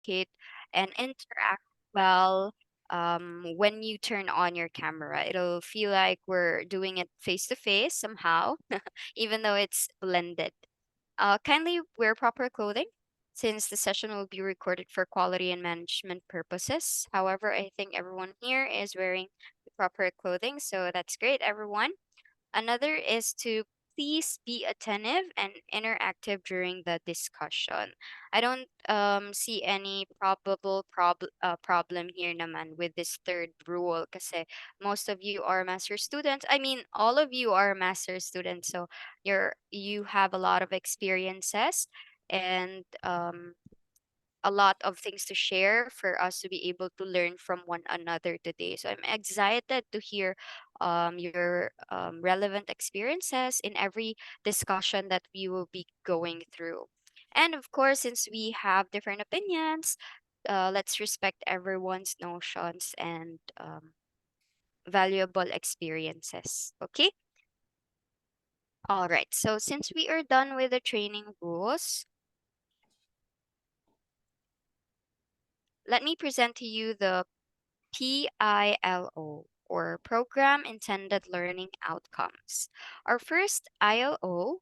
communicate and interact well when you turn on your camera. It'll feel like we're doing it face to face somehow, even though it's blended. Kindly wear proper clothing since the session will be recorded for quality and management purposes. However, I think everyone here is wearing the proper clothing, so that's great, everyone. Another is to please be attentive and interactive during the discussion. I don't see any problem here naman with this third rule kasi most of you are master students. I mean, all of you are master students, so you have a lot of experiences and a lot of things to share for us to be able to learn from one another today. So I'm excited to hear your relevant experiences in every discussion that we will be going through. And of course, since we have different opinions, let's respect everyone's notions and valuable experiences. Okay? All right. So since we are done with the training rules, let me present to you the PILO, or Program Intended Learning Outcomes. Our first ILO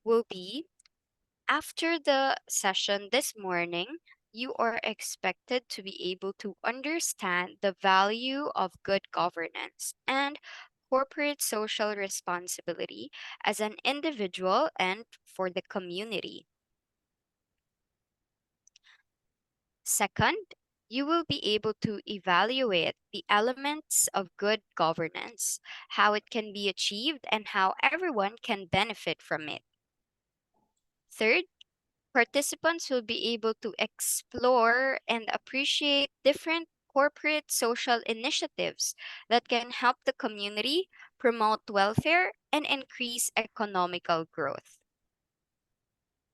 will be after the session this morning, you are expected to be able to understand the value of good governance and corporate social responsibility as an individual and for the community. Second, you will be able to evaluate the elements of good governance, how it can be achieved, and how everyone can benefit from it. Third, participants will be able to explore and appreciate different corporate social initiatives that can help the community promote welfare and increase economical growth.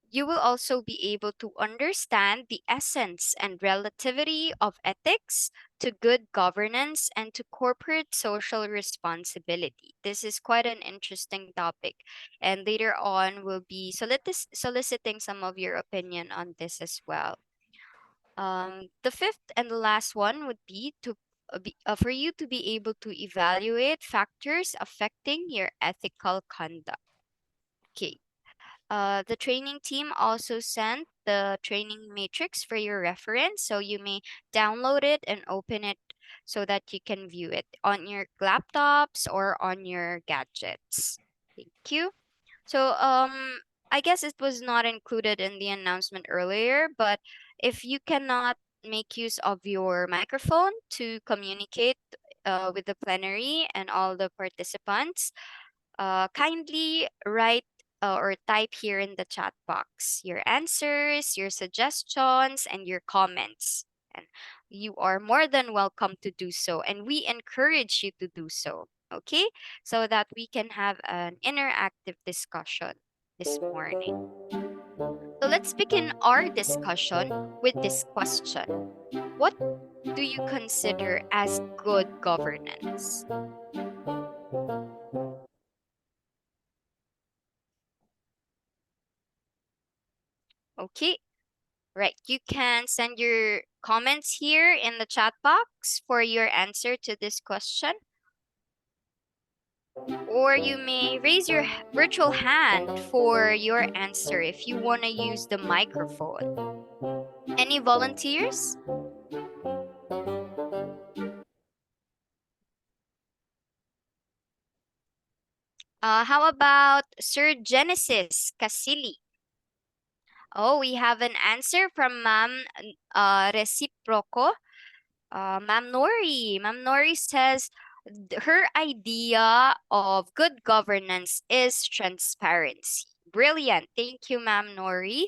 You will also be able to understand the essence and relativity of ethics to good governance and to corporate social responsibility. This is quite an interesting topic, and later on we'll be soliciting some of your opinion on this as well. The fifth and the last one would be for you to be able to evaluate factors affecting your ethical conduct. Okay, the training team also sent the training matrix for your reference, so you may download it and open it so that you can view it on your laptops or on your gadgets. Thank you. So, I guess it was not included in the announcement earlier, but if you cannot make use of your microphone to communicate with the plenary and all the participants, kindly write or type here in the chat box your answers, your suggestions, and your comments. And you are more than welcome to do so, and we encourage you to do so, okay? So that we can have an interactive discussion this morning. So let's begin our discussion with this question. What do you consider as good governance? Okay, right. You can send your comments here in the chat box for your answer to this question. Or you may raise your virtual hand for your answer if you want to use the microphone. Any volunteers? How about Sir Genesis Casili? Oh, we have an answer from Ma'am Reciproco. Ma'am Nori. Ma'am Nori says her idea of good governance is transparency. Brilliant. Thank you, Ma'am Nori.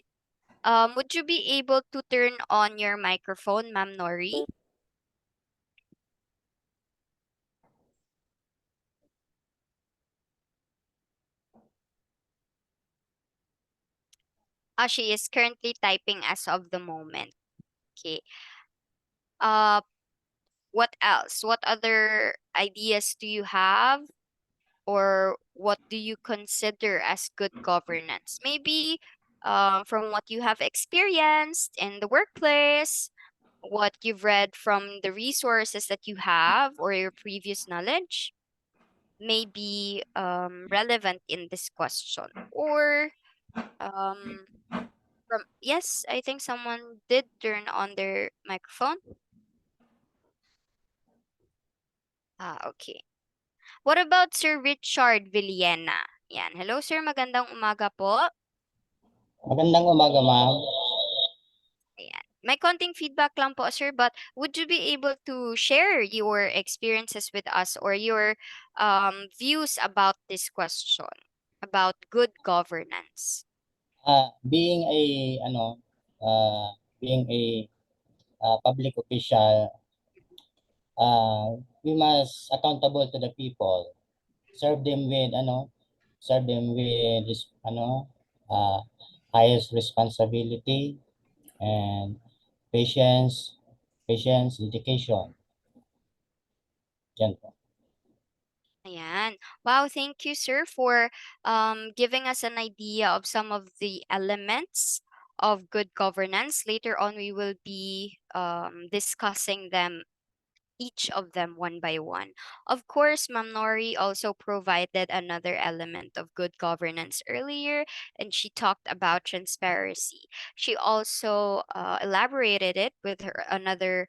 Would you be able to turn on your microphone, Ma'am Nori? She is currently typing as of the moment. Okay. Uh, what else? What other ideas do you have? Or what do you consider as good governance? Maybe from what you have experienced in the workplace, what you've read from the resources that you have or your previous knowledge may be relevant in this question. Or um, from yes, I think someone did turn on their microphone. Okay. What about Sir Richard Villena? Yan. Hello, sir. Magandang umaga po. Magandang umaga, ma'am. Ayan. May konting feedback lang po, sir, but would you be able to share your experiences with us or your views about this question about good governance? Being a uh, being a public official, we must accountable to the people. Serve them with serve them with uh, highest responsibility and patience, dedication. Yan po. Ayan. Wow, thank you, sir, for giving us an idea of some of the elements of good governance. Later on, we will be discussing them, each of them one by one. Of course, Ma'am Nori also provided another element of good governance earlier, and she talked about transparency. She also elaborated it with her another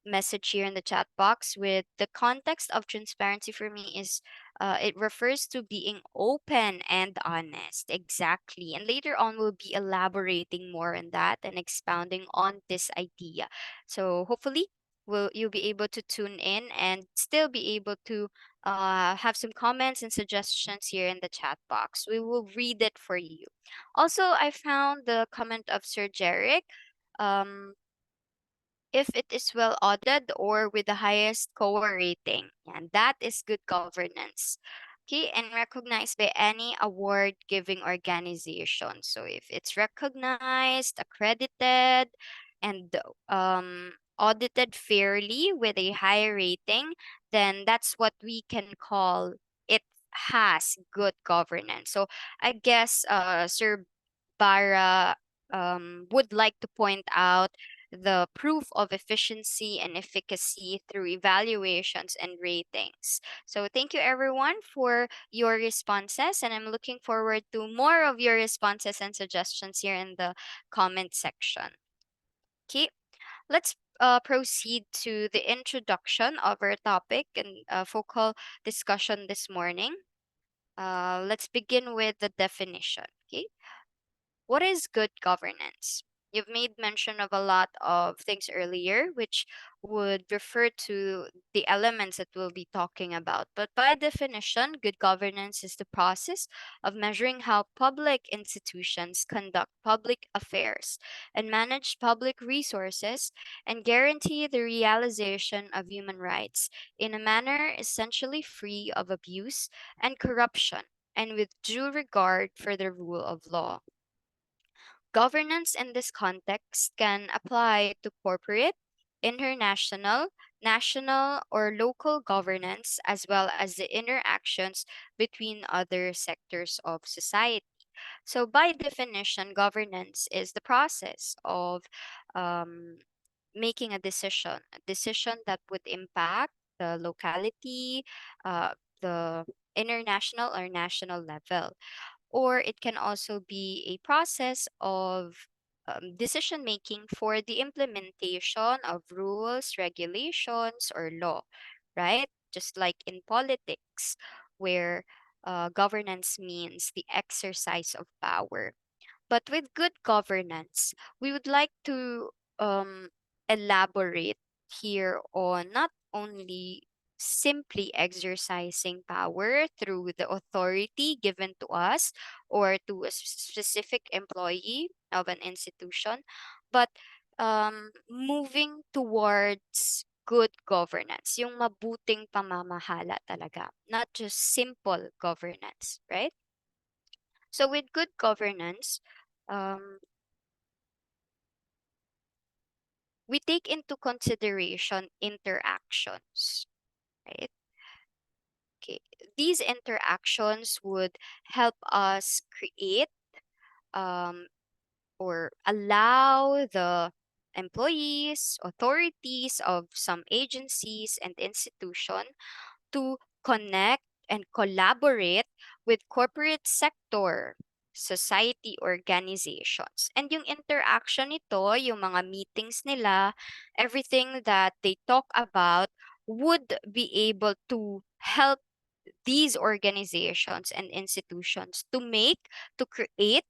message here in the chat box with the context of transparency. For me is it refers to being open and honest, exactly, and later on we'll be elaborating more on that and expounding on this idea. So hopefully will you'll be able to tune in and still be able to have some comments and suggestions here in the chat box. We will read it for you. Also, I found the comment of Sir Jerick. um, if it is well audited or with the highest COA rating. And that is good governance. Okay, and recognized by any award giving organization. So if it's recognized, accredited, and audited fairly with a high rating, then that's what we can call it has good governance. So I guess Sir Bara would like to point out the proof of efficiency and efficacy through evaluations and ratings. So thank you everyone for your responses, and I'm looking forward to more of your responses and suggestions here in the comment section. Okay, let's proceed to the introduction of our topic and focal discussion this morning. Let's begin with the definition. Okay, what is good governance? You've made mention of a lot of things earlier, which would refer to the elements that we'll be talking about. But by definition, good governance is the process of measuring how public institutions conduct public affairs and manage public resources and guarantee the realization of human rights in a manner essentially free of abuse and corruption and with due regard for the rule of law. Governance in this context can apply to corporate, international, national, or local governance, as well as the interactions between other sectors of society. So, by definition, governance is the process of um, making a decision that would impact the locality, the international or national level, or it can also be a process of decision making for the implementation of rules, regulations, or law, right? Just like in politics, where governance means the exercise of power. But with good governance, we would like to um, elaborate here on not only simply exercising power through the authority given to us or to a specific employee of an institution, but moving towards good governance, yung mabuting pamamahala talaga, not just simple governance, right? So with good governance, um, we take into consideration interactions, right? Okay. These interactions would help us create um, or allow the employees, authorities of some agencies and institutions to connect and collaborate with corporate sector, society organizations. And yung interaction nito, yung mga meetings nila, everything that they talk about would be able to help these organizations and institutions to create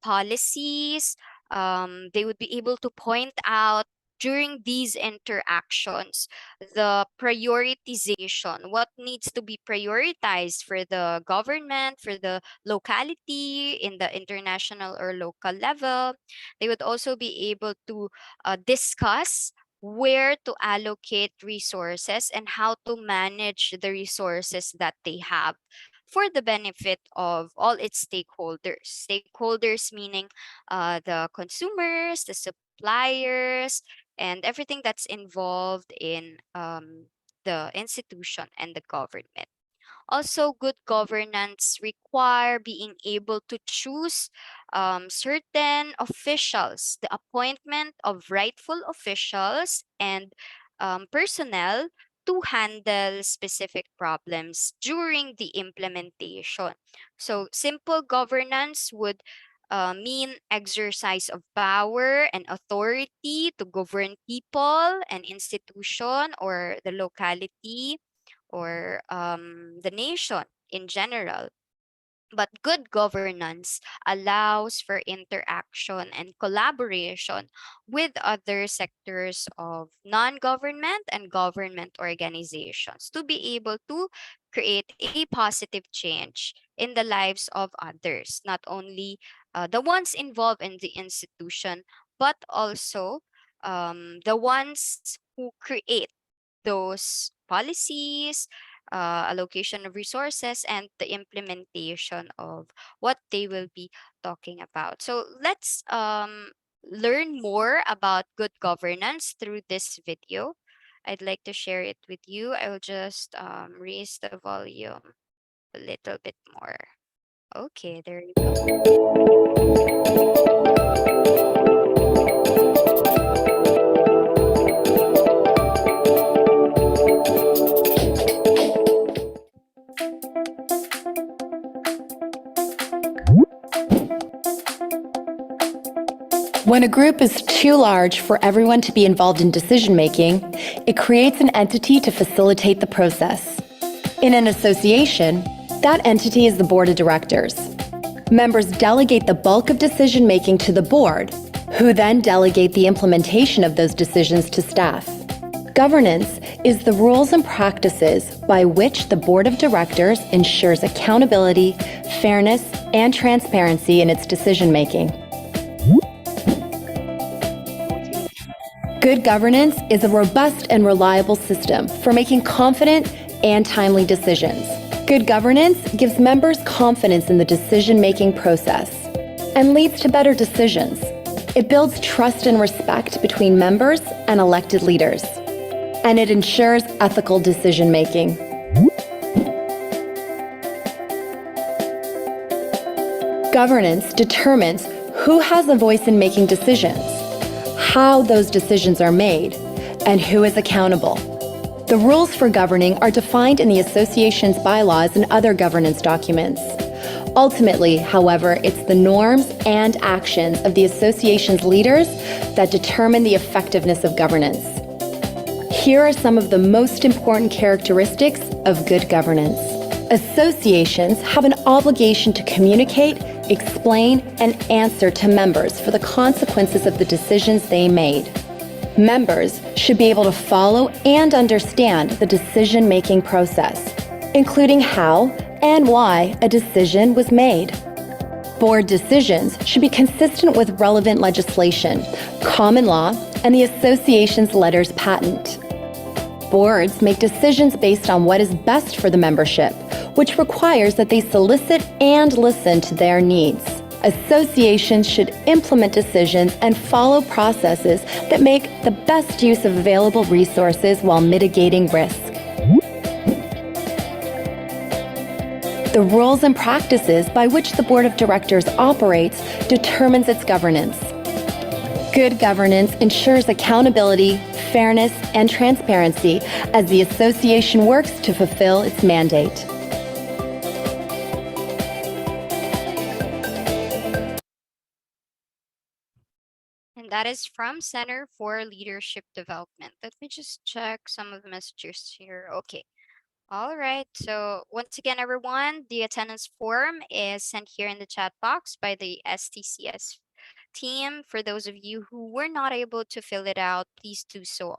policies. They would be able to point out during these interactions the prioritization, what needs to be prioritized for the government, for the locality, in the international or local level. They would also be able to discuss where to allocate resources and how to manage the resources that they have for the benefit of all its stakeholders. Stakeholders meaning the consumers, the suppliers, and everything that's involved in the institution and the government. Also, good governance require being able to choose certain officials, the appointment of rightful officials and personnel to handle specific problems during the implementation. So, simple governance would mean exercise of power and authority to govern people and institution or the locality or the nation in general. But good governance allows for interaction and collaboration with other sectors of non government and government organizations to be able to create a positive change in the lives of others, not only the ones involved in the institution, but also the ones who create those policies, allocation of resources, and the implementation of what they will be talking about. So let's learn more about good governance through this video. I'd like to share it with you. I will just raise the volume a little bit more. Okay, there you go. When a group is too large for everyone to be involved in decision-making, it creates an entity to facilitate the process. In an association, that entity is the board of directors. Members delegate the bulk of decision-making to the board, who then delegate the implementation of those decisions to staff. Governance is the rules and practices by which the board of directors ensures accountability, fairness, and transparency in its decision-making. Good governance is a robust and reliable system for making confident and timely decisions. Good governance gives members confidence in the decision-making process and leads to better decisions. It builds trust and respect between members and elected leaders, and it ensures ethical decision-making. Governance determines who has a voice in making decisions, how those decisions are made, and who is accountable. The rules for governing are defined in the association's bylaws and other governance documents. Ultimately, however, it's the norms and actions of the association's leaders that determine the effectiveness of governance. Here are some of the most important characteristics of good governance. Associations have an obligation to communicate, explain, and answer to members for the consequences of the decisions they made. Members should be able to follow and understand the decision-making process, including how and why a decision was made. Board decisions should be consistent with relevant legislation, common law, and the association's letters patent. Boards make decisions based on what is best for the membership, which requires that they solicit and listen to their needs. Associations should implement decisions and follow processes that make the best use of available resources while mitigating risk. The rules and practices by which the board of directors operates determines its governance. Good governance ensures accountability, fairness, and transparency as the association works to fulfill its mandate. And that is from Center for Leadership Development. Let me just check some of the messages here. Okay. All right. So once again, everyone, the attendance form is sent here in the chat box by the STCS team. For those of you who were not able to fill it out, please do so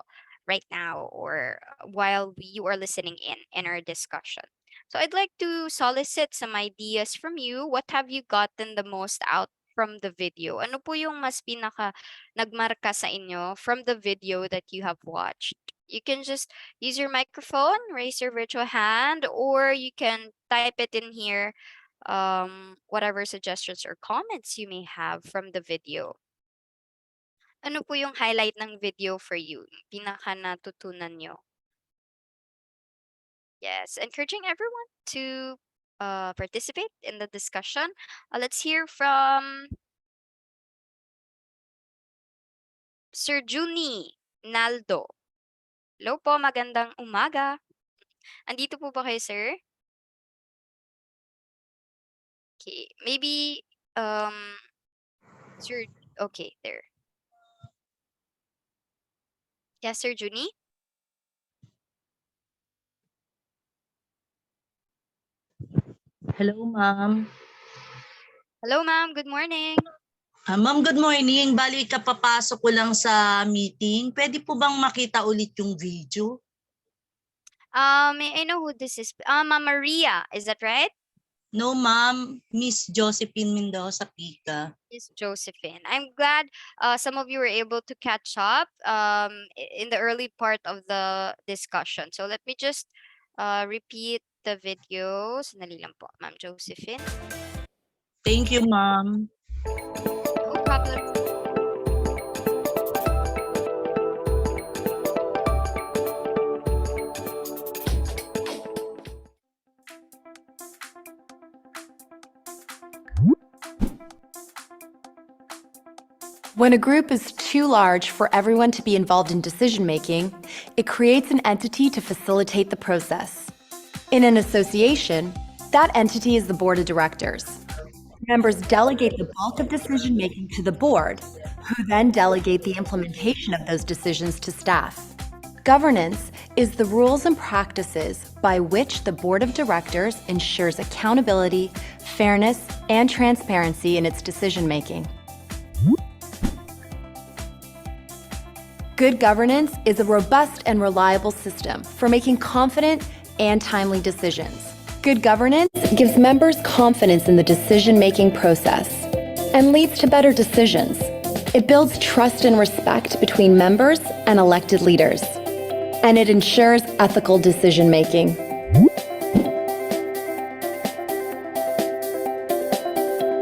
right now or while you are listening in our discussion. So I'd like to solicit some ideas from you. What have you gotten the most out from the video? Ano po yung mas nagmarka sa inyo from the video that you have watched? You can just use your microphone, raise your virtual hand, or you can type it in here, whatever suggestions or comments you may have from the video. Ano po yung highlight ng video for you? Pinaka natutunan nyo? Yes, encouraging everyone to participate in the discussion. Let's hear from Sir Juni Naldo. Hello po, magandang umaga. Andito po ba kayo, sir? Okay, maybe Sir, okay, there. Yes, Sir Juni? Hello, ma'am. Hello, ma'am. Good morning. Ma'am, good morning. Bali, kapapasok ko lang sa meeting. Pwede po bang makita ulit yung video? May I know who this is? Ma'am Maria, is that right? No, ma'am. Miss Josephine Mendoza Pica. Miss Josephine. I'm glad some of you were able to catch up in the early part of the discussion. So let me just repeat the video. Sandali lang po, Ma'am Josephine. Thank you, ma'am. No problem. When a group is too large for everyone to be involved in decision-making, it creates an entity to facilitate the process. In an association, that entity is the board of directors. Members delegate the bulk of decision-making to the board, who then delegate the implementation of those decisions to staff. Governance is the rules and practices by which the board of directors ensures accountability, fairness, and transparency in its decision-making. Good governance is a robust and reliable system for making confident and timely decisions. Good governance gives members confidence in the decision-making process and leads to better decisions. It builds trust and respect between members and elected leaders, and it ensures ethical decision-making.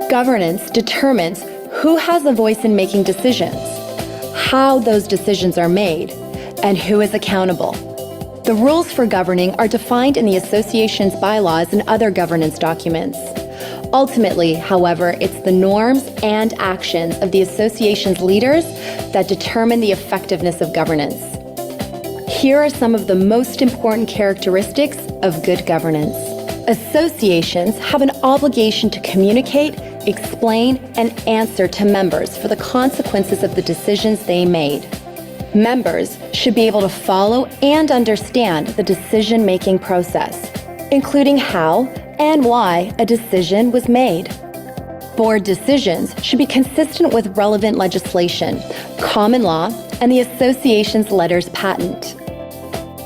Governance determines who has a voice in making decisions, how those decisions are made, and who is accountable. The rules for governing are defined in the association's bylaws and other governance documents. Ultimately, however, it's the norms and actions of the association's leaders that determine the effectiveness of governance. Here are some of the most important characteristics of good governance. Associations have an obligation to communicate, explain, and answer to members for the consequences of the decisions they made. Members should be able to follow and understand the decision-making process, including how and why a decision was made. Board decisions should be consistent with relevant legislation, common law, and the association's letters patent.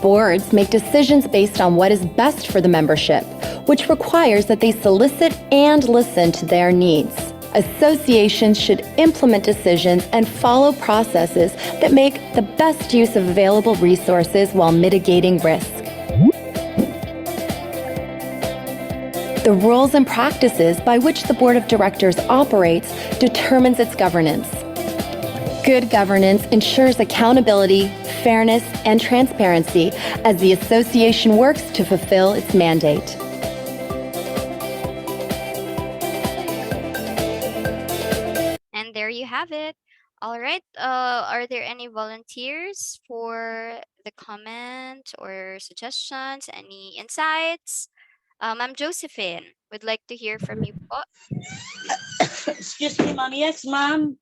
Boards make decisions based on what is best for the membership, which requires that they solicit and listen to their needs. Associations should implement decisions and follow processes that make the best use of available resources while mitigating risk. The rules and practices by which the board of directors operates determines its governance. Good governance ensures accountability, fairness, and transparency as the association works to fulfill its mandate. And there you have it. All right. Are there any volunteers for the comment or suggestions? Any insights? Ma'am Josephine, would like to hear from you po. Excuse me, ma'am. Yes, ma'am.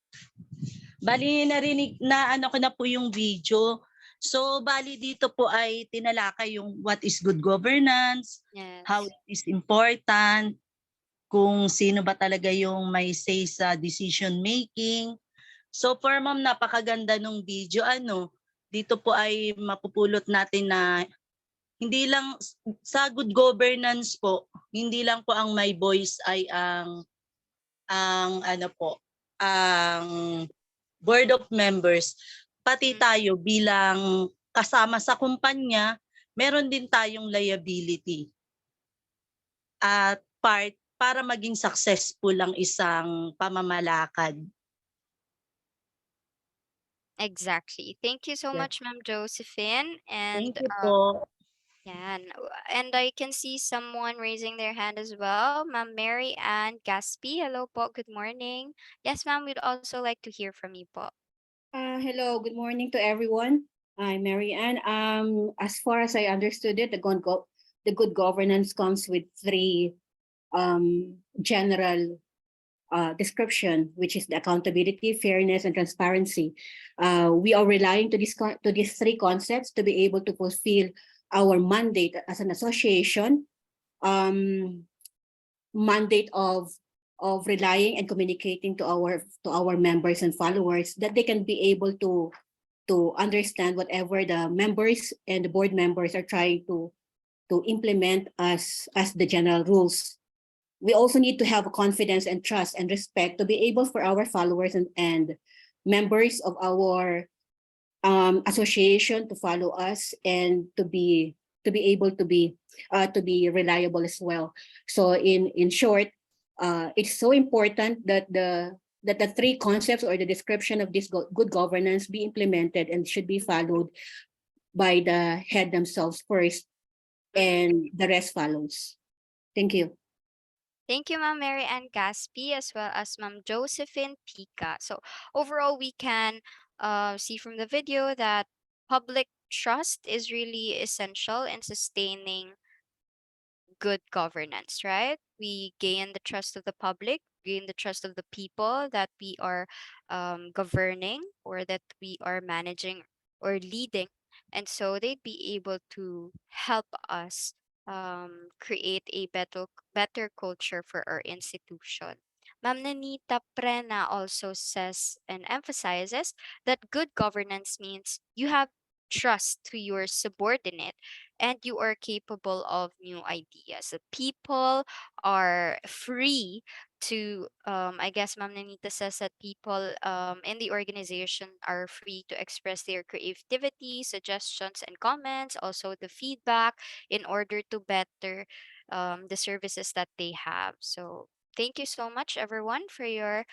Bali, narinig na ano ko na po yung video. So, bali dito po ay tinalakay yung what is good governance, how Yes. it is important, kung sino ba talaga yung may say sa decision making. So, for ma'am, napakaganda nung video. Dito po ay mapupulot natin na hindi lang sa good governance po, hindi lang po ang may voice ay ang ano po, ang board of members, pati Mm, tayo bilang kasama sa kumpanya, meron din tayong liability at part para maging successful ang isang pamamalakad. exactly. Thank you so Yes. much, Ma'am Josephine. Thank And you po. and I can see someone raising their hand as well. Ma'am Mary Ann Gaspi. Hello po. Good morning. Yes, ma'am. We'd also like to hear from you po. Hello, good morning to everyone. I'm Mary Ann. As far as I understood it, the good governance comes with three general description, which is the accountability, fairness, and transparency. We are relying to these three concepts to be able to fulfill our mandate as an association, mandate of relying and communicating to our members and followers, that they can be able to understand whatever the members and the board members are trying to implement as the general rules. We also need to have confidence and trust and respect to be able for our followers and members of our association to follow us and to be able to be reliable as well. So in short, it's so important that the three concepts or the description of this good governance be implemented and should be followed by the head themselves first, and the rest follows. Thank you. Thank you, Ma'am Mary Ann Gaspi, as well as Ma'am Josephine Pica. So overall, we can see from the video that public trust is really essential in sustaining good governance, right? We gain the trust of the public, gain the trust of the people that we are governing or that we are managing or leading. And so they'd be able to help us create a better culture for our institution. Ma'am Nanita Prena also says and emphasizes that good governance means you have trust to your subordinate and you are capable of new ideas. The people are free to, I guess Ma'am Nanita says that people in the organization are free to express their creativity, suggestions, and comments, also the feedback in order to better the services that they have. So thank you so much, everyone, for your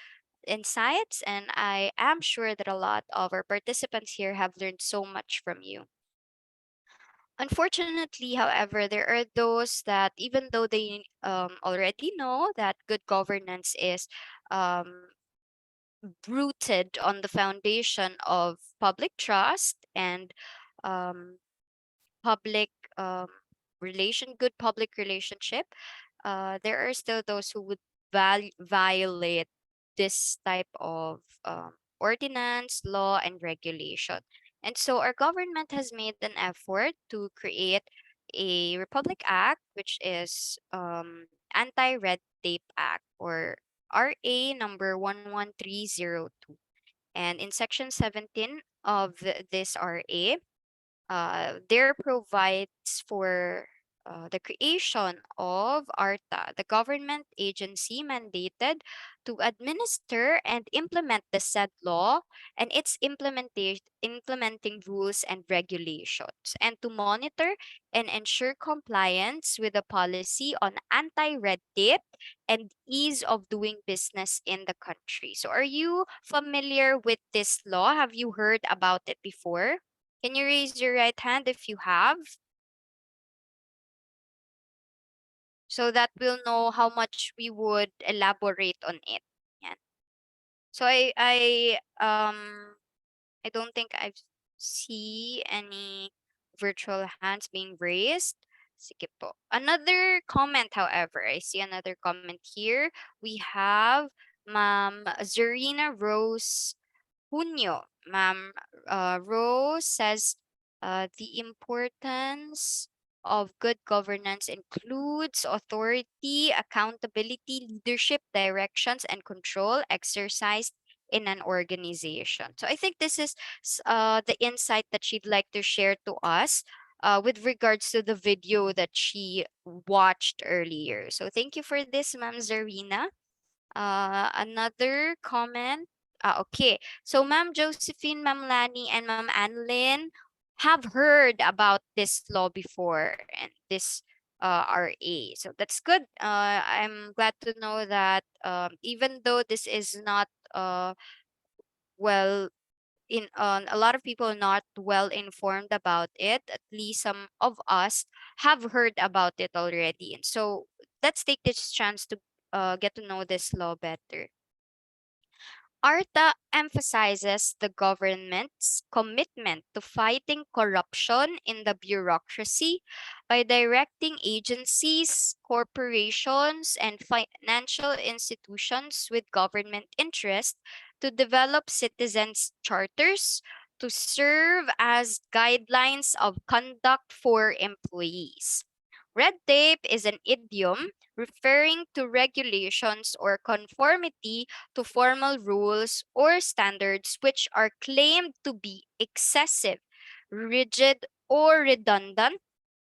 insights. And I am sure that a lot of our participants here have learned so much from you. Unfortunately, however, there are those that even though they already know that good governance is um, rooted on the foundation of public trust and um, public um, good public relationship, there are still those who would violate this type of ordinance, law, and regulation. And so our government has made an effort to create a Republic Act, which is Anti-Red Tape Act, or RA number 11302. And in Section 17 of this RA, there provides for the creation of ARTA, the government agency mandated to administer and implement the said law and its implementing rules and regulations, and to monitor and ensure compliance with the policy on anti-red tape and ease of doing business in the country. So are you familiar with this law? Have you heard about it before? Can you raise your right hand if you have? So that we'll know how much we would elaborate on it. Yan. So I don't think I've see any virtual hands being raised. Sige po. Another comment, however, I see another comment here. We have Ma'am Zarina Rose Junio. Ma'am Rose says the importance of good governance includes authority, accountability, leadership, directions, and control exercised in an organization. So I think this is the insight that she'd like to share to us with regards to the video that she watched earlier. So thank you for this, Ma'am Zarina. Another comment. Okay. So Ma'am Josephine, Ma'am Lani, and Ma'am Annalyn have heard about this law before and this RA. So that's good. I'm glad to know that even though this is not well in a lot of people are not well informed about it, at least some of us have heard about it already. And so let's take this chance to get to know this law better. ARTA emphasizes the government's commitment to fighting corruption in the bureaucracy by directing agencies, corporations, and financial institutions with government interest to develop citizens' charters to serve as guidelines of conduct for employees. Red tape is an idiom referring to regulations or conformity to formal rules or standards which are claimed to be excessive, rigid, or redundant,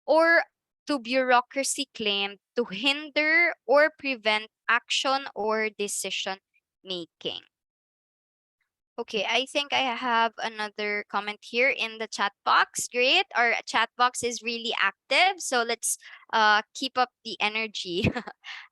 or to bureaucracy claimed to hinder or prevent action or decision making. Okay, I think I have another comment here in the chat box. Great, our chat box is really active, so let's keep up the energy.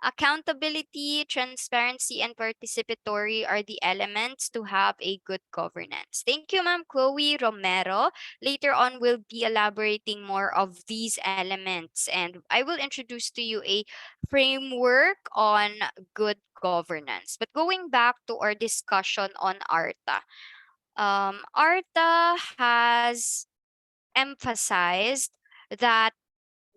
Accountability, transparency, and participatory are the elements to have a good governance. Thank you, Ma'am Chloe Romero. Later on, we'll be elaborating more of these elements, and I will introduce to you a framework on good governance. But going back to our discussion on ARTA, ARTA has emphasized that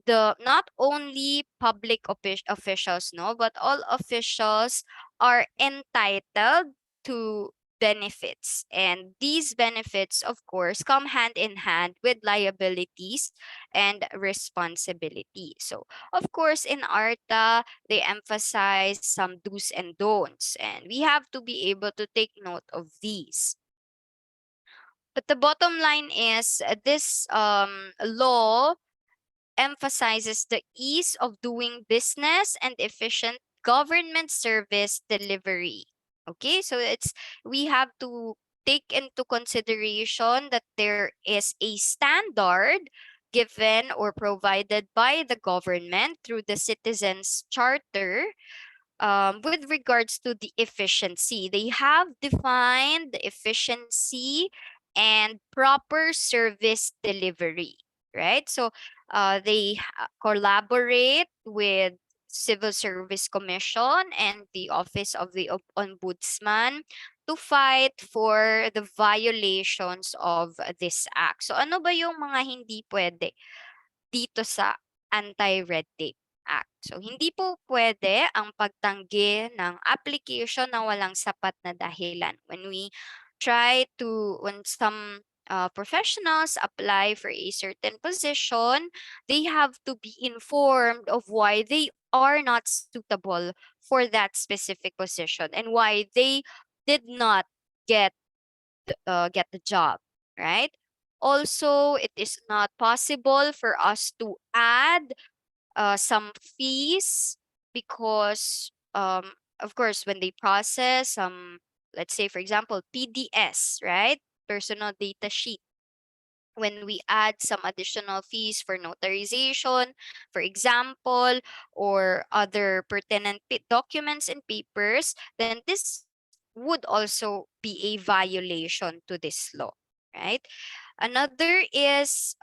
the not only public officials, no, but all officials are entitled to benefits, and these benefits of course come hand in hand with liabilities and responsibility. So of course in ARTA they emphasize some do's and don'ts, and we have to be able to take note of these. But the bottom line is this law emphasizes the ease of doing business and efficient government service delivery. Okay, so we have to take into consideration that there is a standard given or provided by the government through the Citizens Charter with regards to the efficiency. They have defined the efficiency and proper service delivery, right? So they collaborate with Civil Service Commission and the Office of the Ombudsman to fight for the violations of this act. So ano ba yung mga hindi pwede dito sa Anti-Red Tape Act? So hindi po pwede ang pagtanggi ng application na walang sapat na dahilan. When some professionals apply for a certain position, they have to be informed of why they are not suitable for that specific position and why they did not get get the job, right? Also, it is not possible for us to add some fees because, of course, when they process some, let's say, for example, PDS, right? Personal data sheet. When we add some additional fees for notarization, for example, or other pertinent documents and papers, then this would also be a violation to this law, right? Another is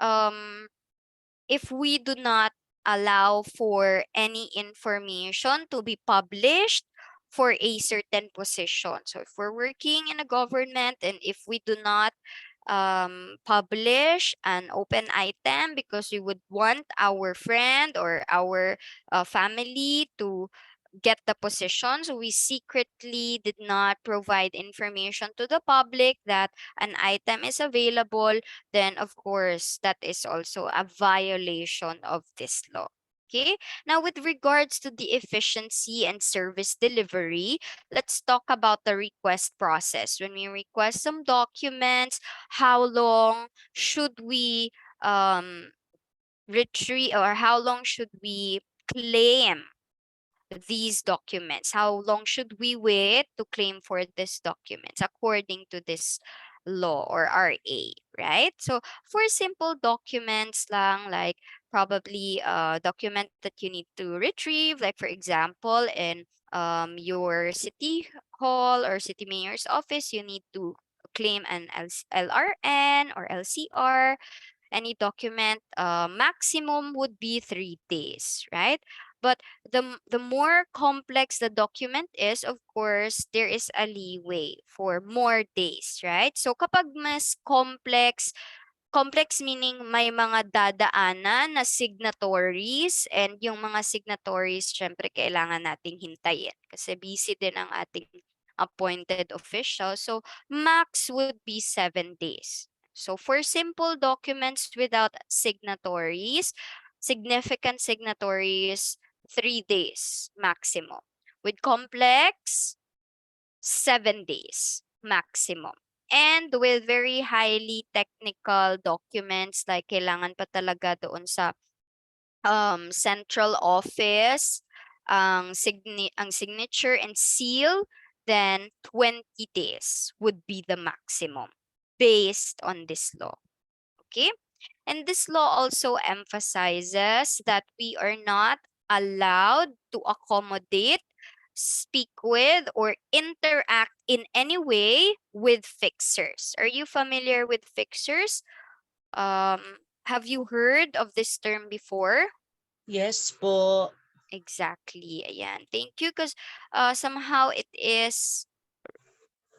if we do not allow for any information to be published for a certain position. So if we're working in a government and if we do not publish an open item because we would want our friend or our family to get the position, so we secretly did not provide information to the public that an item is available, then of course that is also a violation of this law. Okay, now with regards to the efficiency and service delivery, let's talk about the request process. When we request some documents, how long should we retrieve, or how long should we claim these documents? How long should we wait to claim for these documents according to this law or RA, right? So for simple documents lang, like probably a document that you need to retrieve, like for example, in your city hall or city mayor's office, you need to claim an LRN or LCR, any document, maximum would be 3 days, right? But the more complex the document is, of course, there is a leeway for more days, right? So kapag mas complex, complex meaning may mga dadaanan na signatories, and yung mga signatories, syempre kailangan nating hintayin kasi busy din ang ating appointed official. So max would be 7 days. So for simple documents without signatories, significant signatories, 3 days maximum. With complex, 7 days maximum. And with very highly technical documents, like kailangan pa talaga doon sa central office, ang signature and seal, then 20 days would be the maximum based on this law. Okay? And this law also emphasizes that we are not allowed to accommodate, speak with, or interact in any way with fixers. Are you familiar with fixers? Have you heard of this term before? Yes po. Exactly. Ayan. Thank you, because somehow it is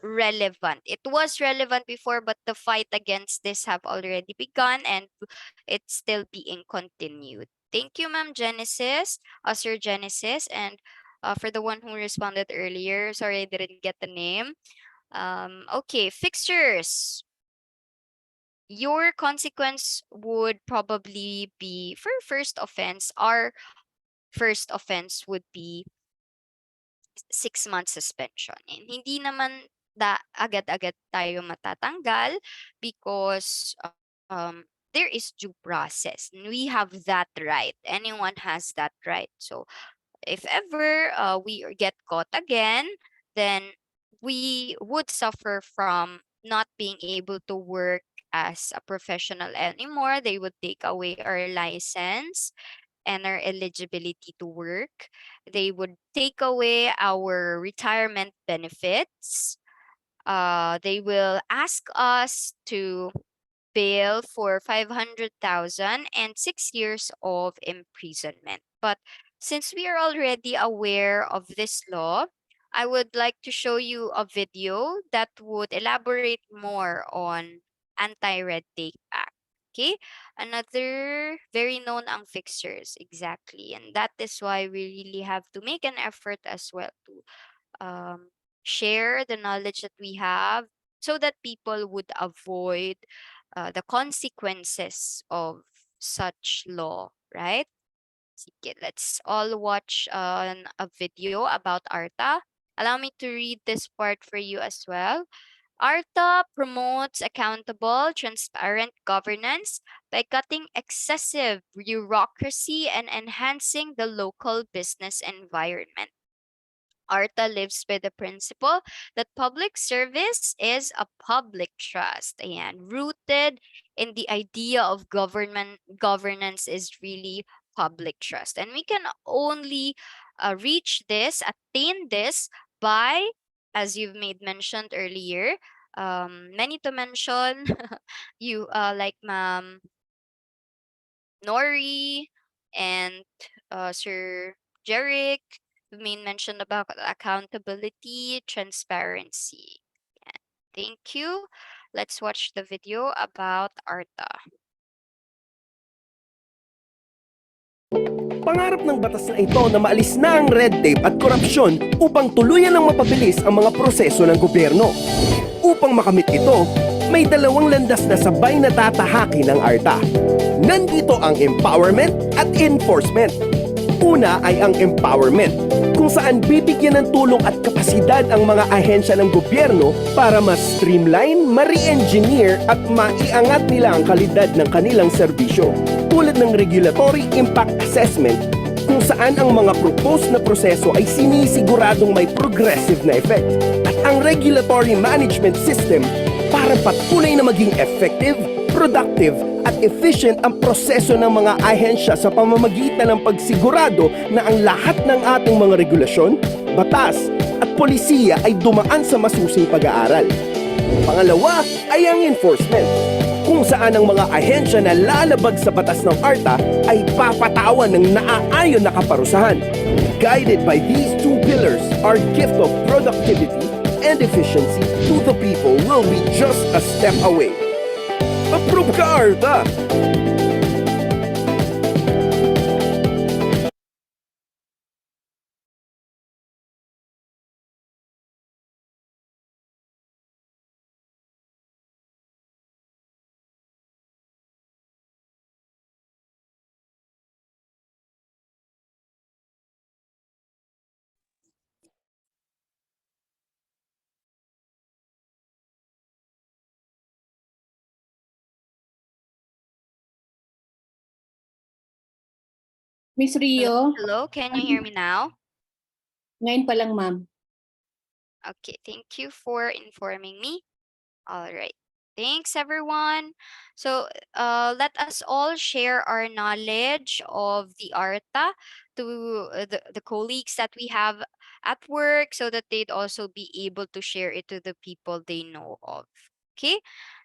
relevant. It was relevant before, but the fight against this have already begun and it's still being continued. Thank you, Ma'am Genesis, Sir Genesis, and for the one who responded earlier. Sorry, I didn't get the name. Okay, fixtures. Your consequence would probably be for first offense. Our first offense would be 6 months suspension. And hindi naman agad-agad tayo matatanggal because there is due process. We have that right. Anyone has that right. So if ever we get caught again, then we would suffer from not being able to work as a professional anymore. They would take away our license and our eligibility to work. They would take away our retirement benefits. They will ask us to bail for 500,000 and 6 years of imprisonment. But since we are already aware of this law, I would like to show you a video that would elaborate more on Anti-Red Tape Act. Okay, another very known ang fixers, exactly, and that is why we really have to make an effort as well to share the knowledge that we have so that people would avoid the consequences of such law, right? Sige, let's all watch a video about ARTA. Allow me to read this part for you as well. ARTA promotes accountable, transparent governance by cutting excessive bureaucracy and enhancing the local business environment. ARTA lives by the principle that public service is a public trust, and rooted in the idea of governance is really public trust. And we can only reach this, attain this by, as you've made mentioned earlier, many to mention, you like Nori and Sir Jeric, the main mention about accountability, transparency. Yeah. Thank you. Let's watch the video about ARTA. Pangarap ng batas na ito na maalis na ang red tape at korupsyon upang tuluyan ng mapabilis ang mga proseso ng gobyerno. Upang makamit ito, may dalawang landas na sabay na tatahaki ng ARTA. Nandito ang empowerment at enforcement. Una ay ang empowerment, kung saan bibigyan ng tulong at kapasidad ang mga ahensya ng gobyerno para mas streamline, ma-re-engineer at maiangat nila ang kalidad ng kanilang serbisyo. Tulad ng regulatory impact assessment, kung saan ang mga proposed na proseso ay sinisiguradong may progressive na effect. At ang regulatory management system para patuloy na maging effective, productive at efficient ang proseso ng mga ahensya sa pamamagitan ng pagsigurado na ang lahat ng ating mga regulasyon, batas at polisiya ay dumaan sa masusing pag-aaral. Pangalawa ay ang enforcement, kung saan ang mga ahensya na lalabag sa batas ng ARTA ay papatawan ng naaayon na kaparusahan. Guided by these two pillars, our gift of productivity and efficiency to the people will be just a step away. Approve ka, ARTA! Miss Rio, Hello, can you hear me now? ngayon pa lang, ma'am. Okay, thank you for informing me. All right. Thanks, everyone. So, let us all share our knowledge of the ARTA to the colleagues that we have at work so that they'd also be able to share it to the people they know of. Okay.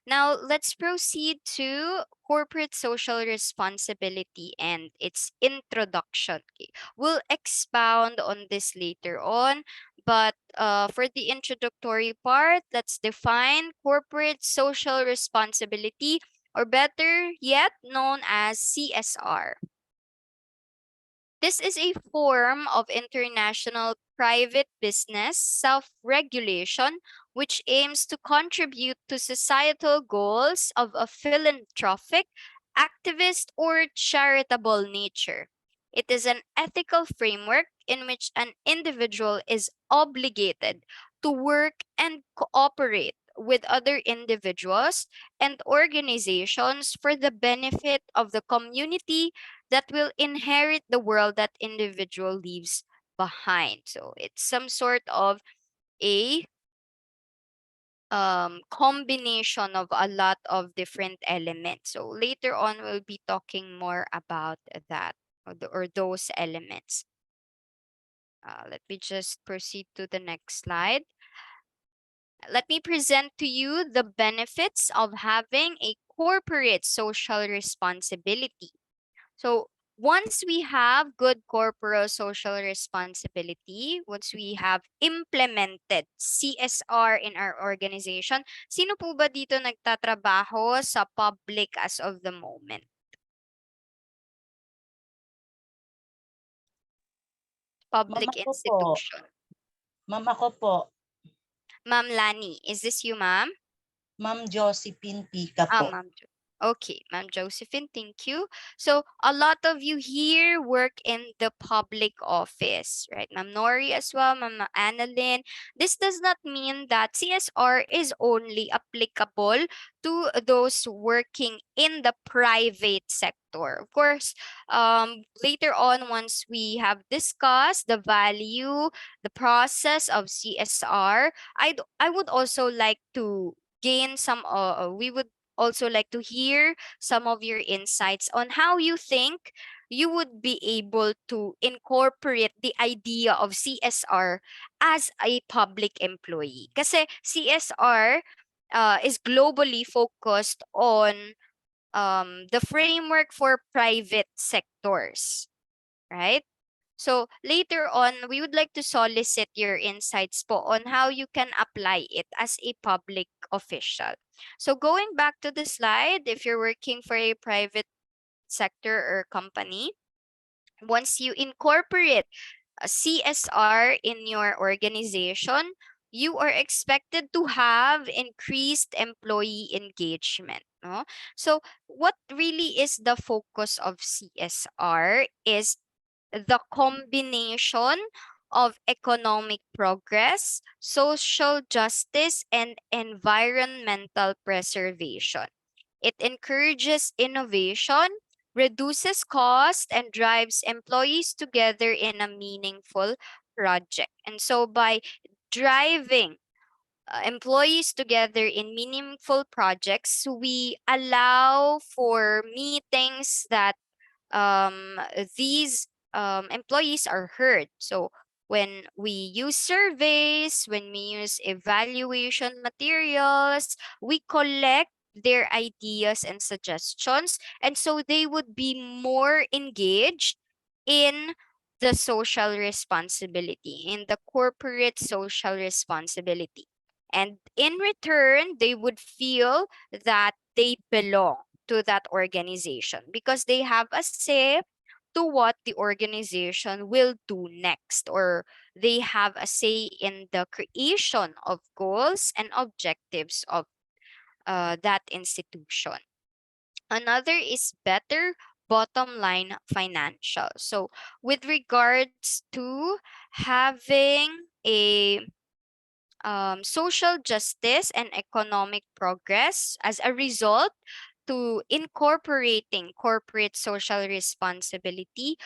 Now, let's proceed to corporate social responsibility and its introduction. Okay. We'll expound on this later on. But for the introductory part, let's define corporate social responsibility, or better yet, known as CSR. This is a form of international private business self-regulation which aims to contribute to societal goals of a philanthropic, activist, or charitable nature. It is an ethical framework in which an individual is obligated to work and cooperate with other individuals and organizations for the benefit of the community that will inherit the world that individual leaves behind. So it's some sort of a combination of a lot of different elements. So later on, we'll be talking more about that or those elements. Let me just proceed to the next slide. Let me present to you the benefits of having a corporate social responsibility. So once we have good corporate social responsibility, once we have implemented CSR in our organization, sino po ba dito nagtatrabaho sa public as of the moment? Public Ma'am, ako po. institution. Ma'am, ako po. Ma'am Lani, is this you, ma'am? Ma'am Josephine Pica po. Ma'am. Okay, Ma'am Josephine, thank you. So a lot of you here work in the public office, right? Ma'am Nori as well, Ma'am Annalyn. This does not mean that CSR is only applicable to those working in the private sector. Of course, later on, once we have discussed the value, the process of CSR, I would also like to gain some, we would also like to hear some of your insights on how you think you would be able to incorporate the idea of CSR as a public employee. Kasi CSR is globally focused on the framework for private sectors, right? So later on, we would like to solicit your insights po on how you can apply it as a public official. So going back to the slide, if you're working for a private sector or company, once you incorporate a CSR in your organization, you are expected to have increased employee engagement. No? So what really is the focus of CSR is the combination of economic progress, social justice, and environmental preservation. It encourages innovation, reduces cost, and drives employees together in a meaningful project. And so by driving employees together in meaningful projects, we allow for meetings that um, these employees are heard. So when we use surveys, when we use evaluation materials, we collect their ideas and suggestions. And so they would be more engaged in the social responsibility, in the corporate social responsibility. And in return, they would feel that they belong to that organization because they have a say to what the organization will do next, or they have a say in the creation of goals and objectives of that institution. Another is better bottom line financial. So with regards to having a social justice and economic progress as a result to incorporating corporate social responsibility,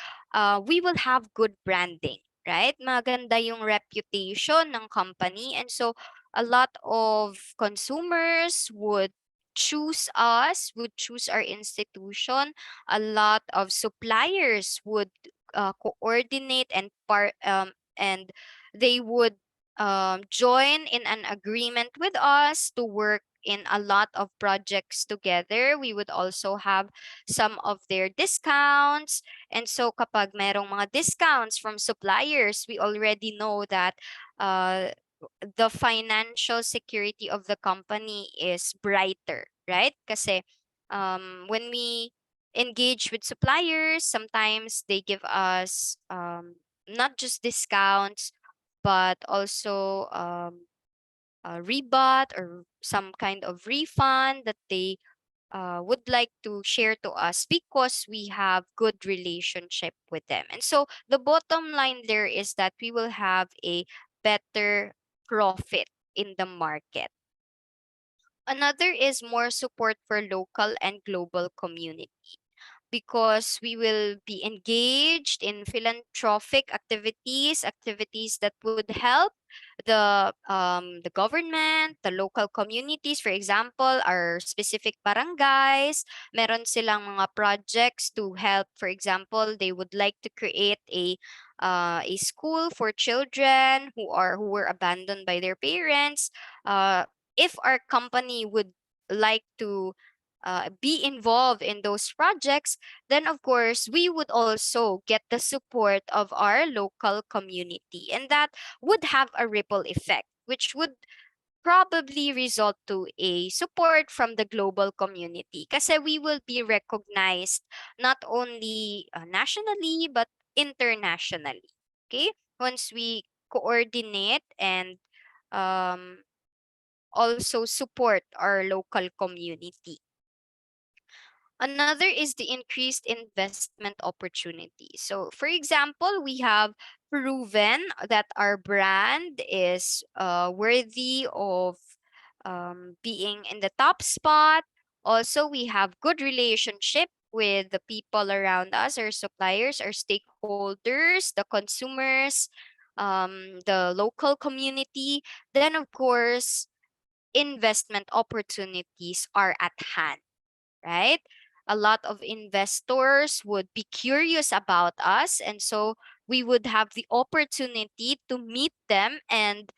we will have good branding, right? Maganda yung reputation ng company. And so a lot of consumers would choose us, would choose our institution. A lot of suppliers would coordinate and they would join in an agreement with us to work in a lot of projects together. We would also have some of their discounts. And so kapag merong mga discounts from suppliers, we already know that uh, the financial security of the company is brighter, right? Kasi when we engage with suppliers, sometimes they give us not just discounts, but also a rebut or some kind of refund that they would like to share to us because we have good relationship with them. And so the bottom line there is that we will have a better profit in the market. Another is more support for local and global community because we will be engaged in philanthropic activities, activities that would help the government, the local communities. For example, our specific barangays, meron silang mga projects to help. For example, they would like to create a school for children who were abandoned by their parents. If our company would like to be involved in those projects, then of course we would also get the support of our local community. And that would have a ripple effect, which would probably result to a support from the global community. Kasi we will be recognized not only nationally, but internationally. Okay? Once we coordinate and um, also support our local community. Another is the increased investment opportunity. So, for example, we have proven that our brand is worthy of being in the top spot. Also, we have good relationship with the people around us, our suppliers, our stakeholders, the consumers, the local community. Then, of course, investment opportunities are at hand, right? A lot of investors would be curious about us. And so we would have the opportunity to meet them and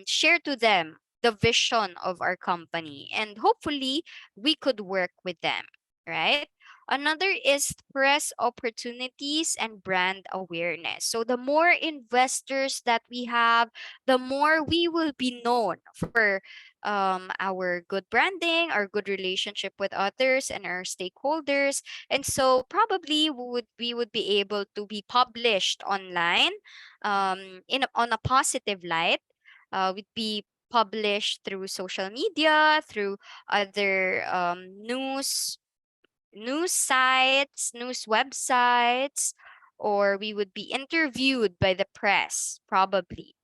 share to them the vision of our company. And hopefully we could work with them, right? Another is press opportunities and brand awareness. So the more investors that we have, the more we will be known for our good branding, our good relationship with others and our stakeholders. And so probably we would be able to be published online on a positive light. Would be published through social media, through other news sites, news websites, or we would be interviewed by the press, probably.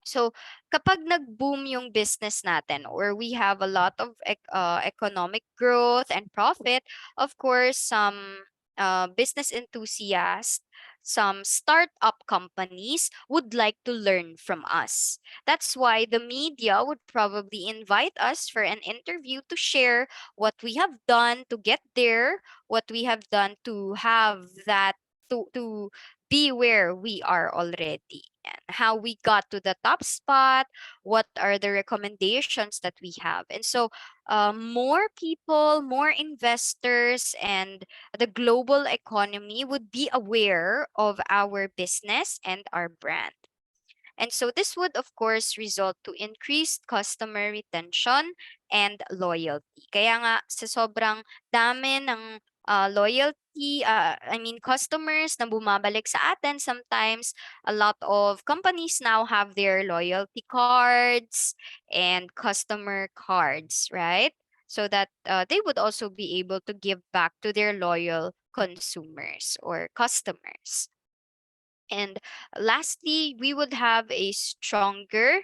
So, kapag nag-boom yung business natin or we have a lot of economic growth and profit, of course, some business enthusiasts, some startup companies would like to learn from us. That's why the media would probably invite us for an interview to share what we have done to get there, what we have done to have that to be where we are already and how we got to the top spot, what are the recommendations that we have. And so more people, more investors, and the global economy would be aware of our business and our brand. And so this would, of course, result to increased customer retention and loyalty. Kaya nga, sa sobrang dami ng loyalty, I mean, customers na bumabalik sa atin, sometimes a lot of companies now have their loyalty cards and customer cards, right? So that they would also be able to give back to their loyal consumers or customers. And lastly, we would have a stronger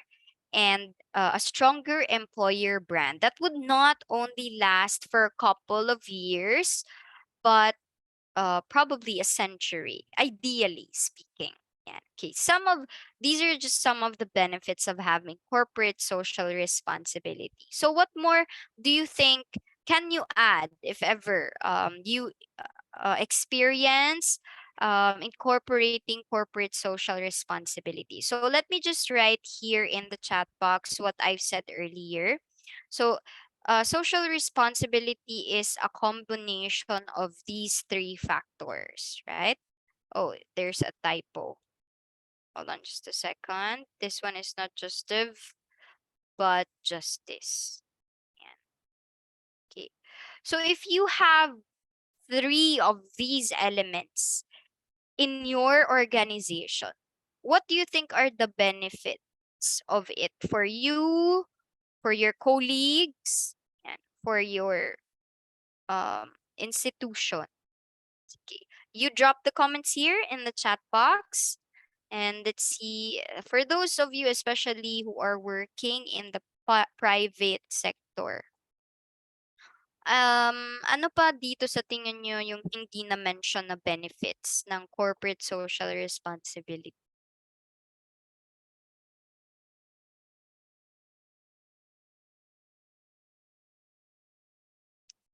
employer brand that would not only last for a couple of years, but probably a century, ideally speaking. Yeah. Okay. These are just some of the benefits of having corporate social responsibility. So, what more do you think can you add if ever you experience incorporating corporate social responsibility? So let me just write here in the chat box what I've said earlier. So social responsibility is a combination of these three factors, right? Oh, there's a typo. Hold on just a second. This one is not justive, but justice. Yan. Okay. So if you have three of these elements in your organization, what do you think are the benefits of it for you, for your colleagues, and for your institution? Okay. You drop the comments here in the chat box. And let's see, for those of you especially who are working in the private sector, ano pa dito sa tingin nyo yung hindi na-mention na benefits ng corporate social responsibility?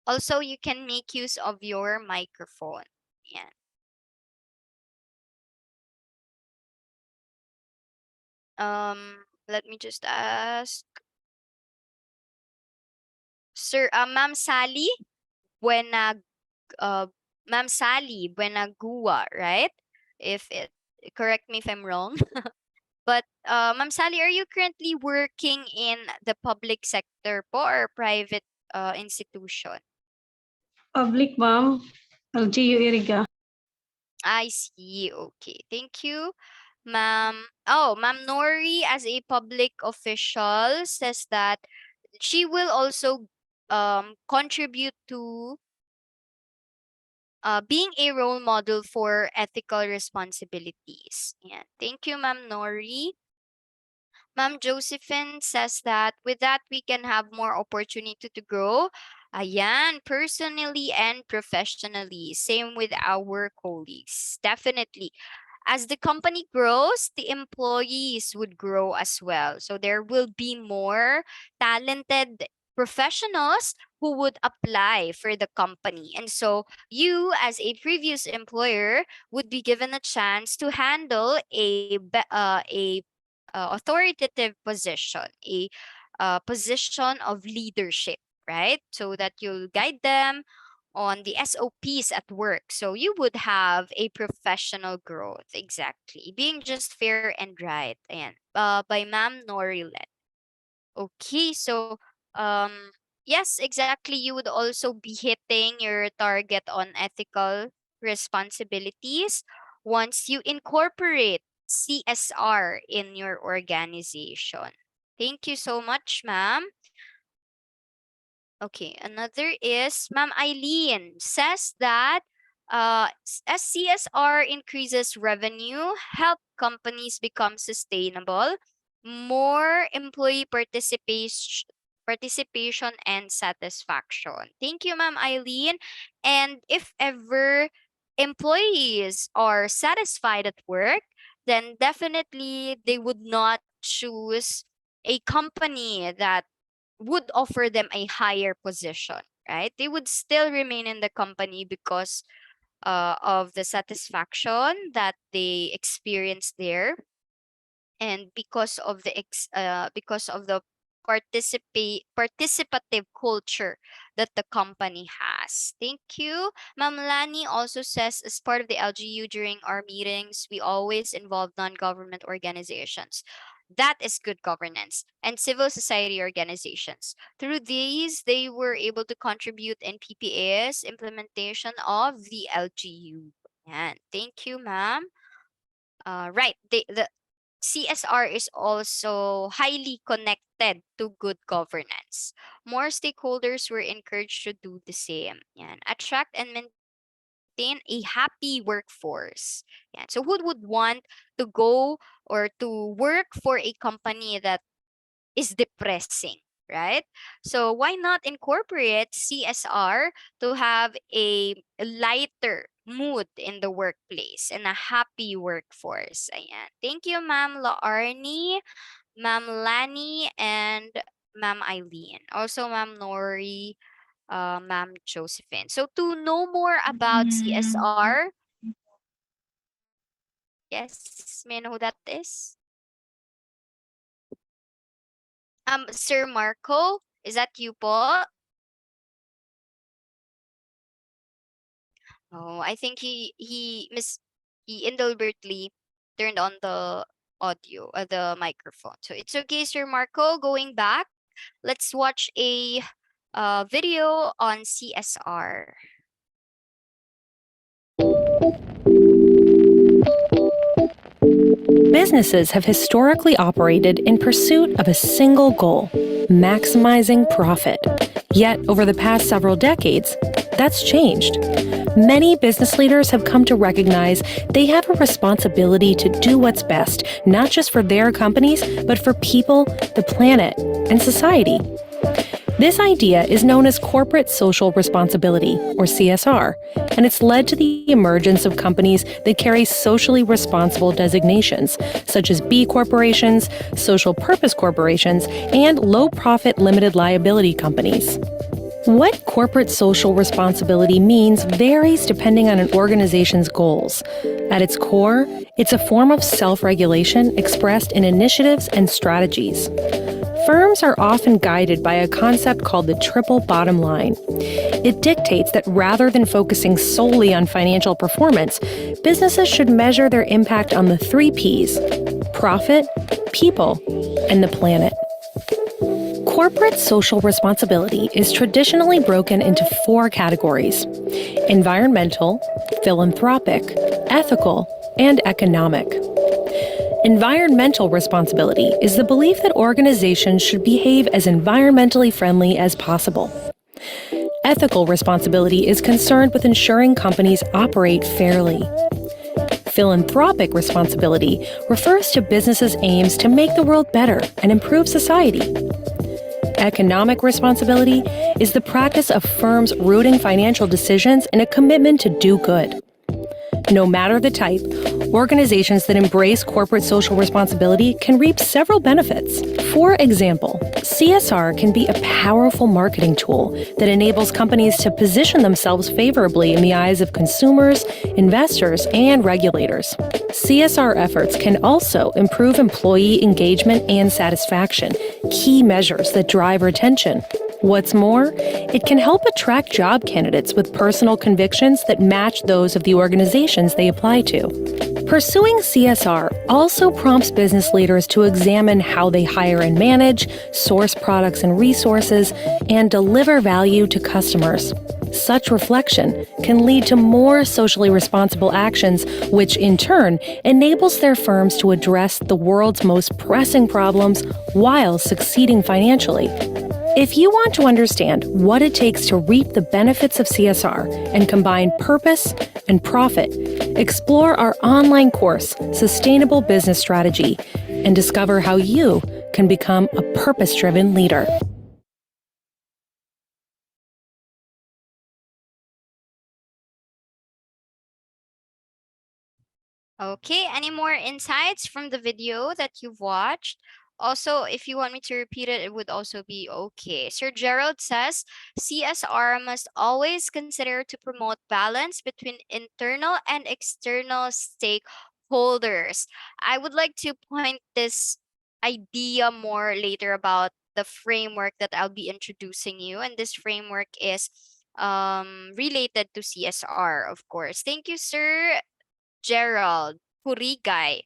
Also, you can make use of your microphone. Yan. Let me just ask. Sir, Ma'am Sally Buena, Ma'am Sally Buenagua, right? If it correct me if I'm wrong. But Ma'am Sally, are you currently working in the public sector po or private institution? Public, ma'am. LGU Iriga. I see. Okay. Thank you, ma'am. Oh, Ma'am Nori, as a public official, says that she will also contribute to being a role model for ethical responsibilities. Yeah. Thank you, Ma'am Nori. Ma'am Josephine says that with that, we can have more opportunity to grow. Ayan, personally and professionally. Same with our colleagues. Definitely. As the company grows, the employees would grow as well. So there will be more talented professionals who would apply for the company. And so you, as a previous employer, would be given a chance to handle a authoritative position, a position of leadership, right? So that you'll guide them on the SOPs at work. So you would have a professional growth, exactly. Being just fair and right. Ayan. By Ma'am Norilet. Okay, so yes, exactly. You would also be hitting your target on ethical responsibilities once you incorporate CSR in your organization. Thank you so much, ma'am. Okay, another is Ma'am Eileen says that as CSR increases revenue, help companies become sustainable, more employee participation and satisfaction. Thank you, Ma'am Eileen. And if ever employees are satisfied at work, then definitely they would not choose a company that would offer them a higher position, right? They would still remain in the company because of the satisfaction that they experience there, and because of the participative culture that the company has. Thank you. Ma'am Lani also says, as part of the LGU during our meetings, we always involve non-government organizations. That is good governance, and civil society organizations. Through these, they were able to contribute in PPA's implementation of the LGU. And thank you, ma'am. Right. The CSR is also highly connected to good governance. More stakeholders were encouraged to do the same. Yan. Attract and maintain a happy workforce. Yan. So who would want to go or to work for a company that is depressing, right? So why not incorporate CSR to have a lighter mood in the workplace and a happy workforce? Ayan. Thank you, Ma'am Laarni, Ma'am Lani, and Ma'am Eileen. Also, Ma'am Nori, Ma'am Josephine. So to know more about CSR, yes, may I know who that is? Sir Marco, is that you po? Oh, I think he indeliberately turned on the audio, the microphone. So it's okay, Sir Marco. Going back, let's watch a video on CSR. Businesses have historically operated in pursuit of a single goal: maximizing profit. Yet, over the past several decades, that's changed. Many business leaders have come to recognize they have a responsibility to do what's best, not just for their companies, but for people, the planet, and society. This idea is known as corporate social responsibility, or CSR, and it's led to the emergence of companies that carry socially responsible designations, such as B corporations, social purpose corporations, and low-profit limited liability companies. What corporate social responsibility means varies depending on an organization's goals. At its core, it's a form of self-regulation expressed in initiatives and strategies. Firms are often guided by a concept called the triple bottom line. It dictates that rather than focusing solely on financial performance, businesses should measure their impact on the 3 Ps: profit, people, and the planet. Corporate social responsibility is traditionally broken into 4 categories: environmental, philanthropic, ethical, and economic. Environmental responsibility is the belief that organizations should behave as environmentally friendly as possible. Ethical responsibility is concerned with ensuring companies operate fairly. Philanthropic responsibility refers to businesses' aims to make the world better and improve society. Economic responsibility is the practice of firms rooting financial decisions in a commitment to do good. No matter the type, organizations that embrace corporate social responsibility can reap several benefits. For example, CSR can be a powerful marketing tool that enables companies to position themselves favorably in the eyes of consumers, investors, and regulators. CSR efforts can also improve employee engagement and satisfaction, key measures that drive retention. What's more, it can help attract job candidates with personal convictions that match those of the organizations they apply to. Pursuing CSR also prompts business leaders to examine how they hire and manage, source products and resources, and deliver value to customers. Such reflection can lead to more socially responsible actions, which in turn enables their firms to address the world's most pressing problems while succeeding financially. If you want to understand what it takes to reap the benefits of CSR and combine purpose and profit, explore our online course, Sustainable Business Strategy, and discover how you can become a purpose-driven leader. Okay, any more insights from the video that you've watched? Also, if you want me to repeat it, it would also be okay. Sir Gerald says CSR must always consider to promote balance between internal and external stakeholders. I would like to point this idea more later about the framework that I'll be introducing you, and this framework is related to CSR, of course. Thank you, Sir Gerald Purigay.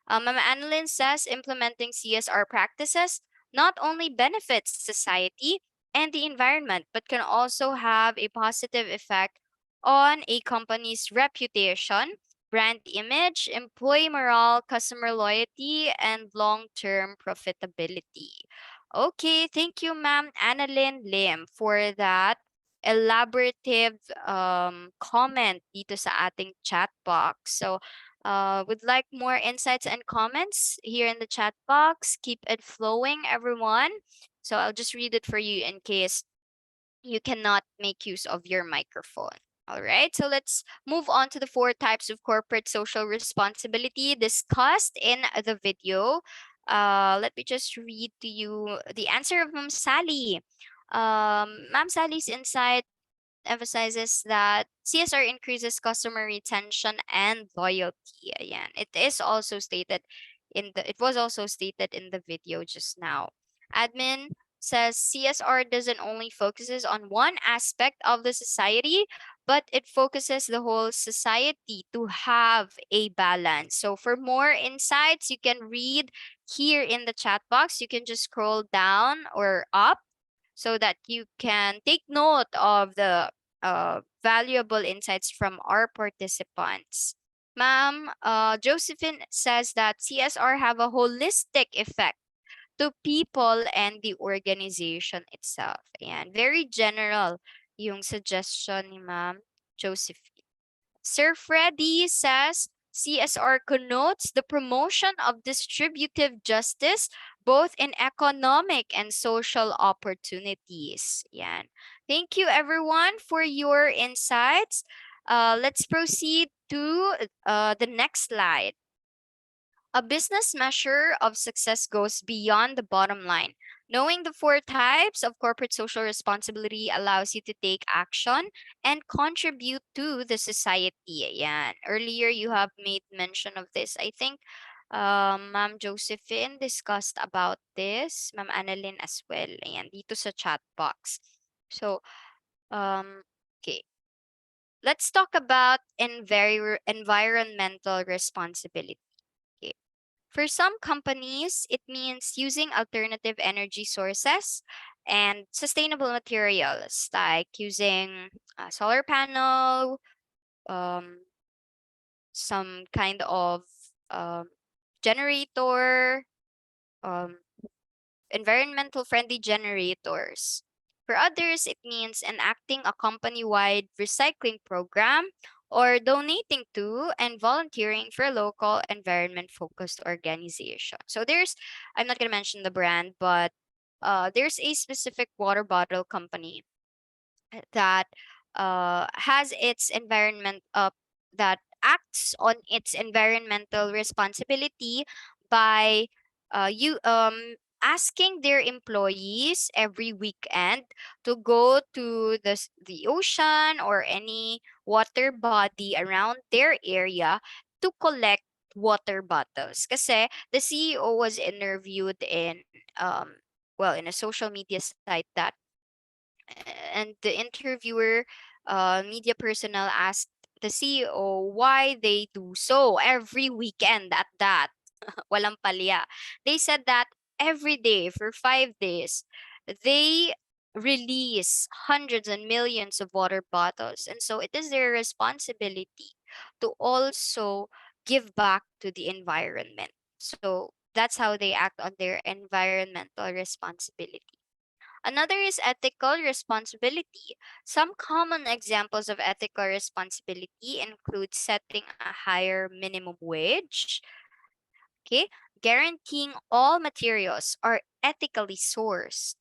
Mama Annalyn says implementing CSR practices not only benefits society and the environment, but can also have a positive effect on a company's reputation, brand image, employee morale, customer loyalty, and long-term profitability. Okay, thank you, Ma'am Annalyn Lim, for that elaborative comment dito sa ating chat box. So, would like more insights and comments here in the chat box. Keep it flowing, everyone. So I'll just read it for you in case you cannot make use of your microphone. All right, so let's move on to the 4 types of corporate social responsibility discussed in the video. Let me just read to you the answer of Ma'am Sally. Ma'am Sally's insight emphasizes that CSR increases customer retention and loyalty. Ayan. It was also stated in the video just now. Admin says CSR doesn't only focuses on one aspect of the society, but it focuses the whole society to have a balance. So for more insights, you can read here in the chat box. You can just scroll down or up so that you can take note of the valuable insights from our participants. Ma'am, Josephine says that CSR have a holistic effect to people and the organization itself. And very general yung suggestion ni Ma'am Josephine. Sir Freddy says CSR connotes the promotion of distributive justice both in economic and social opportunities. Yan. Thank you everyone for your insights. Let's proceed to the next slide. A business measure of success goes beyond the bottom line. Knowing the 4 types of corporate social responsibility allows you to take action and contribute to the society. Ayan. Earlier, you have made mention of this. I think Ma'am Josephine discussed about this. Ma'am Annalyn as well. Ayan, dito sa chat box. So, okay. Let's talk about environmental responsibility. For some companies, it means using alternative energy sources and sustainable materials like using a solar panel, um, some kind of generator, um, environmental friendly generators. For others, it means enacting a company-wide recycling program or donating to and volunteering for a local environment-focused organization. So I'm not going to mention the brand, but there's a specific water bottle company that has its environment that acts on its environmental responsibility by you asking their employees every weekend to go to the ocean or any water body around their area to collect water bottles. Kasi the CEO was interviewed in in a social media site that And the interviewer, media personnel, asked the CEO why they do so every weekend at that. Walang palya. They said that every day for 5 days, they release hundreds and millions of water bottles. And so it is their responsibility to also give back to the environment. So that's how they act on their environmental responsibility. Another is ethical responsibility. Some common examples of ethical responsibility include setting a higher minimum wage, okay, guaranteeing all materials are ethically sourced,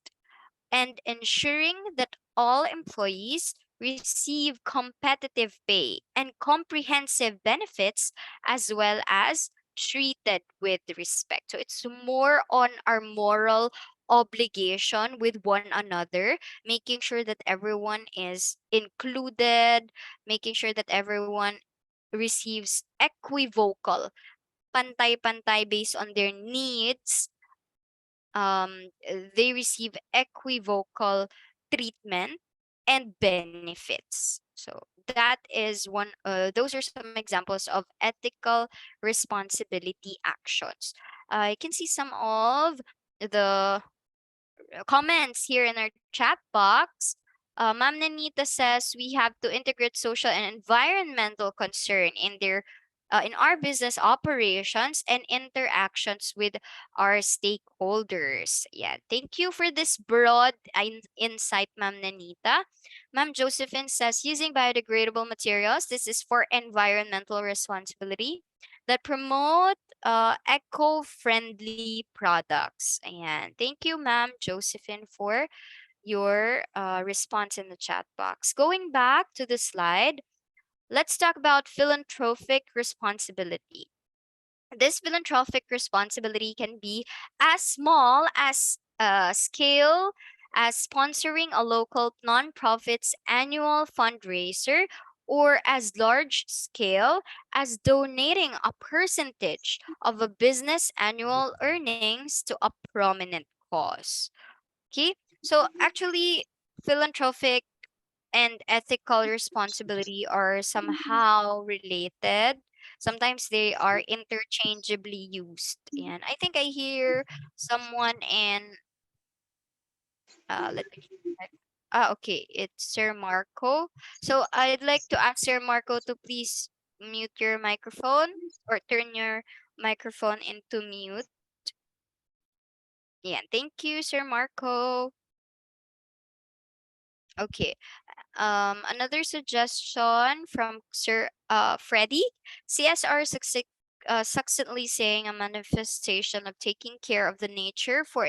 and ensuring that all employees receive competitive pay and comprehensive benefits, as well as treated with respect. So it's more on our moral obligation with one another, making sure that everyone is included, making sure that everyone receives equivocal, pantay-pantay based on their needs. They receive equivocal treatment and benefits. So that is those are some examples of ethical responsibility actions. I can see some of the comments here in our chat box. Ma'am Nanita says we have to integrate social and environmental concern in our business operations and interactions with our stakeholders. Yeah, thank you for this broad insight, Ma'am Nanita. Ma'am Josephine says using biodegradable materials. This is for environmental responsibility that promote eco-friendly products. And thank you, Ma'am Josephine, for your response in the chat box. Going back to the slide, let's talk about philanthropic responsibility. This philanthropic responsibility can be as small as scale as sponsoring a local nonprofit's annual fundraiser, or as large scale as donating a percentage of a business annual earnings to a prominent cause. Okay, so actually, philanthropic and ethical responsibility are somehow related. Sometimes they are interchangeably used. And I think I hear someone in, let me check. Okay, it's Sir Marco. So I'd like to ask Sir Marco to please mute your microphone or turn your microphone into mute. Yeah, thank you, Sir Marco. Okay. Another suggestion from Sir Freddy. CSR succinctly saying a manifestation of taking care of the nature for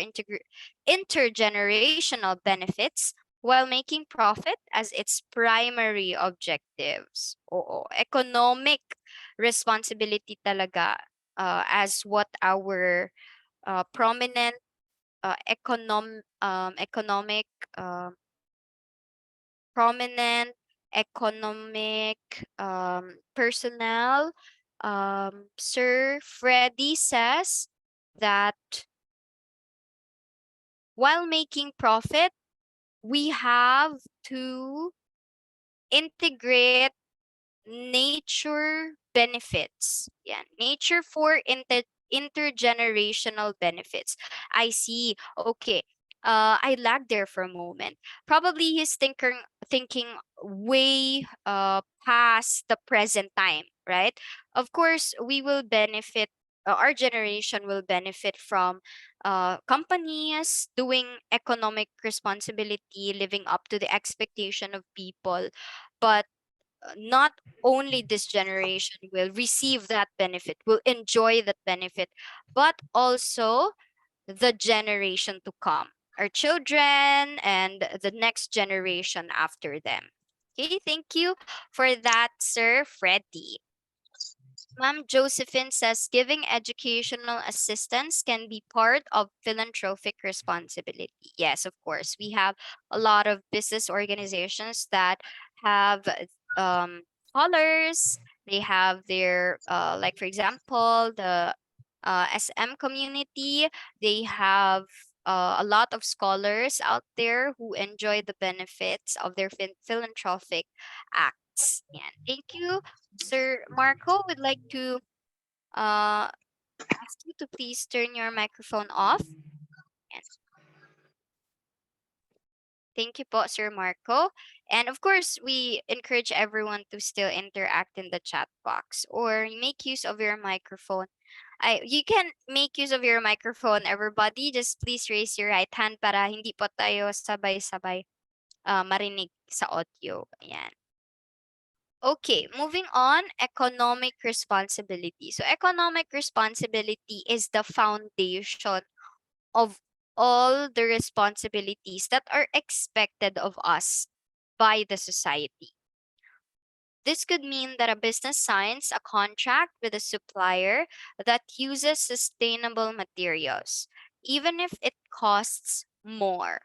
intergenerational benefits while making profit as its primary objectives. Oo, economic responsibility talaga, as what our prominent economic uh, prominent economic personnel, Sir Freddy says that while making profit, we have to integrate nature benefits. Yeah, nature for intergenerational benefits. I see. Okay. I lagged there for a moment. Probably he's thinking way past the present time, right? Of course, we will benefit. Our generation will benefit from companies doing economic responsibility, living up to the expectation of people, but not only this generation will receive that benefit, will enjoy that benefit, but also the generation to come, our children and the next generation after them. Okay, thank you for that, Sir Freddy. Ma'am Josephine says giving educational assistance can be part of philanthropic responsibility. Yes, of course. We have a lot of business organizations that have scholars. They have their, like, for example, the SM community. They have a lot of scholars out there who enjoy the benefits of their philanthropic acts. And thank you, Sir Marco. Would like to uh, ask you to please turn your microphone off. And thank you po, Sir Marco. And of course, we encourage everyone to still interact in the chat box or make use of your microphone. You can make use of your microphone, everybody. Just please raise your right hand para hindi po tayo sabay-sabay marinig sa audio. Ayan. Okay, moving on, economic responsibility. So economic responsibility is the foundation of all the responsibilities that are expected of us by the society. This could mean that a business signs a contract with a supplier that uses sustainable materials, even if it costs more.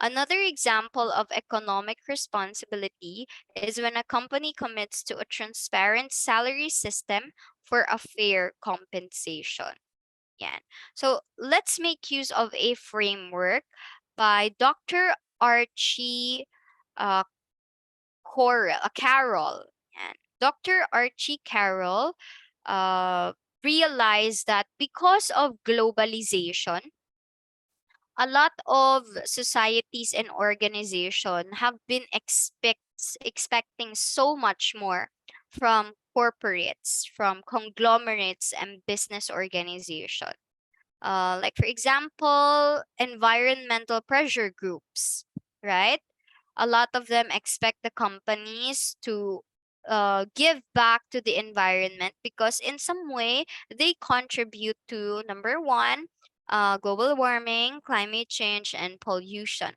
Another example of economic responsibility is when a company commits to a transparent salary system for a fair compensation. Yan. So let's make use of a framework by Dr. Archie uh, Carroll. Yan. Dr. Archie Carroll realized that because of globalization, a lot of societies and organizations have been expecting so much more from corporates, from conglomerates and business organizations. Like for example, environmental pressure groups, right? A lot of them expect the companies to give back to the environment because in some way they contribute to number one, global warming, climate change, and pollution.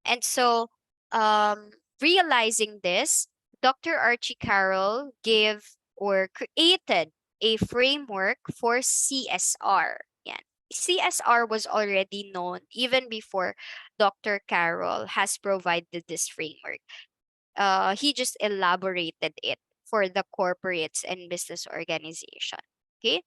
And so, um, realizing this, Dr. Archie Carroll gave or created a framework for CSR. Yan. CSR was already known even before Dr. Carroll has provided this framework. He just elaborated it for the corporates and business organization. Okay.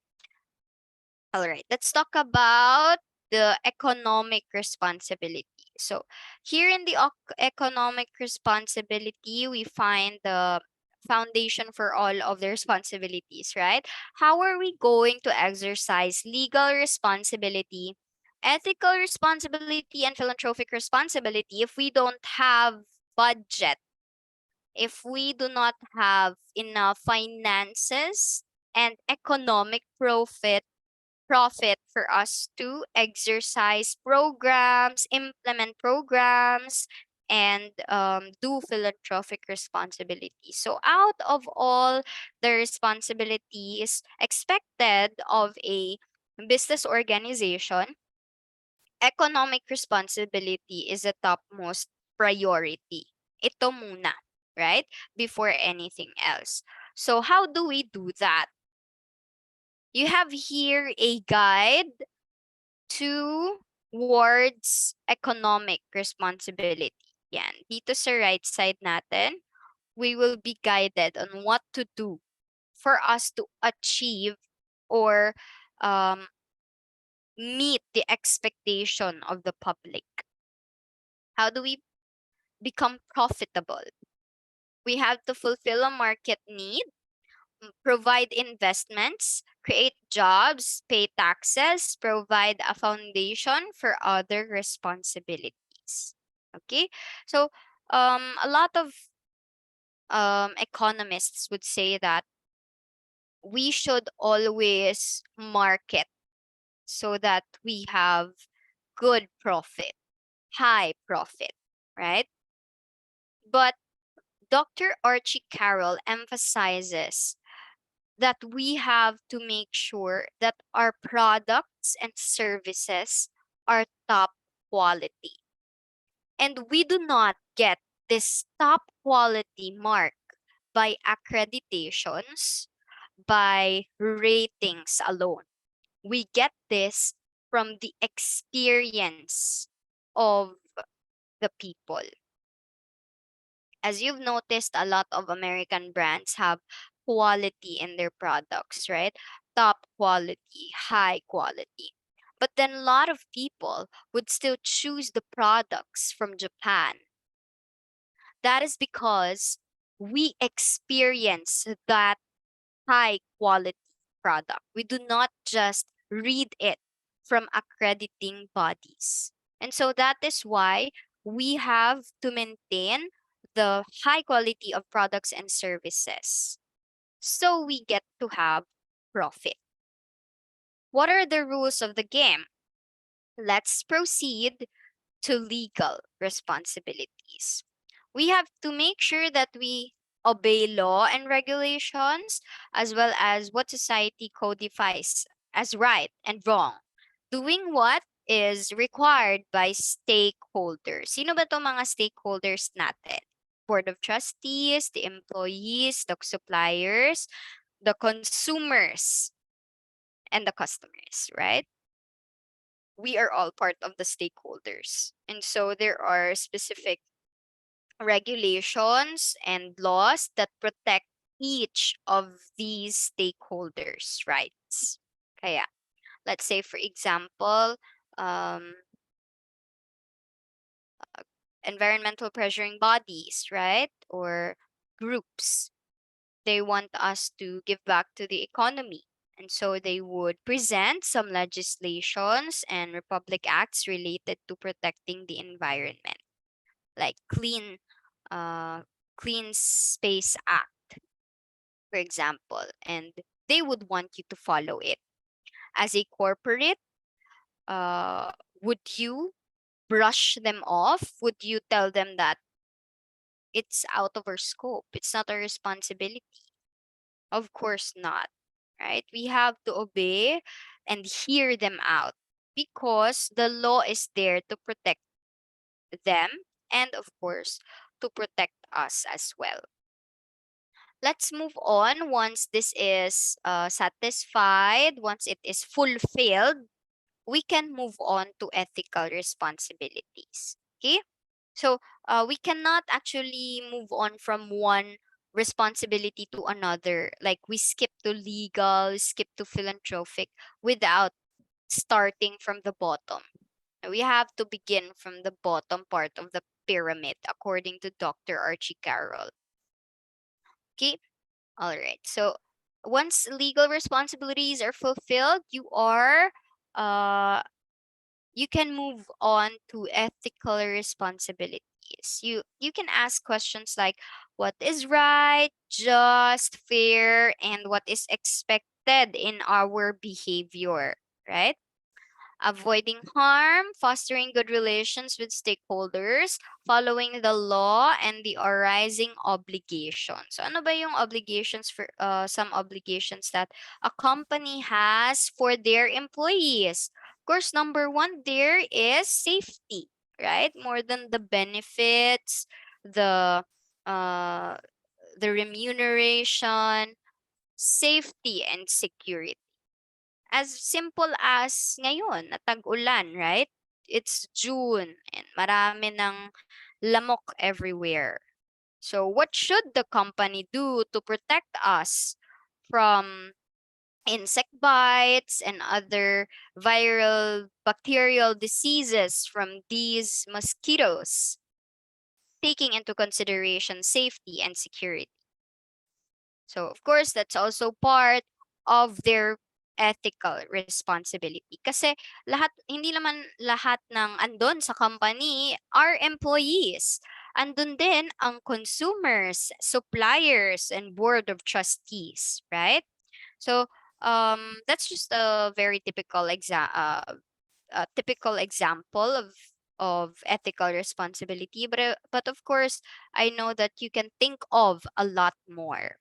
All right, let's talk about the economic responsibility. So, here in the economic responsibility, we find the foundation for all of the responsibilities, right? How are we going to exercise legal responsibility, ethical responsibility, and philanthropic responsibility if we don't have budget, if we do not have enough finances and economic profit for us to exercise programs, implement programs, and do philanthropic responsibilities. So, out of all the responsibilities expected of a business organization, economic responsibility is the topmost priority. Ito muna, right? Before anything else. So, how do we do that? You have here a guide towards economic responsibility. Yan. Dito sa right side natin, we will be guided on what to do for us to achieve or meet the expectation of the public. How do we become profitable? We have to fulfill a market need, provide investments, create jobs, pay taxes, provide a foundation for other responsibilities. Okay, so a lot of economists would say that we should always market so that we have good profit, high profit, right? But Dr. Archie Carroll emphasizes that we have to make sure that our products and services are top quality. And we do not get this top quality mark by accreditations, by ratings alone. We get this from the experience of the people. As you've noticed, a lot of American brands have quality in their products, right? Top quality, high quality. But then a lot of people would still choose the products from Japan. That is because we experience that high quality product. We do not just read it from accrediting bodies. And so that is why we have to maintain the high quality of products and services. So we get to have profit. What are the rules of the game? Let's proceed to legal responsibilities. We have to make sure that we obey law and regulations, as well as what society codifies as right and wrong. Doing what is required by stakeholders. Sino ba itong mga stakeholders natin? Board of Trustees, the employees, the suppliers, the consumers, and the customers, right? We are all part of the stakeholders. And so there are specific regulations and laws that protect each of these stakeholders' rights. Kaya, let's say for example, um, environmental pressuring bodies, right? Or groups. They want us to give back to the economy. And so they would present some legislations and republic acts related to protecting the environment, like Clean Space Act, for example, and they would want you to follow it. As a corporate, would you brush them off? Would you tell them that it's out of our scope? It's not our responsibility? Of course not, right? We have to obey and hear them out because the law is there to protect them and, of course, to protect us as well. Let's move on. Once this is satisfied, once it is fulfilled, we can move on to ethical responsibilities. Okay? So we cannot actually move on from one responsibility to another. Like we skip to legal, skip to philanthropic without starting from the bottom. We have to begin from the bottom part of the pyramid, according to Dr. Archie Carroll. Okay? All right. So once legal responsibilities are fulfilled, you can move on to ethical responsibilities. You can ask questions like what is right, just, fair, and what is expected in our behavior, right? Avoiding harm, fostering good relations with stakeholders, following the law, and the arising obligations. So ano ba yung obligations for some obligations that a company has for their employees? Of course, number one there is safety, right? More than the benefits, the uh the remuneration, safety and security. As simple as ngayon na tag-ulan, right? It's June and marami ng lamok everywhere. So what should the company do to protect us from insect bites and other viral bacterial diseases from these mosquitoes, taking into consideration safety and security? So of course, that's also part of their ethical responsibility. Kasi hindi naman lahat ng andon sa company are employees. Andun din ang consumers, suppliers, and board of trustees, right? So that's just a very typical example of ethical responsibility. But of course, I know that you can think of a lot more.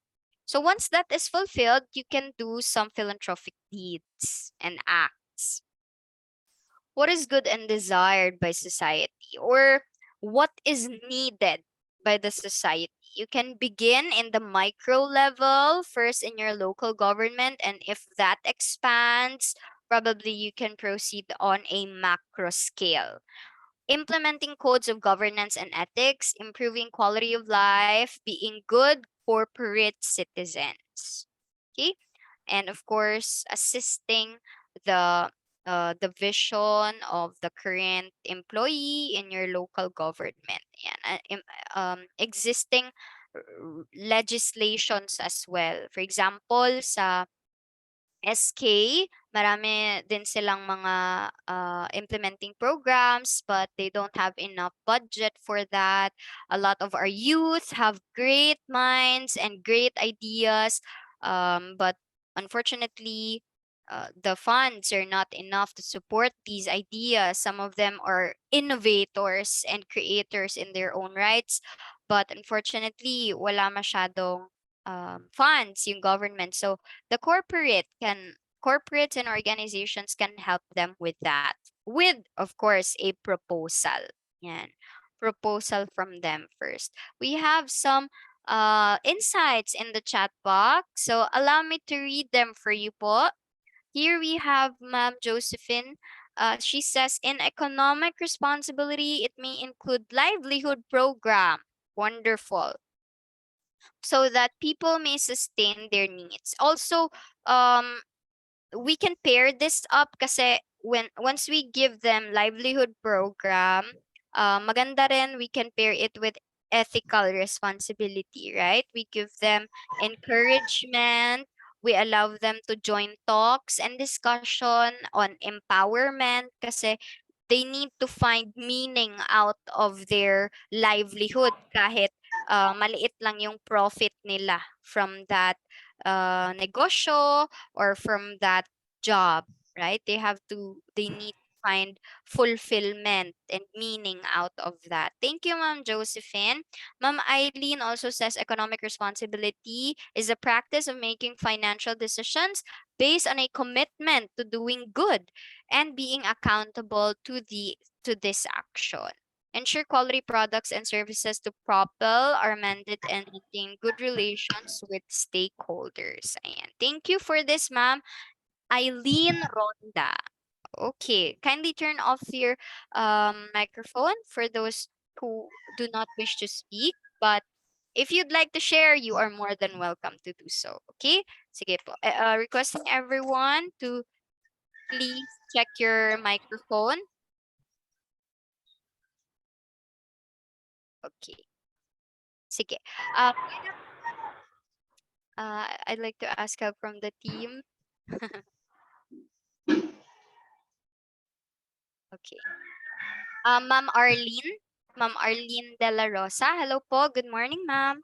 So once that is fulfilled, you can do some philanthropic deeds and acts. What is good and desired by society, or what is needed by the society? You can begin in the micro level, first in your local government, and if that expands, probably you can proceed on a macro scale. Implementing codes of governance and ethics, improving quality of life, being good corporate citizens. Okay? And of course, assisting the the vision of the current employee in your local government. Yan. Existing legislations as well. For example, sa SK, marami din silang mga implementing programs, but they don't have enough budget for that. A lot of our youth have great minds and great ideas, but unfortunately, the funds are not enough to support these ideas. Some of them are innovators and creators in their own rights, but unfortunately, wala masyadong funds yung government. So the corporates and organizations can help them with that, with of course a proposal. Yan. Proposal from them first. We have some insights in the chat box, so allow me to read them for you po. Here we have Ma'am Josephine. She says, in economic responsibility, it may include livelihood program. Wonderful. So that people may sustain their needs. Also, we can pair this up kasi once we give them livelihood program, maganda rin we can pair it with ethical responsibility, right? We give them encouragement, we allow them to join talks and discussion on empowerment kasi they need to find meaning out of their livelihood kahit maliit lang yung profit nila from that negosyo or from that job, right? They need to find fulfillment and meaning out of that. Thank you, Ma'am Josephine. Ma'am Eileen also says economic responsibility is the practice of making financial decisions based on a commitment to doing good and being accountable to this action. Ensure quality products and services to propel our mandate and maintain good relations with stakeholders. Ayan. Thank you for this, ma'am. Eileen Ronda. Okay, kindly turn off your microphone for those who do not wish to speak. But if you'd like to share, you are more than welcome to do so. Okay? Sige po. Requesting everyone to please check your microphone. Okay. Sige. I'd like to ask help from the team. Okay. Ma'am Arlene De La Rosa. Hello po. Good morning, ma'am.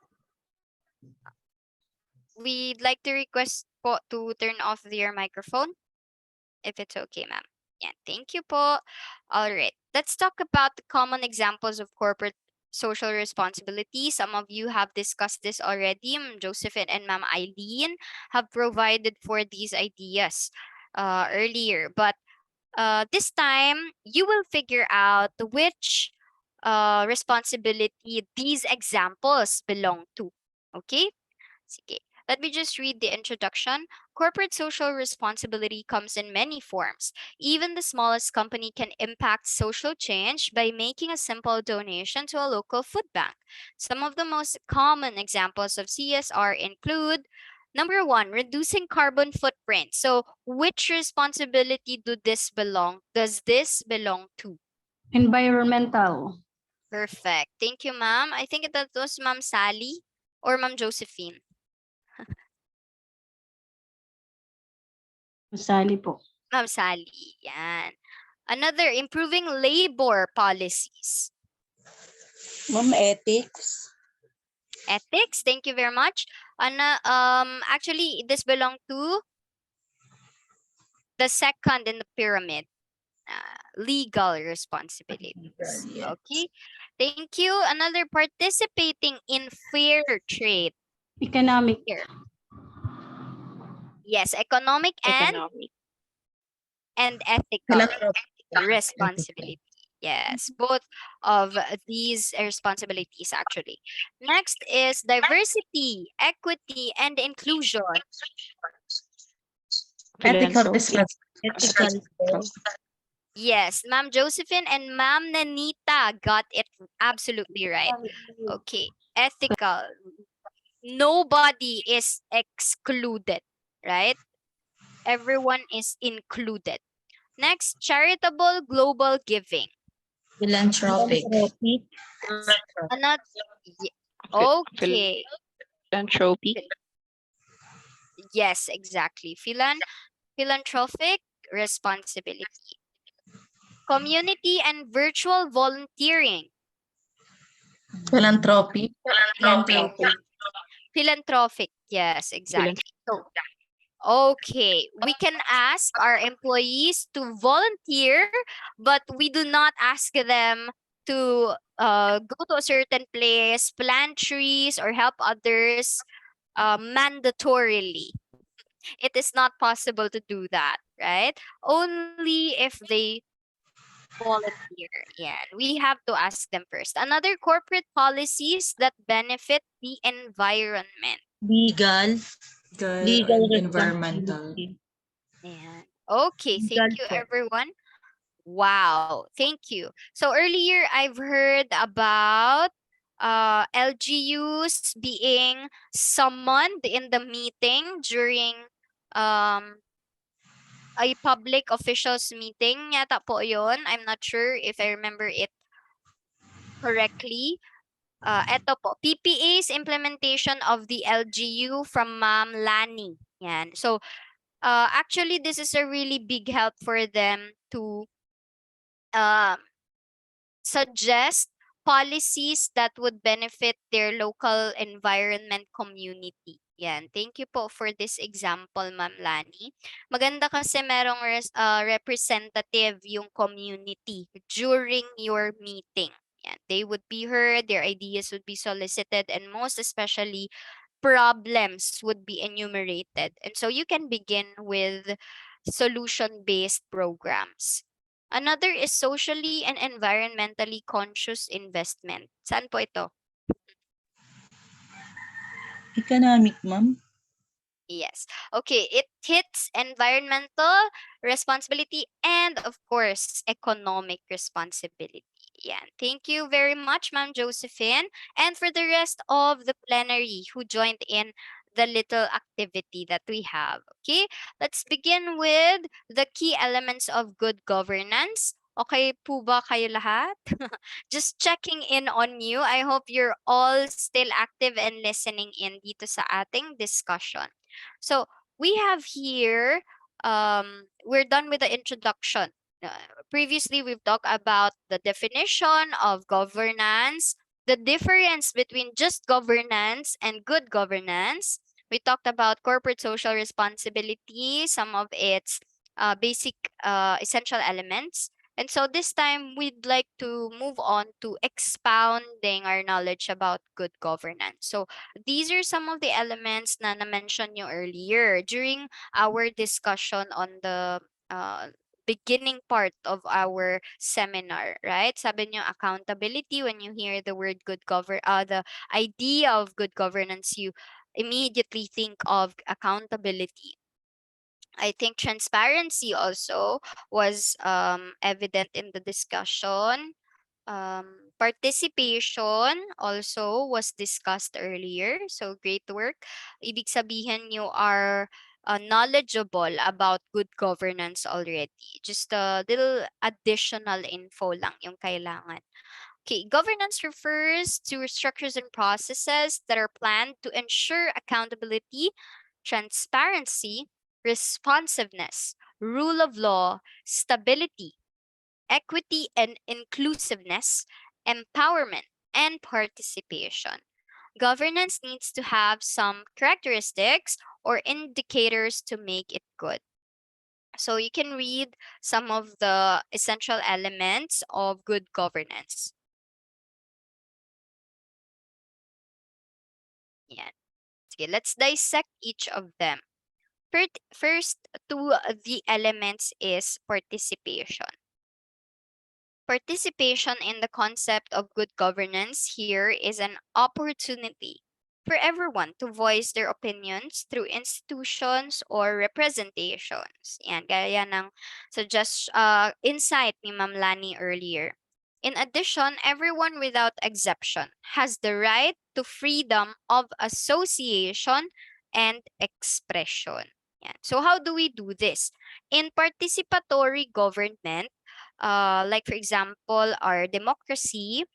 We'd like to request po to turn off your microphone, if it's okay, ma'am. Yeah, thank you po. All right. Let's talk about the common examples of corporate social responsibility. Some of you have discussed this already. Ma'am Josephine and Ma'am Eileen have provided for these ideas earlier. But this time, you will figure out which responsibility these examples belong to. Okay? Sige. Let me just read the introduction. Corporate social responsibility comes in many forms. Even the smallest company can impact social change by making a simple donation to a local food bank. Some of the most common examples of CSR include number one, reducing carbon footprint. So which responsibility does this belong to? Environmental. Perfect. Thank you, ma'am. I think that was Ma'am Sally or Ma'am Josephine. Sali po. Ma'am Sally, yan. Another, improving labor policies. Ma'am, ethics. Ethics, thank you very much. Actually, this belong to the second in the pyramid. Legal responsibilities. Okay, thank you. Another, participating in fair trade. Economic. Here. Yes, economic and ethical responsibility. Yes, both of these responsibilities actually. Next is diversity, equity, and inclusion. Ethical responsibility. Yes, Ma'am Josephine and Ma'am Nanita got it absolutely right. Okay, ethical. Nobody is excluded, right? Everyone is included. Next, charitable global giving. Philanthropic. Another, okay. Philanthropy. Yes, exactly. Philanthropic responsibility. Community and virtual volunteering. Philanthropy. Philanthropy. Philanthropic. Yes, exactly. So, okay, we can ask our employees to volunteer, but we do not ask them to go to a certain place, plant trees, or help others mandatorily. It is not possible to do that, right? Only if they volunteer. Yeah, we have to ask them first. Another, corporate policies that benefit the environment. Legal. Legal and environmental. responsibility. Yeah. Okay, Legal thank you, po. everyone. Wow, thank you. So earlier I've heard about LGUs being summoned in the meeting during um a public officials meeting yata po yun. I'm not sure if I remember it correctly. Eto po, PPA's implementation of the LGU from Ma'am Lani. Yan. So, actually, this is a really big help for them to um, suggest policies that would benefit their local environment community. Yan. Thank you po for this example, Ma'am Lani. Maganda kasi merong representative yung community during your meeting. Yan. They would be heard, their ideas would be solicited, and most especially, problems would be enumerated. And so you can begin with solution-based programs. Another is socially and environmentally conscious investment. Saan po ito? Economic, ma'am. Yes. Okay, it hits environmental responsibility and of course economic responsibility. Yan. Thank you very much, Ma'am Josephine, and for the rest of the plenary who joined in the little activity that we have. Okay, let's begin with the key elements of good governance. Okay po ba kayo lahat? Just checking in on you. I hope you're all still active and listening in dito sa ating discussion. So we have here, we're done with the introduction. Previously, we've talked about the definition of governance, the difference between just governance and good governance. We talked about corporate social responsibility, some of its basic essential elements. And so this time, we'd like to move on to expounding our knowledge about good governance. So these are some of the elements na na-mention nyo earlier during our discussion on the beginning part of our seminar, right? Sabi nyo, accountability. When you hear the word the idea of good governance, you immediately think of accountability. I think transparency also was evident in the discussion. Participation also was discussed earlier. So great work. Ibig sabihin you are knowledgeable about good governance already. Just a little additional info lang yung kailangan. Okay, governance refers to structures and processes that are planned to ensure accountability, transparency, responsiveness, rule of law, stability, equity and inclusiveness, empowerment, and participation. Governance needs to have some characteristics or indicators to make it good. So you can read some of the essential elements of good governance. Yeah. Okay, let's dissect each of them. First, two the elements is participation. Participation in the concept of good governance here is an opportunity for everyone to voice their opinions through institutions or representations. Yan, gaya ng insight ni Ma'am Lani earlier. In addition, everyone without exception has the right to freedom of association and expression. Yan. So how do we do this? In participatory government, like for example, our democracy,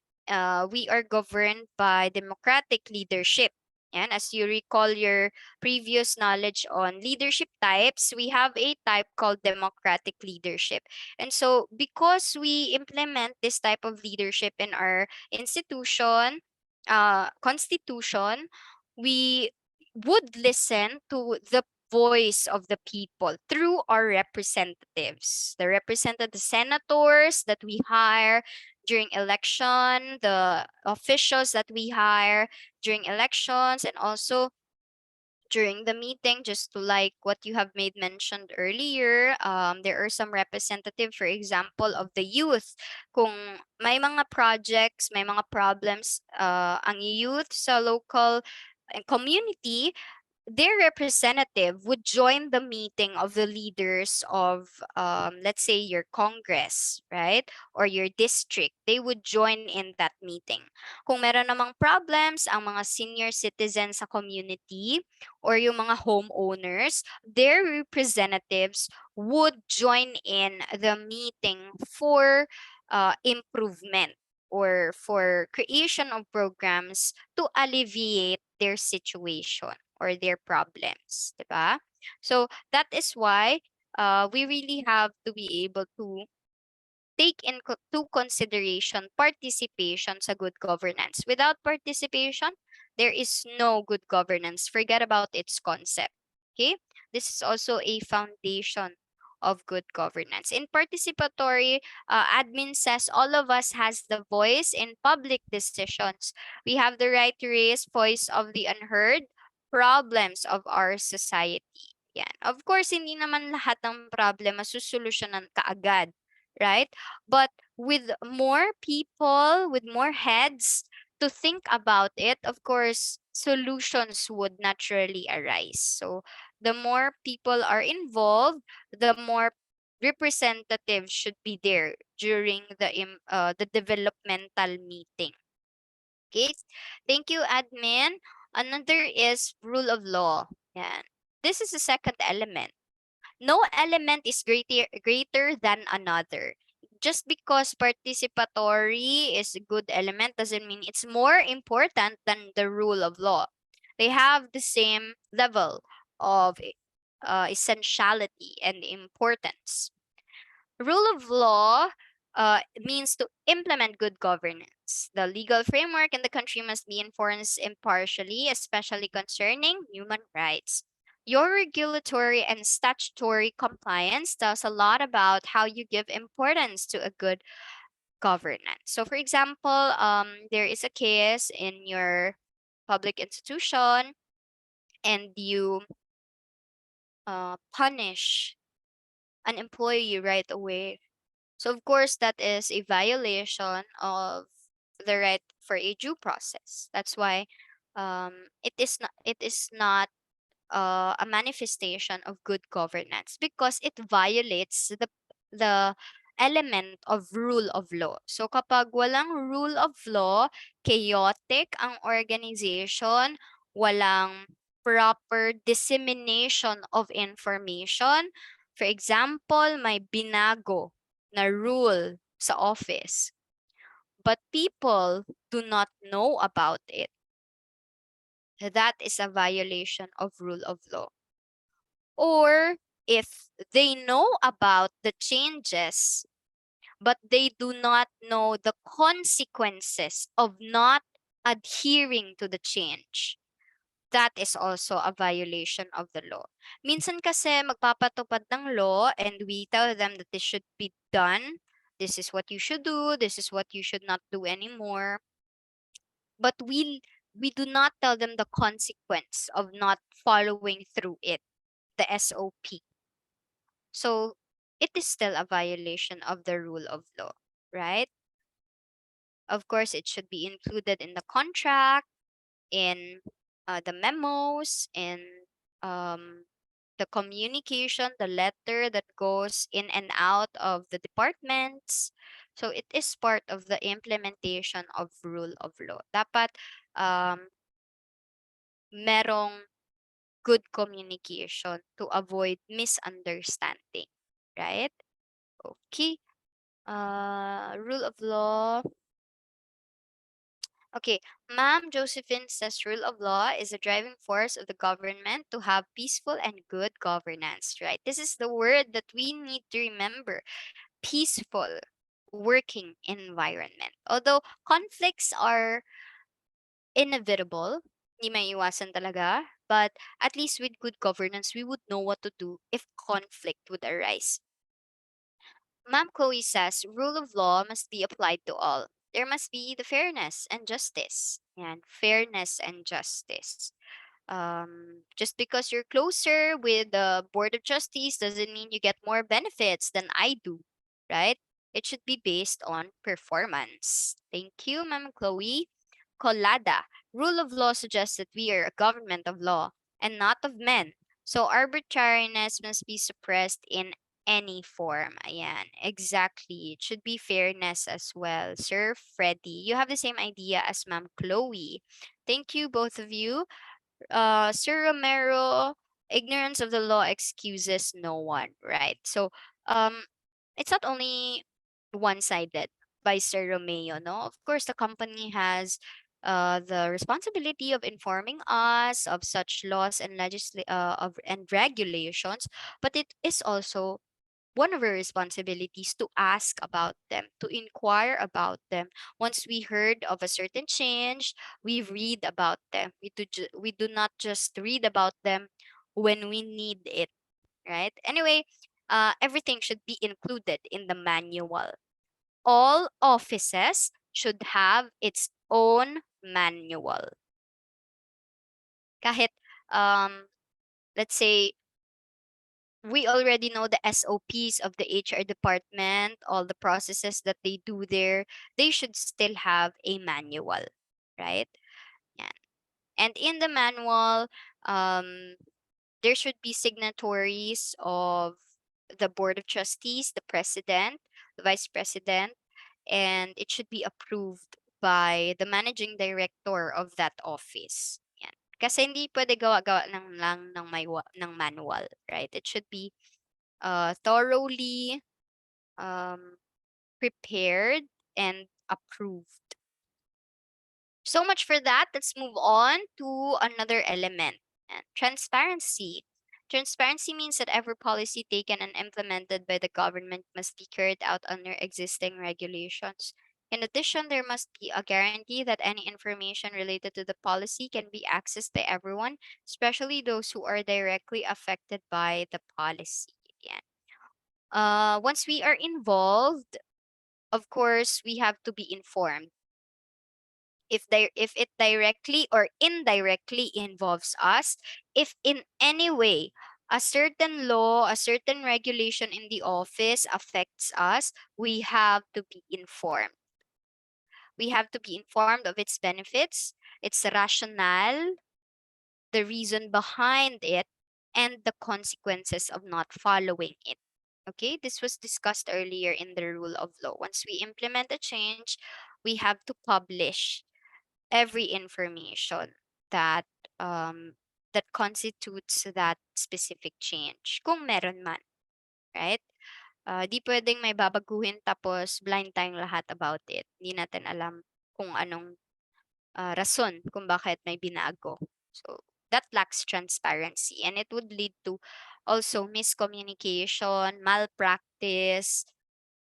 we are governed by democratic leadership. And as you recall your previous knowledge on leadership types, we have a type called democratic leadership. And so because we implement this type of leadership in our institution, constitution, we would listen to the voice of the people through our representatives. The representative senators that we hire during election, the officials that we hire during elections, and also during the meeting, just to like what you have made mentioned earlier, there are some representative, for example, of the youth. Kung may mga projects, may mga problems ang youth sa local community, their representative would join the meeting of the leaders of, let's say, your congress, right? Or your district. They would join in that meeting. Kung meron namang problems ang mga senior citizens sa community or yung mga homeowners, their representatives would join in the meeting for improvement or for creation of programs to alleviate their situation or their problems, diba? So that is why we really have to be able to take into consideration participation sa good governance. Without participation, there is no good governance. Forget about its concept. Okay? This is also a foundation of good governance. In participatory, admin says all of us has the voice in public decisions. We have the right to raise voice of the unheard problems of our society. Yan. Of course, hindi naman lahat ng problema susolusyonan kaagad, right? But with more people, with more heads to think about it, of course, solutions would naturally arise. So the more people are involved, the more representatives should be there during the developmental meeting. Okay, thank you, admin. Another is rule of law. Yan. This is the second element. No element is greater than another. Just because participatory is a good element doesn't mean it's more important than the rule of law. They have the same level of essentiality and importance. Rule of law means to implement good governance. The legal framework in the country must be enforced impartially, especially concerning human rights. Your regulatory and statutory compliance tells a lot about how you give importance to a good governance. So, for example, there is a case in your public institution and you punish an employee right away. So of course that is a violation of the right for a due process. That's why it is not a manifestation of good governance because it violates the element of rule of law. So kapag walang rule of law, chaotic ang organization, walang proper dissemination of information. For example, may binago na rule sa office, but people do not know about it. That is a violation of rule of law. Or if they know about the changes, but they do not know the consequences of not adhering to the change, that is also a violation of the law. Minsan kasi magpapatupad ng law and we tell them that this should be done. This is what you should do. This is what you should not do anymore. But we do not tell them the consequence of not following through it, the SOP. So it is still a violation of the rule of law, right? Of course, it should be included in the contract, in the memos, in the communication, the letter that goes in and out of the departments. So it is part of the implementation of rule of law. Dapat merong good communication to avoid misunderstanding, right? Okay. Rule of law. Okay, Ma'am Josephine says rule of law is a driving force of the government to have peaceful and good governance, right? This is the word that we need to remember. Peaceful working environment. Although conflicts are inevitable, hindi maiiwasan talaga, but at least with good governance, we would know what to do if conflict would arise. Ma'am Chloe says rule of law must be applied to all. There must be the fairness and justice. And fairness and justice. Just because you're closer with the Board of Trustees doesn't mean you get more benefits than I do, right? It should be based on performance. Thank you, Ma'am Chloe. Colada, rule of law suggests that we are a government of law and not of men. So arbitrariness must be suppressed in any form. Ayan, exactly. It should be fairness as well. Sir Freddy, you have the same idea as Ma'am Chloe. Thank you, both of you. Sir Romero, ignorance of the law excuses no one, right? So, um, it's not only one-sided by Sir Romeo, no? Of course, the company has the responsibility of informing us of such laws and and regulations, but it is also one of our responsibilities to ask about them, to inquire about them. Once we heard of a certain change, we read about them. We do not just read about them when we need it, right? Anyway, everything should be included in the manual. All offices should have its own manual. Kahit, let's say, we already know the SOPs of the HR department, all the processes that they do there, they should still have a manual, right? Yeah. And in the manual, um, there should be signatories of the board of trustees, the president, the vice president, and it should be approved by the managing director of that office. Yan. Kasi hindi pwede gawa-gawa lang ng manual, right? It should be thoroughly um, prepared and approved. So much for that. Let's move on to another element. And transparency. Transparency means that every policy taken and implemented by the government must be carried out under existing regulations. In addition, there must be a guarantee that any information related to the policy can be accessed by everyone, especially those who are directly affected by the policy. Yan. Once we are involved, of course, we have to be informed. If it directly or indirectly involves us, if in any way a certain law, a certain regulation in the office affects us, we have to be informed. We have to be informed of its benefits, its rationale, the reason behind it, and the consequences of not following it. Okay, this was discussed earlier in the rule of law. Once we implement a change, we have to publish every information that that constitutes that specific change, kung meron man, right? Di pwedeng may babaguhin tapos blind tayong lahat about it. Hindi natin alam kung anong rason kung bakit may binago. So that lacks transparency and it would lead to also miscommunication, malpractice.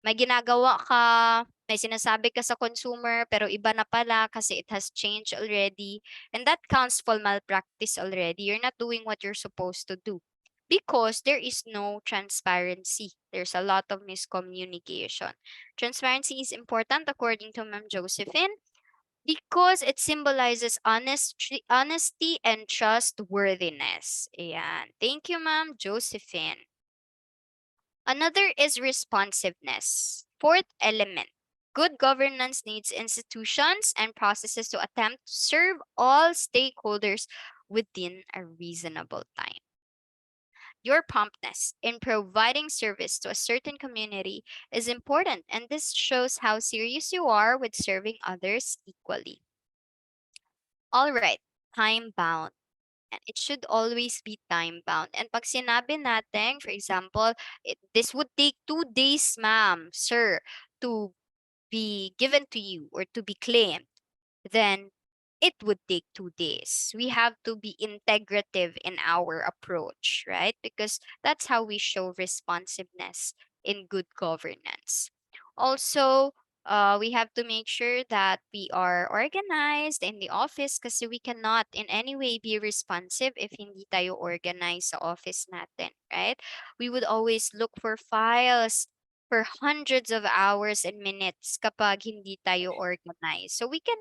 May ginagawa ka, may sinasabi ka sa consumer pero iba na pala kasi it has changed already. And that counts for malpractice already. You're not doing what you're supposed to do because there is no transparency. There's a lot of miscommunication. Transparency is important according to Ma'am Josephine because it symbolizes honesty and trustworthiness. Ayan. Thank you, Ma'am Josephine. Another is responsiveness. Fourth element. Good governance needs institutions and processes to attempt to serve all stakeholders within a reasonable time. Your promptness in providing service to a certain community is important, and this shows how serious you are with serving others equally. All right, time bound. And it should always be time bound. And pag sinabi natin, for example, this would take 2 days, ma'am, sir, to be given to you or to be claimed, then it would take 2 days. We have to be integrative in our approach, right? Because that's how we show responsiveness in good governance. Also, we have to make sure that we are organized in the office kasi we cannot in any way be responsive if hindi tayo organized sa office natin, right? We would always look for files for hundreds of hours and minutes kapag hindi tayo organized. So we can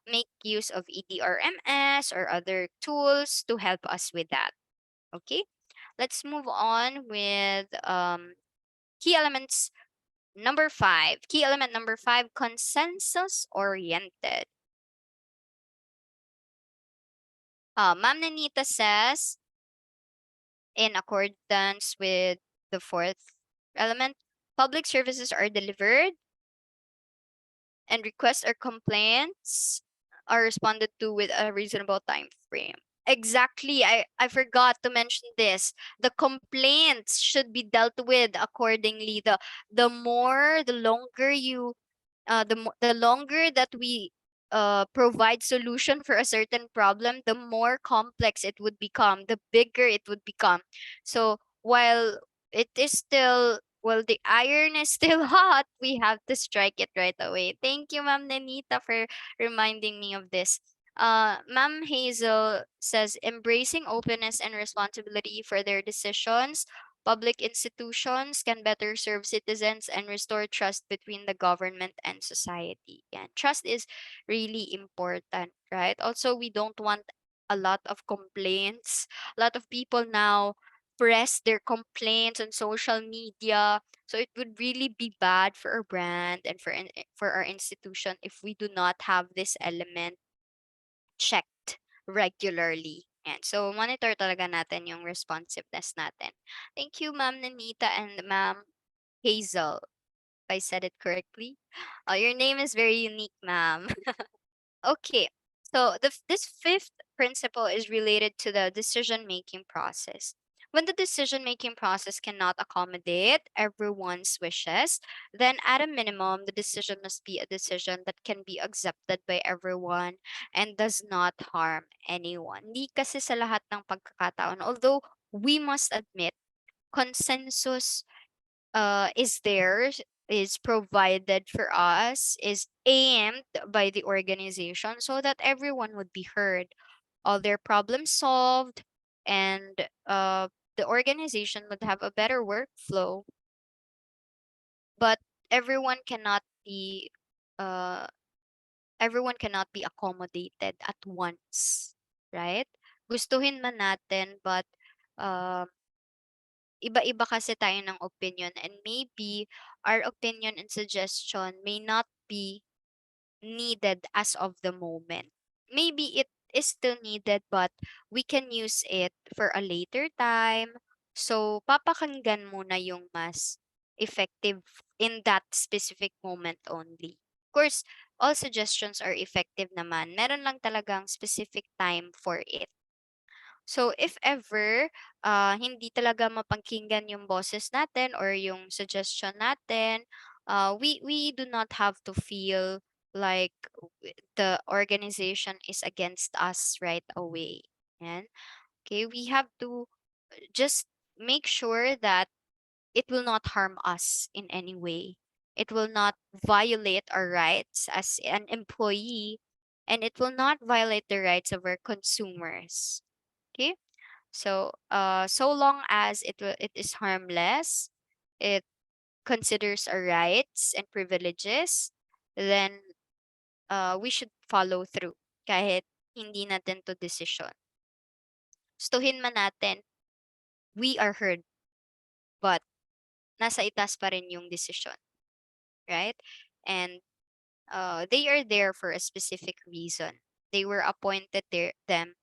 make use of EDRMS or other tools to help us with that. Okay, let's move on with key elements number 5. Key element number 5, consensus oriented. Ma'am Nanita says, in accordance with the 4th element, public services are delivered and requests or complaints are responded to with a reasonable time frame. Exactly. I forgot to mention this. The complaints should be dealt with accordingly. The longer you the longer that we provide solution for a certain problem, the more complex it would become, the bigger it would become. So while it is still well, the iron is still hot, we have to strike it right away. Thank you, Ma'am Nanita, for reminding me of this. Ma'am Hazel says embracing openness and responsibility for their decisions. Public institutions can better serve citizens and restore trust between the government and society. And trust is really important, right? Also, we don't want a lot of complaints. A lot of people now press their complaints on social media. So it would really be bad for our brand and for our institution if we do not have this element checked regularly. And so monitor talaga natin yung responsiveness natin. Thank you, Ma'am Nanita and Ma'am Hazel. If I said it correctly. Your name is very unique, ma'am. Okay. So this 5th principle is related to the decision-making process. When the decision-making process cannot accommodate everyone's wishes, then at a minimum, the decision must be a decision that can be accepted by everyone and does not harm anyone. Hindi kasi sa lahat ng pagkakataon, although we must admit, consensus is there, is provided for us, is aimed by the organization so that everyone would be heard, all their problems solved, and the organization would have a better workflow. But everyone cannot be uh, everyone cannot be accommodated at once, right? Gustuhin man natin, but uh, iba-iba kasi tayo ng opinion, and maybe our opinion and suggestion may not be needed as of the moment. Maybe it is still needed, but we can use it for a later time. So, papakinggan muna yung mas effective in that specific moment only. Of course, all suggestions are effective naman. Meron lang talagang specific time for it. So if ever hindi talaga mapakinggan yung boses natin or yung suggestion natin, we do not have to feel like the organization is against us right away. Yan. Okay, we have to just make sure that it will not harm us in any way. It will not violate our rights as an employee, and it will not violate the rights of our consumers. Okay? So, so long as it is harmless, it considers our rights and privileges, then we should follow through kahit hindi natin to decision. Gustuhin man natin, we are heard, but nasa itas pa rin yung decision, right? And they are there for a specific reason. They were appointed them.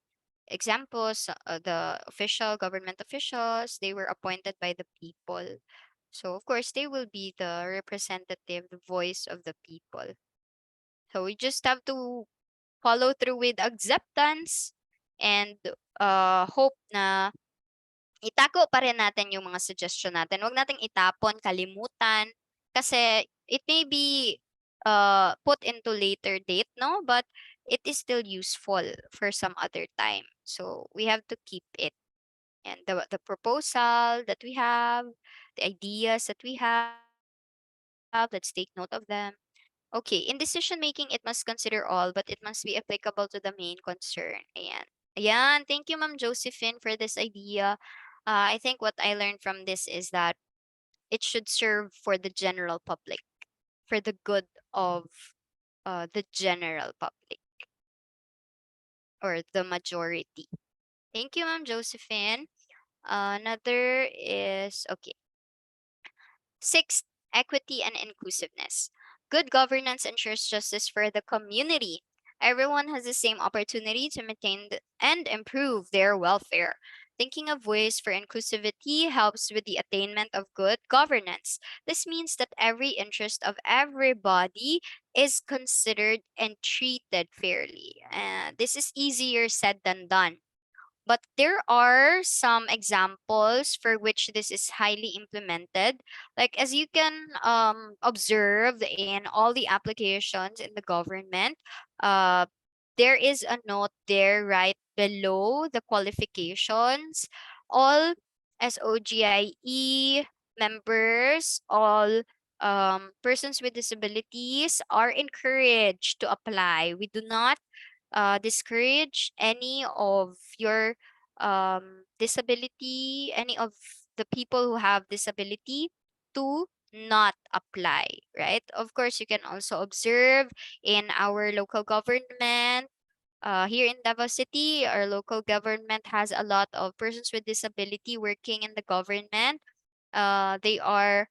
Examples, the official government officials, they were appointed by the people. So of course, they will be the representative, the voice of the people. So we just have to follow through with acceptance and hope na itago pa rin natin yung mga suggestion natin. Huwag nating itapon, kalimutan, kasi it may be put into later date, no? But it is still useful for some other time. So we have to keep it. And the proposal that we have, the ideas that we have, let's take note of them. Okay, in decision making, it must consider all, but it must be applicable to the main concern. Ayan. Ayan. Thank you, Ma'am Josephine, for this idea. I think what I learned from this is that it should serve for the general public, for the good of the general public or the majority. Thank you, Ma'am Josephine. Another is okay. Sixth, equity and inclusiveness. Good governance ensures justice for the community. Everyone has the same opportunity to maintain and improve their welfare. Thinking of ways for inclusivity helps with the attainment of good governance. This means that every interest of everybody is considered and treated fairly. This is easier said than done. But there are some examples for which this is highly implemented. Like as you can observe in all the applications in the government, uh, there is a note there right below the qualifications. All SOGIE members, all persons with disabilities are encouraged to apply. We do not discourage any of your disability, any of the people who have disability to not apply, right? Of course, you can also observe in our local government. Here in Davao City, our local government has a lot of persons with disability working in the government. They are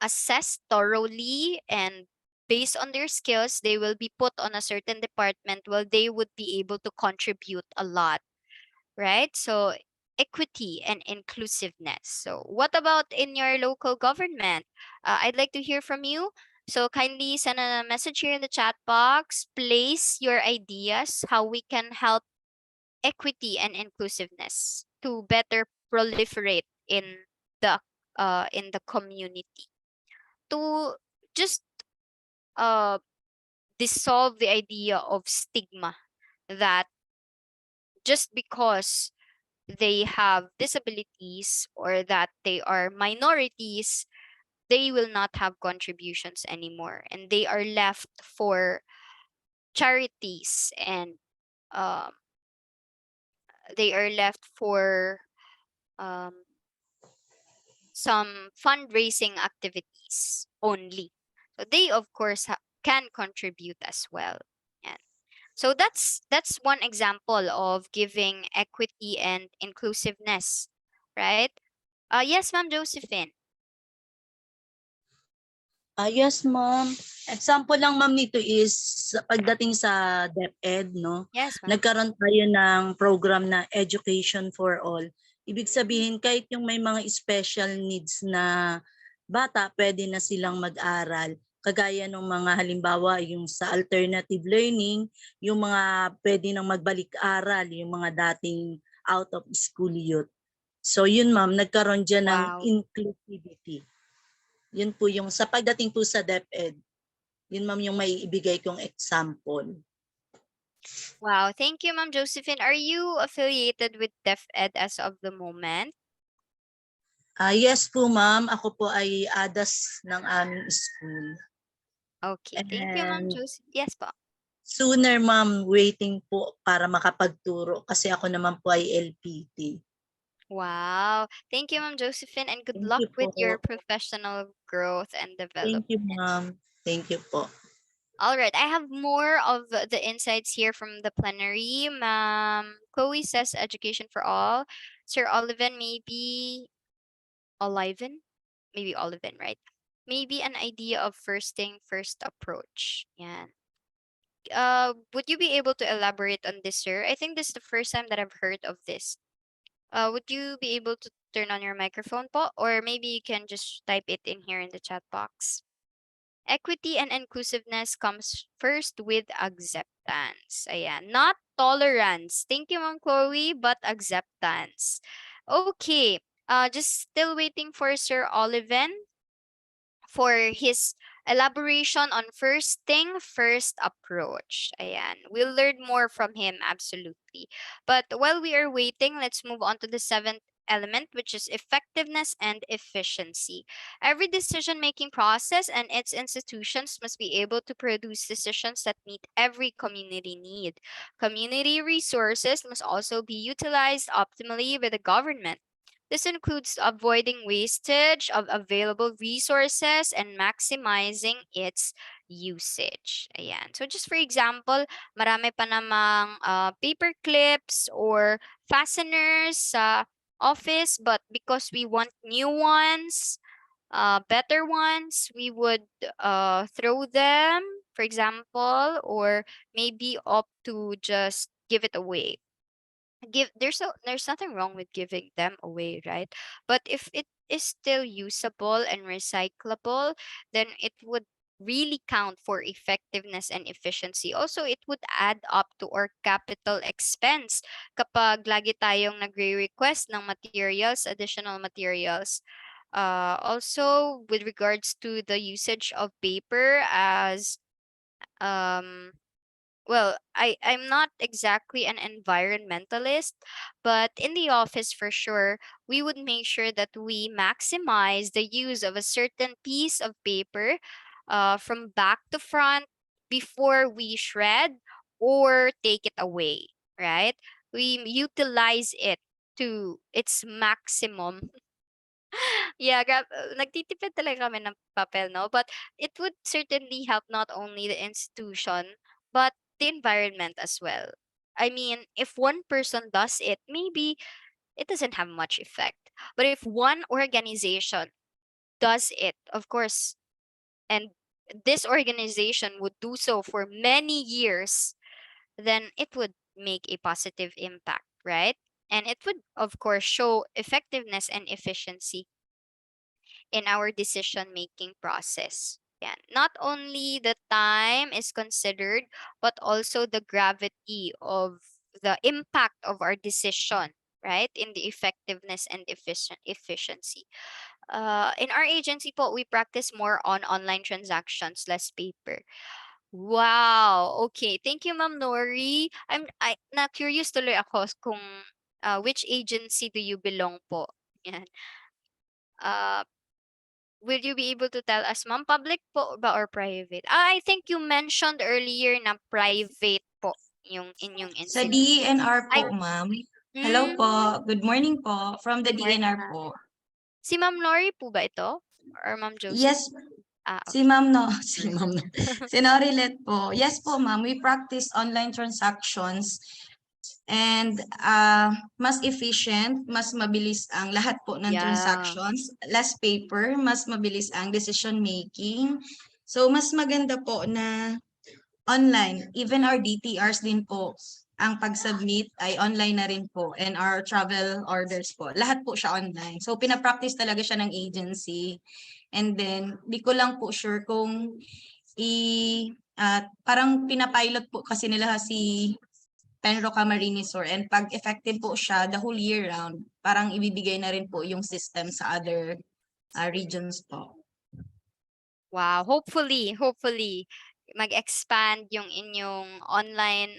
assessed thoroughly, and based on their skills they will be put on a certain department where they would be able to contribute a lot, right? So equity and inclusiveness. So what about in your local government? I'd like to hear from you, so kindly send a message here in the chat box. Place your ideas how we can help equity and inclusiveness to better proliferate in the community, to just uh dissolve the idea of stigma that just because they have disabilities or that they are minorities, they will not have contributions anymore and they are left for charities, and um, they are left for um, some fundraising activities only. So they of course can contribute as well. And so that's one example of giving equity and inclusiveness, right? Yes, Ma'am Josephine. Yes, ma'am. Example lang, ma'am, nito is pagdating sa DepEd, no? Yes, ma'am. Nagkaroon tayo ng program na Education for All. Ibig sabihin, kahit yung may mga special needs na bata, pwede na silang mag-aral. Kagaya ng mga halimbawa, yung sa alternative learning, yung mga pwede nang magbalik-aral, yung mga dating out of school youth. So yun, ma'am, nagkaroon dyan ng Wow. inclusivity. Yun po yung sa pagdating po sa DepEd. Yun, ma'am, yung may ibigay kong example. Wow, thank you, Ma'am Josephine. Are you affiliated with DepEd as of the moment? Yes po, ma'am. Ako po ay ADAS ng aming school. Okay, thank you, Ma'am And Josephine. Yes po. sooner, ma'am, waiting po para makapagturo kasi ako naman po ay LPT. Wow. Thank you, Ma'am Josephine, and good Thank luck you with your po. professional growth and Thank you, development. ma'am. Thank you po. All right, I have more of the insights here from the plenary. Ma'am Chloe says education for all. Sir Olivan, maybe Olivan? Maybe Olivan, right? Maybe an idea of first thing first approach. Yeah. Would you be able to elaborate on this, sir? I think this is the first time that I've heard of this. Would you be able to turn on your microphone po? Or maybe you can just type it in here in the chat box. Equity and inclusiveness comes first with acceptance. Ayan. Not tolerance. Thank you, Ma'am Chloe, but acceptance. Okay. Just still waiting for Sir Olivan for his elaboration on first thing, first approach. Ayan. We'll learn more from him, absolutely. But while we are waiting, let's move on to the seventh element, which is effectiveness and efficiency. Every decision making process and its institutions must be able to produce decisions that meet every community need. Community resources must also be utilized optimally by the government. This includes avoiding wastage of available resources and maximizing its usage. Ayan. So just for example, marami pa namang paper clips or fasteners sa office, but because we want new ones, better ones, we would throw them, for example, or maybe opt to just give it away. There's nothing wrong with giving them away, right? But if it is still usable and recyclable, then it would really count for effectiveness and efficiency. Also, it would add up to our capital expense kapag lagi tayong nagre-request ng materials, additional materials. Also, with regards to the usage of paper as um well, I'm not exactly an environmentalist, but in the office for sure, we would make sure that we maximize the use of a certain piece of paper from back to front before we shred or take it away, right? We utilize it to its maximum. Yeah, nagtitipid talaga kami ng papel, no? But it would certainly help not only the institution, but the environment as well. I mean, if one person does it, maybe it doesn't have much effect. But if one organization does it, of course, and this organization would do so for many years, then it would make a positive impact, right? And it would, of course, show effectiveness and efficiency in our decision making process. Yan. Not only the time is considered, but also the gravity of the impact of our decision, right? In the effectiveness and efficiency. In our agency po, we practice more on online transactions, less paper. Wow. Okay. Thank you, Ma'am Nori. I na curious tuloy ako kung which agency do you belong po? Yan. Uh, will you be able to tell us, ma'am, public po ba or private? I think you mentioned earlier na private po yung inyong Sa institution. DENR Ay, po, ma'am. Hello po. Good morning po. From the good morning, DENR ma'am. po. Si Ma'am Nori po ba ito? Or Ma'am Josie? Yes, si Okay. ma'am no. Si ma'am no. Si Norilet po. Yes po, ma'am. We practice online transactions and mas efficient, mas mabilis ang lahat po ng Yeah. transactions. Less paper, mas mabilis ang decision making. So, mas maganda po na online. Even our DTRs din po, ang pag-submit ay online na rin po, and our travel orders po. Lahat po siya online. So, pinapractice talaga siya ng agency. And then, di ko lang po sure kung parang pinapilot po kasi nila si Penro Camarines Sur, and pag effective po siya the whole year round, parang ibibigay na rin po yung system sa other regions po. Wow. Hopefully, mag-expand yung inyong online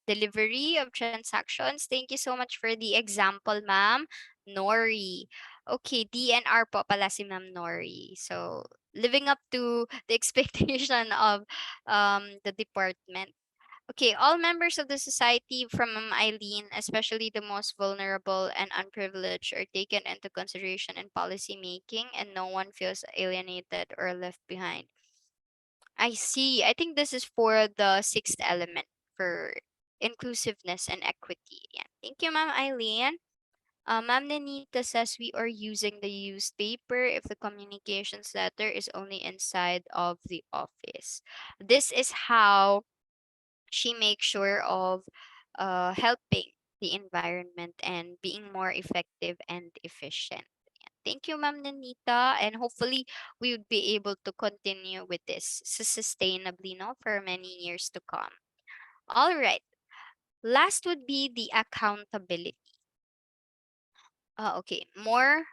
delivery of transactions. Thank you so much for the example, ma'am. Nori. Okay, DNR po pala si Ma'am Nori. So, living up to the expectation of the department. Okay, all members of the society from Ma'am Eileen, especially the most vulnerable and unprivileged, are taken into consideration in policy making, and no one feels alienated or left behind. I see. I think this is for the sixth element for inclusiveness and equity. Yeah. Thank you, Ma'am Eileen. Ma'am Nenita says we are using the used paper if the communications letter is only inside of the office. This is how she makes sure of helping the environment and being more effective and efficient. Thank you, Ma'am Nanita, and hopefully we would be able to continue with this sustainably, no, for many years to come. All right. Last would be the accountability. Okay, more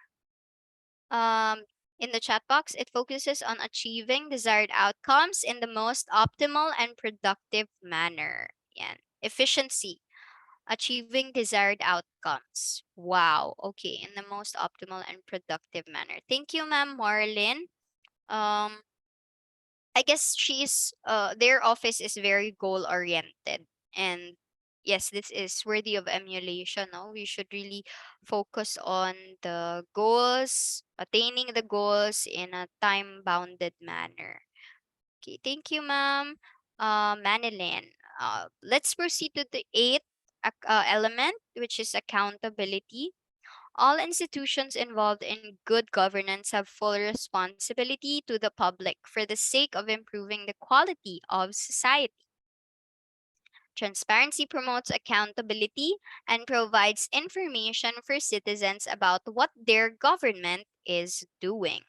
in the chat box, it focuses on achieving desired outcomes in the most optimal and productive manner. Yan. Efficiency, achieving desired outcomes. Wow. Okay, in the most optimal and productive manner. Thank you, Ma'am Marlin. I guess their office is very goal oriented, and yes, this is worthy of emulation. No, we should really focus on the goals, attaining the goals in a time bounded manner. Okay, thank you, ma'am. Manilyn. Let's proceed to the eighth element, which is accountability. All institutions involved in good governance have full responsibility to the public for the sake of improving the quality of society. Transparency promotes accountability and provides information for citizens about what their government is doing.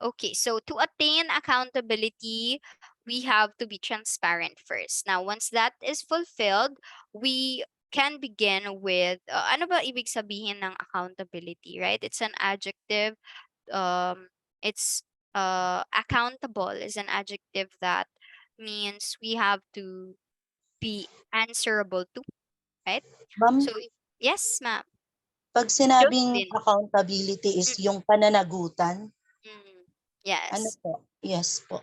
Okay, so to attain accountability, we have to be transparent first. Now, once that is fulfilled, we can begin with ano ba ibig sabihin ng accountability, right? It's an adjective. It's accountable is an adjective that means we have to be answerable to, right? Ma'am, So, yes, ma'am. pag sinabing Josephine. accountability is Mm, yung pananagutan, mm, ano yes. po? Yes po.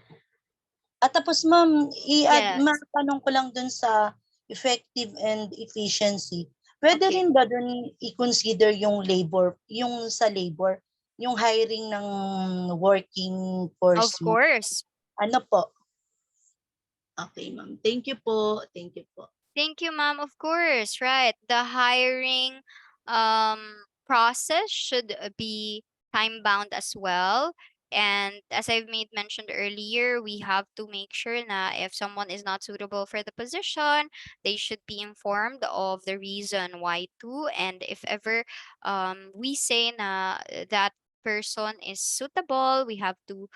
At tapos ma'am, Yes. matanong ko lang dun sa effective and efficiency. Pwede Okay. rin ba dun i-consider yung labor, yung sa labor, yung hiring ng working Of force mo? course. Ano po? Okay, ma'am. Thank you po. Thank you po. Thank you, ma'am. Of course, right. The hiring process should be time bound as well. And as I've made mentioned earlier, we have to make sure na if someone is not suitable for the position, they should be informed of the reason why to. And if ever we say na that person is suitable, we have to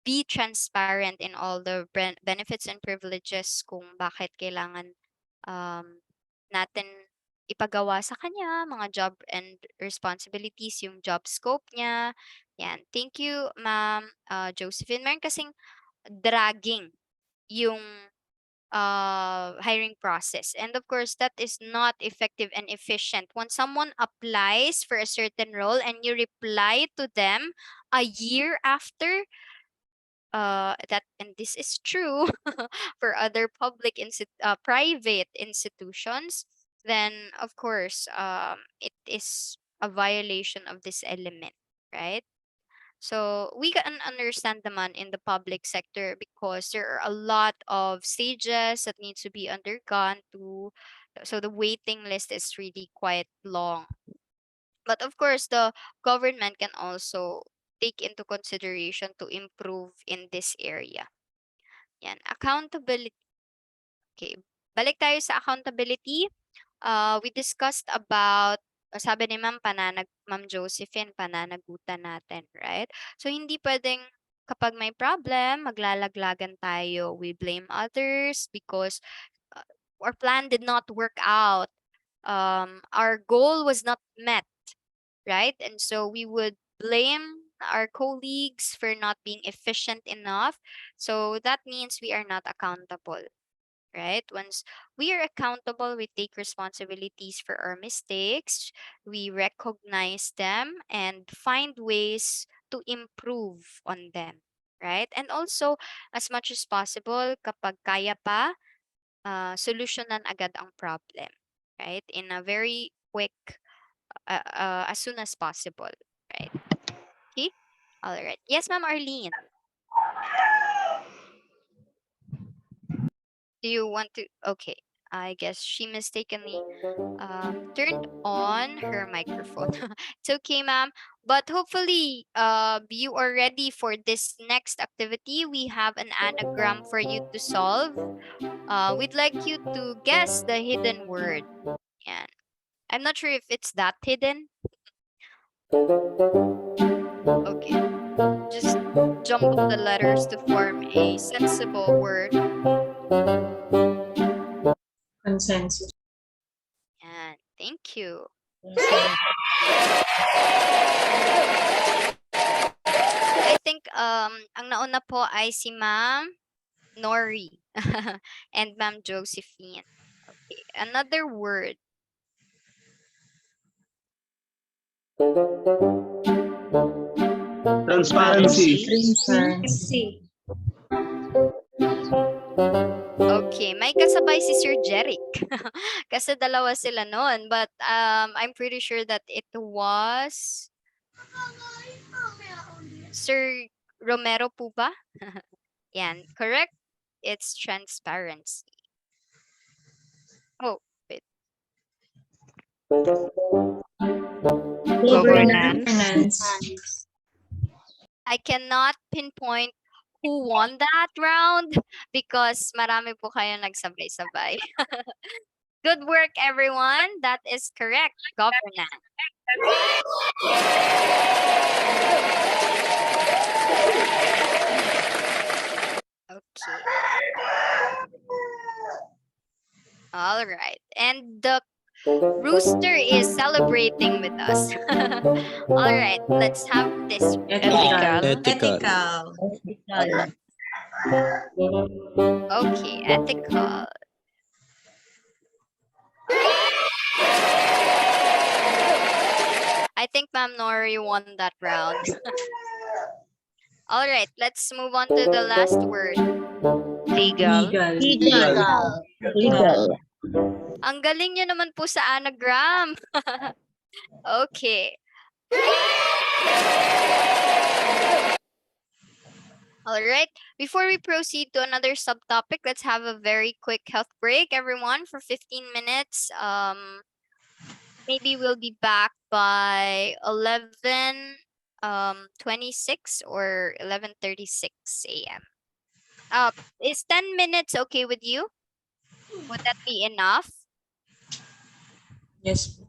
be transparent in all the benefits and privileges kung bakit kailangan natin ipagawa sa kanya, mga job and responsibilities, yung job scope niya. Yan. Thank you, Ma'am Josephine. Meron kasing dragging yung hiring process. And of course, that is not effective and efficient. When someone applies for a certain role and you reply to them a year after, that and this is true for other private institutions, then of course it is a violation of this element, right? So we can understand naman in the public sector because there are a lot of stages that needs to be undergone to, so the waiting list is really quite long. But of course, the government can also take into consideration to improve in this area. Yan, accountability. Okay, balik tayo sa accountability. We discussed about, sabi ni Ma'am Josephine, pananagutan natin, right? So, hindi pwedeng kapag may problem, maglalaglagan tayo. We blame others because uh, our plan did not work out. Our goal was not met, right? And so we would blame our colleagues for not being efficient enough. So that means we are not accountable, right? Once we are accountable, we take responsibilities for our mistakes, we recognize them, and find ways to improve on them, right? And also, as much as possible, kapag kaya pa, solusyonan agad ang problem, right? In a very quick as soon as possible, right? Okay. All right. Yes, Ma'am Arlene. Do you want to? Okay. I guess she mistakenly turned on her microphone. It's okay, ma'am. But hopefully, you are ready for this next activity. We have an anagram for you to solve. We'd like you to guess the hidden word. And I'm not sure if it's that hidden. Okay. Just jumble the letters to form a sensible word. Consensus. Yan. Thank you. I think ang nauna po ay si Ma'am Nori and Ma'am Josephine. Okay, another word. Transparency. Okay, may kasabay si Sir Jeric. Kasi dalawa sila noon, but I'm pretty sure that it was Sir Romero po ba? Yan, correct? It's transparency. Oh, wait. Governance. I cannot pinpoint who won that round because marami po kayo nagsabay-sabay. Good work, everyone. That is correct. Governance. Okay. All right. And the rooster is celebrating with us. All right. Let's have this. Ethical. Okay. Ethical. I think Ma'am Nori won that round. All right, let's move on to the last word. Legal. Ang galing nyo naman po sa anagram. Okay. All right, before we proceed to another subtopic, let's have a very quick health break, everyone, for 15 minutes. Maybe we'll be back by 11:26 or 11:36 a.m. Is 10 minutes okay with you? Would that be enough? Yes.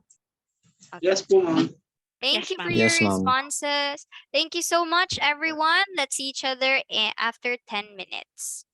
Okay. Yes po, ma'am. Thank you for your responses. Thank you so much, everyone. Let's see each other after 10 minutes.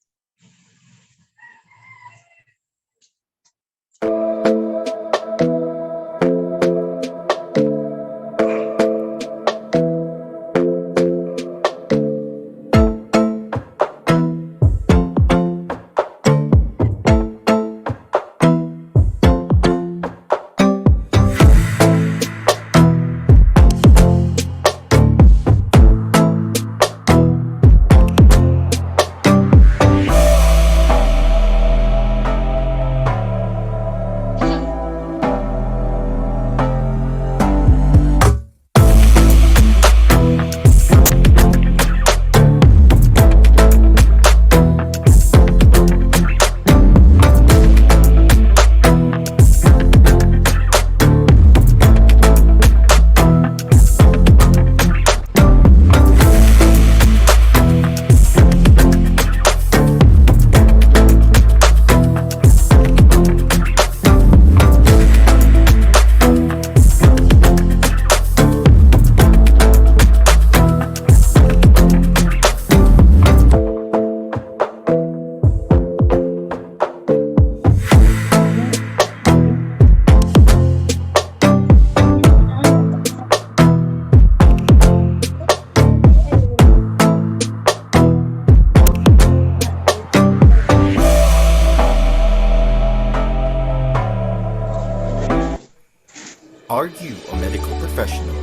Are you a medical professional,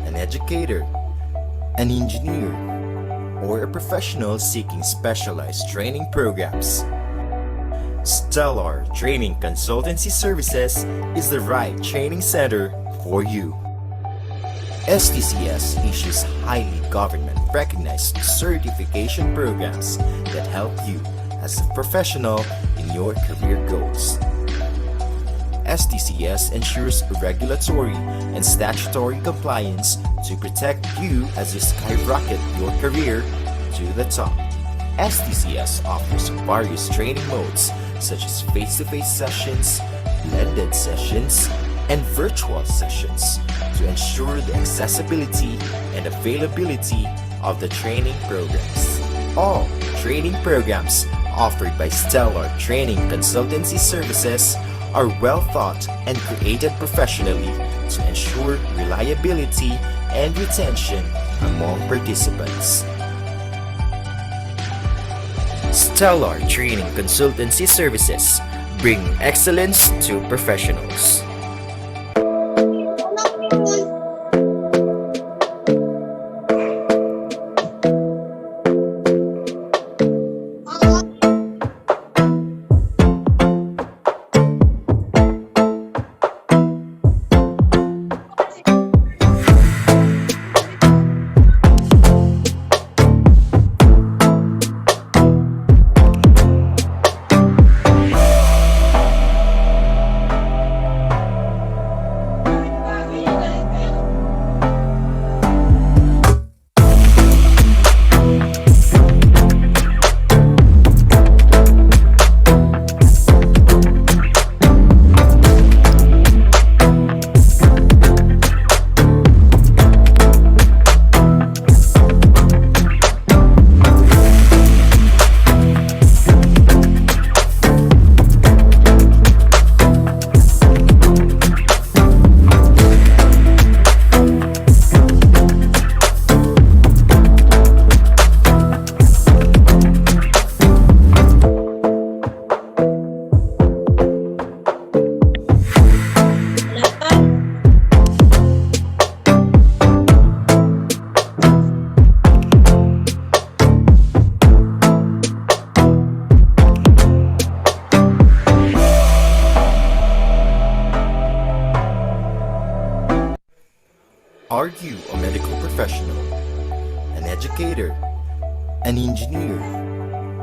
an educator, an engineer, or a professional seeking specialized training programs? Stellar Training Consultancy Services is the right training center for you. STCS issues highly government-recognized certification programs that help you as a professional in your career goals. STCS ensures regulatory and statutory compliance to protect you as you skyrocket your career to the top. STCS offers various training modes such as face-to-face sessions, blended sessions, and virtual sessions to ensure the accessibility and availability of the training programs. All training programs offered by Stellar Training Consultancy Services are well thought and created professionally to ensure reliability and retention among participants. Stellar Training Consultancy Services bring excellence to professionals. Are you a medical professional, an educator, an engineer,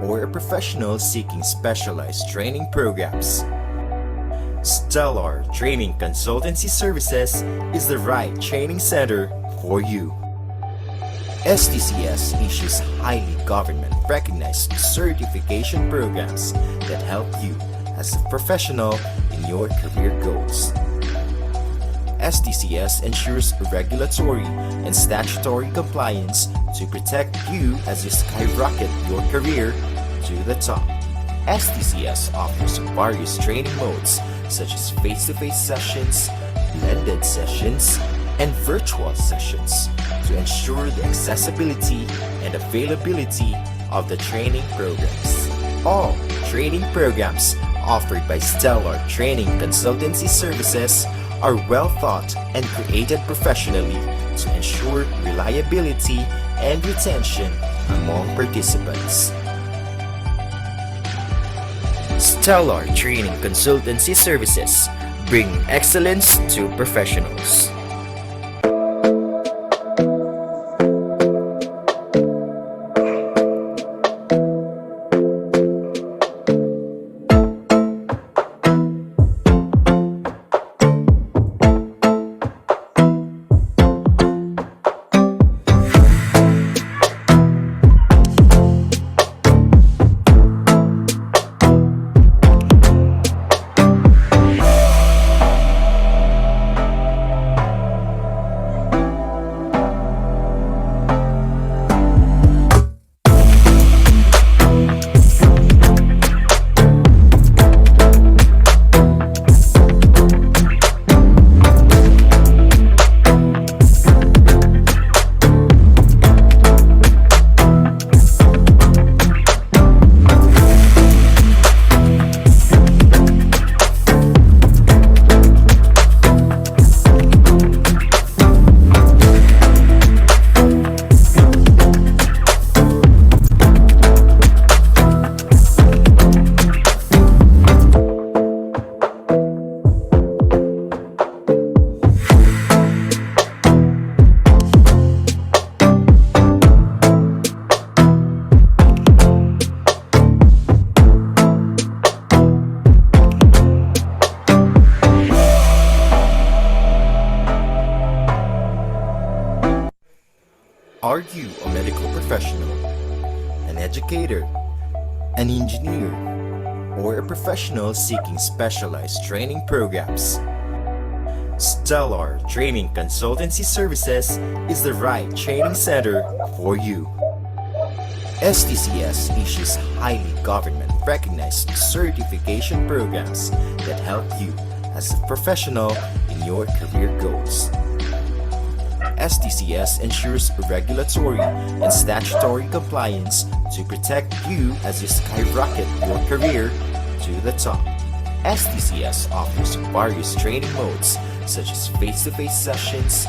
or a professional seeking specialized training programs? Stellar Training Consultancy Services is the right training center for you. STCS issues highly government-recognized certification programs that help you as a professional in your career goals. STCS ensures regulatory and statutory compliance to protect you as you skyrocket your career to the top. STCS offers various training modes such as face-to-face sessions, blended sessions, and virtual sessions to ensure the accessibility and availability of the training programs. All training programs offered by Stellar Training Consultancy Services are well thought and created professionally to ensure reliability and retention among participants. Stellar Training Consultancy Services bring excellence to professionals. Are you a medical professional, an educator, an engineer, or a professional seeking specialized training programs? Stellar Training Consultancy Services is the right training center for you. STCS issues highly government-recognized certification programs that help you as a professional in your career goals. STCS ensures regulatory and statutory compliance to protect you as you skyrocket your career to the top. STCS offers various training modes such as face-to-face sessions,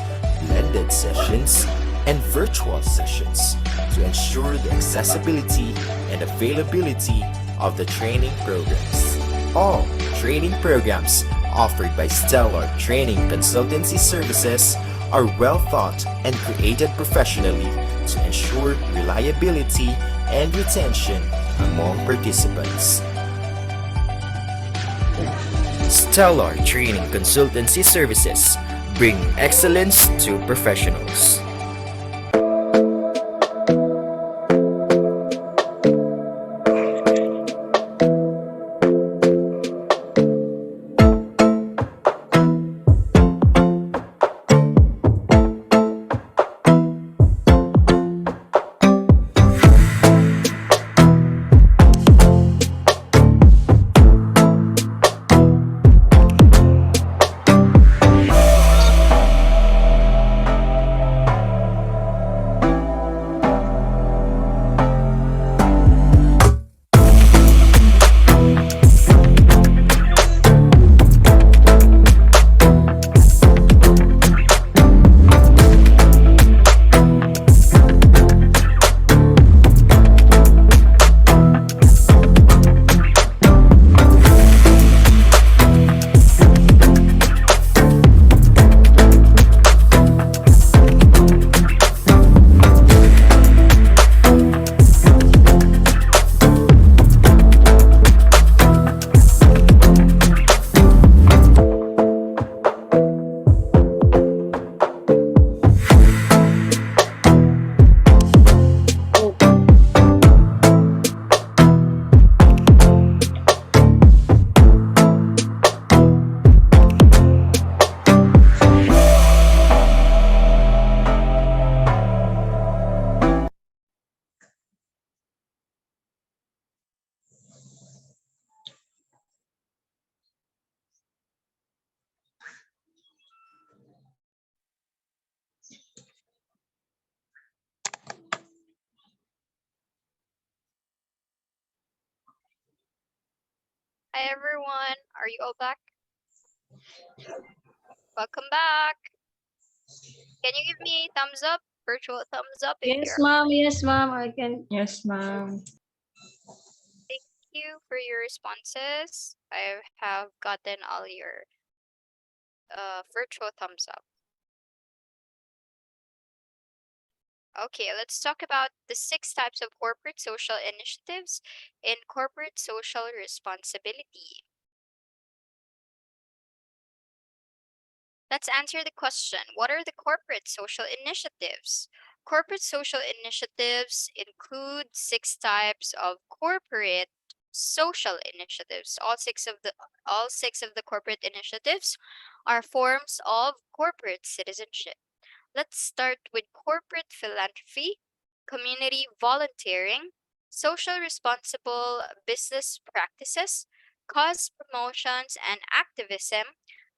blended sessions, and virtual sessions to ensure the accessibility and availability of the training programs. All training programs offered by Stellar Training Consultancy Services are well thought and created professionally to ensure reliability and retention among participants. Stellar Training Consultancy Services, bringing excellence to professionals. Hi everyone, are you all back? Welcome back. Can you give me a thumbs up? Virtual thumbs up if Yes, you're. ma'am. Yes, ma'am. I can. Yes, ma'am. Thank you for your responses. I have gotten all your virtual thumbs up. Okay, let's talk about the 6 types of corporate social initiatives in corporate social responsibility. Let's answer the question, what are the corporate social initiatives? Corporate social initiatives include 6 types of corporate social initiatives. All six of the corporate initiatives are forms of corporate citizenship. Let's start with corporate philanthropy, community volunteering, social responsible business practices, cause promotions and activism,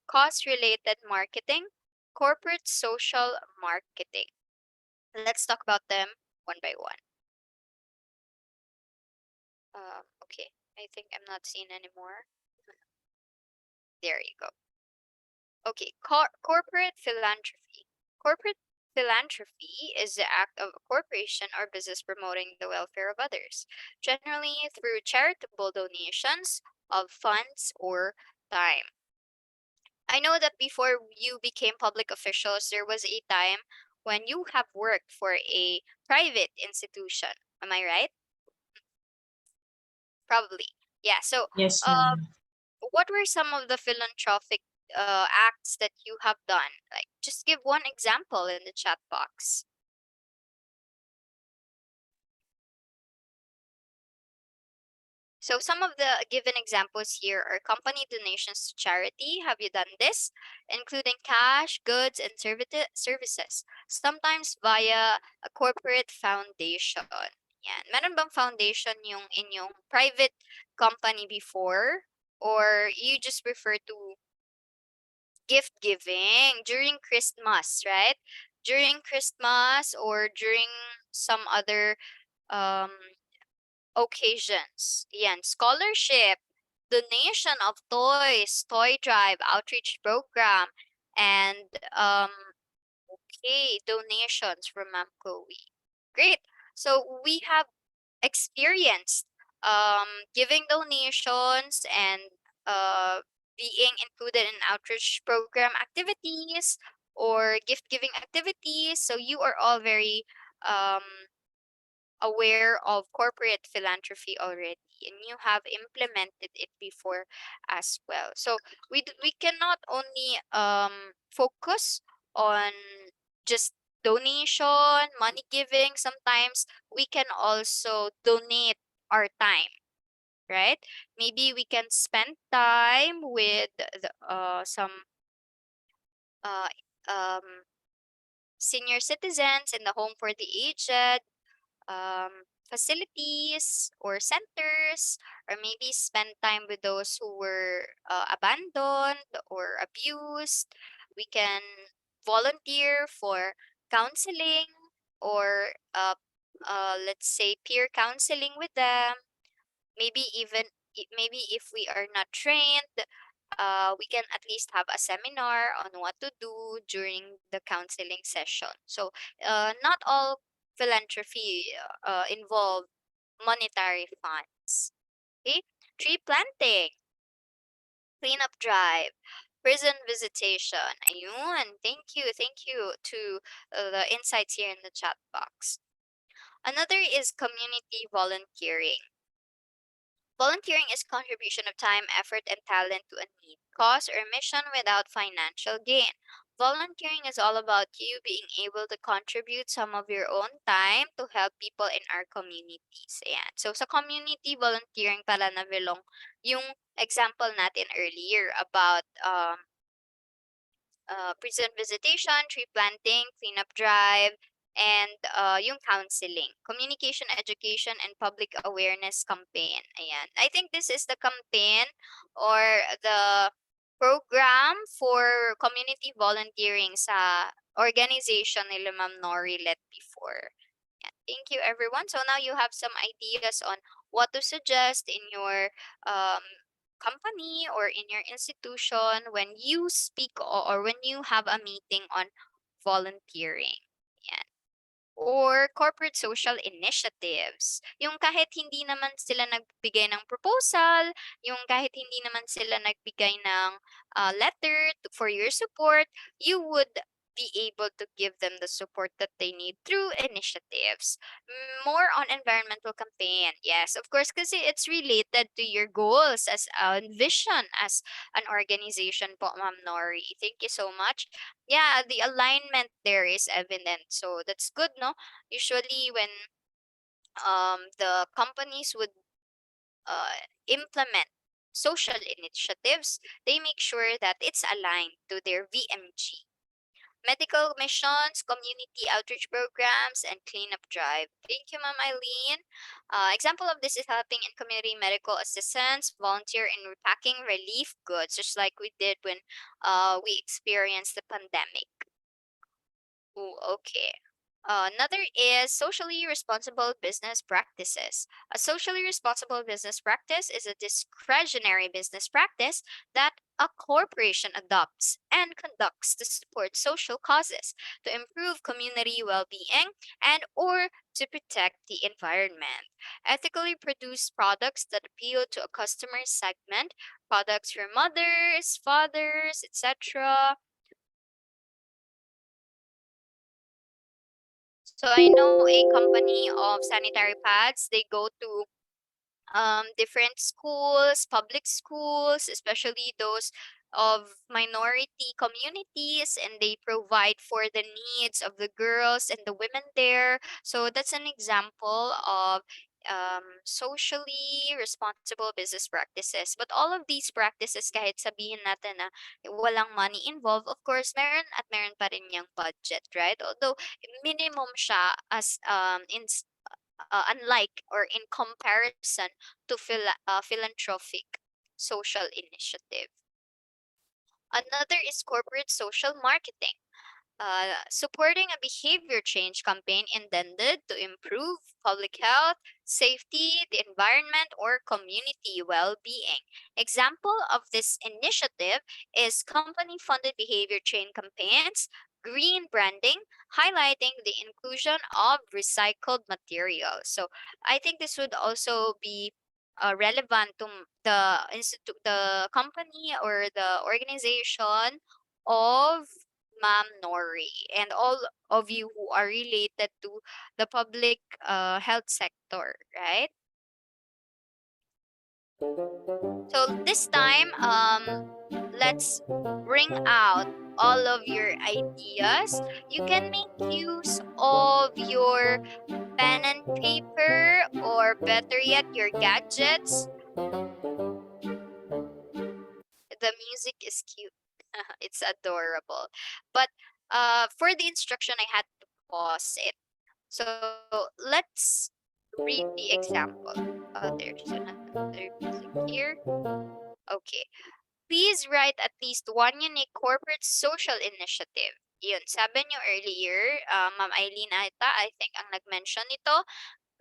cause-related marketing, corporate social marketing. Let's talk about them one by one. Okay, I think I'm not seeing anymore. There you go. Okay, corporate philanthropy. Corporate philanthropy is the act of a corporation or business promoting the welfare of others, generally through charitable donations of funds or time. I know that before you became public officials, there was a time when you have worked for a private institution. Am I right? Probably. Yeah. So, Yes, uh, ma'am. what were some of the philanthropic acts that you have done? Like, just give one example in the chat box. So some of the given examples here are company donations to charity. Have you done this? Including cash, goods, and services, sometimes via a corporate foundation. Yan. Meron bang foundation yung inyong private company before? Or you just prefer to gift giving during Christmas, right? During Christmas or during some other um, occasions. Yan, scholarship, donation of toys, toy drive, outreach program, and okay, donations from Ma'am Chloe. Great. So we have experienced giving donations and being included in outreach program activities or gift giving activities. So you are all very um, aware of corporate philanthropy already and you have implemented it before as well. So we cannot only focus on just donation, money giving. Sometimes we can also donate our time, right? Maybe we can spend time with some uh, um, senior citizens in the home for the aged, facilities or centers, or maybe spend time with those who were abandoned or abused. We can volunteer for counseling or let's say peer counseling with them. Maybe even maybe if we are not trained, we can at least have a seminar on what to do during the counseling session. So not all philanthropy involve monetary funds. Okay, tree planting, cleanup drive, prison visitation. Ayun, thank you to the insights here in the chat box. Another is community volunteering. Volunteering is contribution of time, effort, and talent to a need, cause, or mission without financial gain. Volunteering is all about you being able to contribute some of your own time to help people in our communities. Ayan. So sa community volunteering pala na belong yung example natin earlier about prison visitation, tree planting, cleanup drive, and yung counseling, communication, education, and public awareness campaign. Ayan. I think this is the campaign or the program for community volunteering sa organization nila Ma'am Nori led before. Ayan. Thank you, everyone. So now you have some ideas on what to suggest in your um, company or in your institution when you speak or when you have a meeting on volunteering. Yan. Or corporate social initiatives. Yung kahit hindi naman sila nagbigay ng proposal, yung kahit hindi naman sila nagbigay ng letter for your support, you would be able to give them the support that they need through initiatives. More on environmental campaign. Yes, of course, because it's related to your goals as a vision as an organization po, Ma'am Nori. Thank you so much. Yeah, the alignment there is evident. So that's good, no? Usually when the companies would implement social initiatives, they make sure that it's aligned to their VMG. Medical missions, community outreach programs, and cleanup drive. Thank you, Ma'am Eileen. Example of this is helping in community medical assistance, volunteer in repacking relief goods, just like we did when we experienced the pandemic. Ooh, okay. Another is socially responsible business practices. A socially responsible business practice is a discretionary business practice that a corporation adopts and conducts to support social causes, to improve community well-being, and or to protect the environment. Ethically produced products that appeal to a customer segment, products for mothers, fathers, etc. So I know a company of sanitary pads, they go to different schools, public schools, especially those of minority communities, and they provide for the needs of the girls and the women there. So that's an example of socially responsible business practices. But all of these practices, kahit sabihin natin na walang money involved, of course, meron at meron pa rin yung budget, right? Although minimum siya as unlike or in comparison to philanthropic social initiative. Another is corporate social marketing, supporting a behavior change campaign intended to improve public health, safety, the environment, or community well-being. Example of this initiative is company-funded behavior change campaigns, green branding, highlighting the inclusion of recycled materials. So I think this would also be relevant to the the company or the organization of Ma'am Nori and all of you who are related to the public health sector, right? So this time, let's bring out all of your ideas. You can make use of your pen and paper, or better yet, your gadgets. The music is cute. It's adorable. But for the instruction, I had to pause it. So let's read the example. There's another music here. Okay. Please write at least one unique corporate social initiative. Yun, sabi nyo earlier, Ma'am Eileen ata, I think ang nag-mention nito,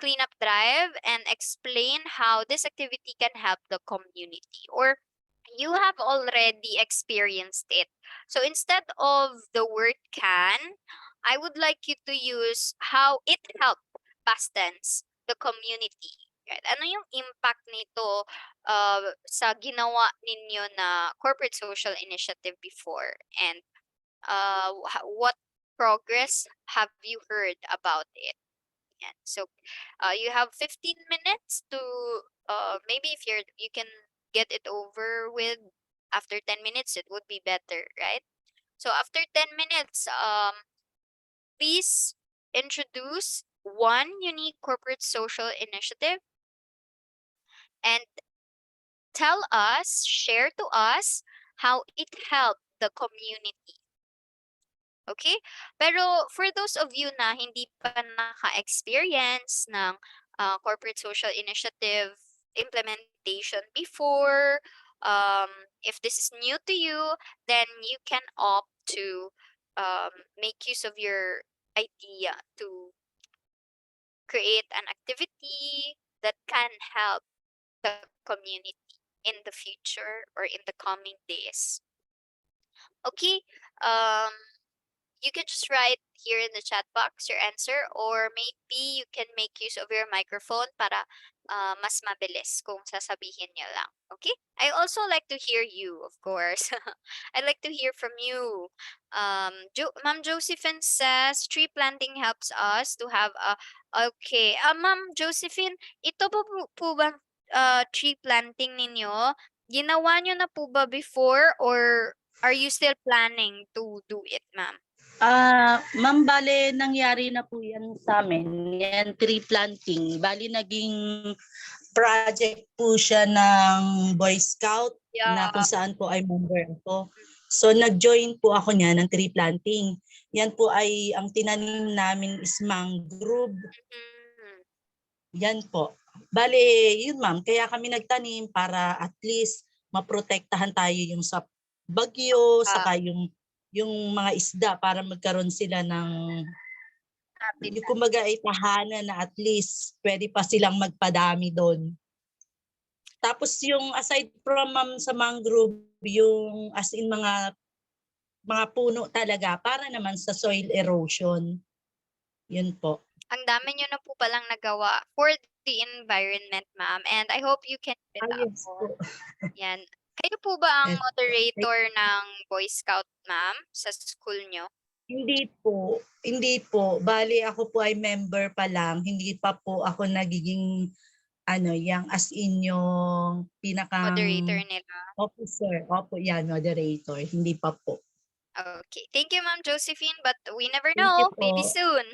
cleanup drive, and explain how this activity can help the community, or you have already experienced it. So instead of the word can, I would like you to use how it helped, past tense, the community. Right? Ano yung impact nito sa ginawa ninyo na corporate social initiative before, and what progress have you heard about it? Yan. So you have 15 minutes to maybe if you can get it over with after 10 minutes, it would be better, right? So after 10 minutes, please introduce one unique corporate social initiative and share to us how it helped the community. Okay? Pero for those of you na hindi pa naka-experience ng corporate social initiative implementation before, if this is new to you, then you can opt to make use of your idea to create an activity that can help the community in the future or in the coming days. Okay, you can just write here in the chat box your answer, or maybe you can make use of your microphone para mas mabilis kung sasabihin niyo lang. Okay? I also like to hear you, of course. I'd like to hear from you. Ma'am Josephine says, tree planting helps us to have a... Okay. Ma'am Josephine, ito po ba tree planting ninyo? Ginawa nyo na po ba before, or are you still planning to do it, ma'am? Ma'am, bale, nangyari na po yan sa amin. Yan, tree planting. Bali, naging project po siya ng Boy Scout na kung saan po ay member ako. So, nag-join po ako niya ng tree planting. Yan po ay, ang tinanim namin is mangrove. Yan po. Bale, yun ma'am, kaya kami nagtanim para at least maprotektahan tayo yung sa bagyo, saka yung mga isda para magkaroon sila ng yung kumbaga ay tahanan na at least pwede pa silang magpadami doon. Tapos yung aside from sa mangrove, yung as in mga puno talaga para naman sa soil erosion. Yun po. Ang dami nyo na po palang nagawa for the environment, ma'am. And I hope you can fit Yes po. Yan. Kayo po ba ang moderator ng Boy Scout, ma'am, sa school nyo? Hindi po. Hindi po. Bali, ako po ay member pa lang. Hindi pa po ako nagiging yung as in yung pinakang... Moderator nila. Officer. Opo, yan, moderator. Hindi pa po. Okay. Thank you, Ma'am Josephine. But we never know. Maybe soon.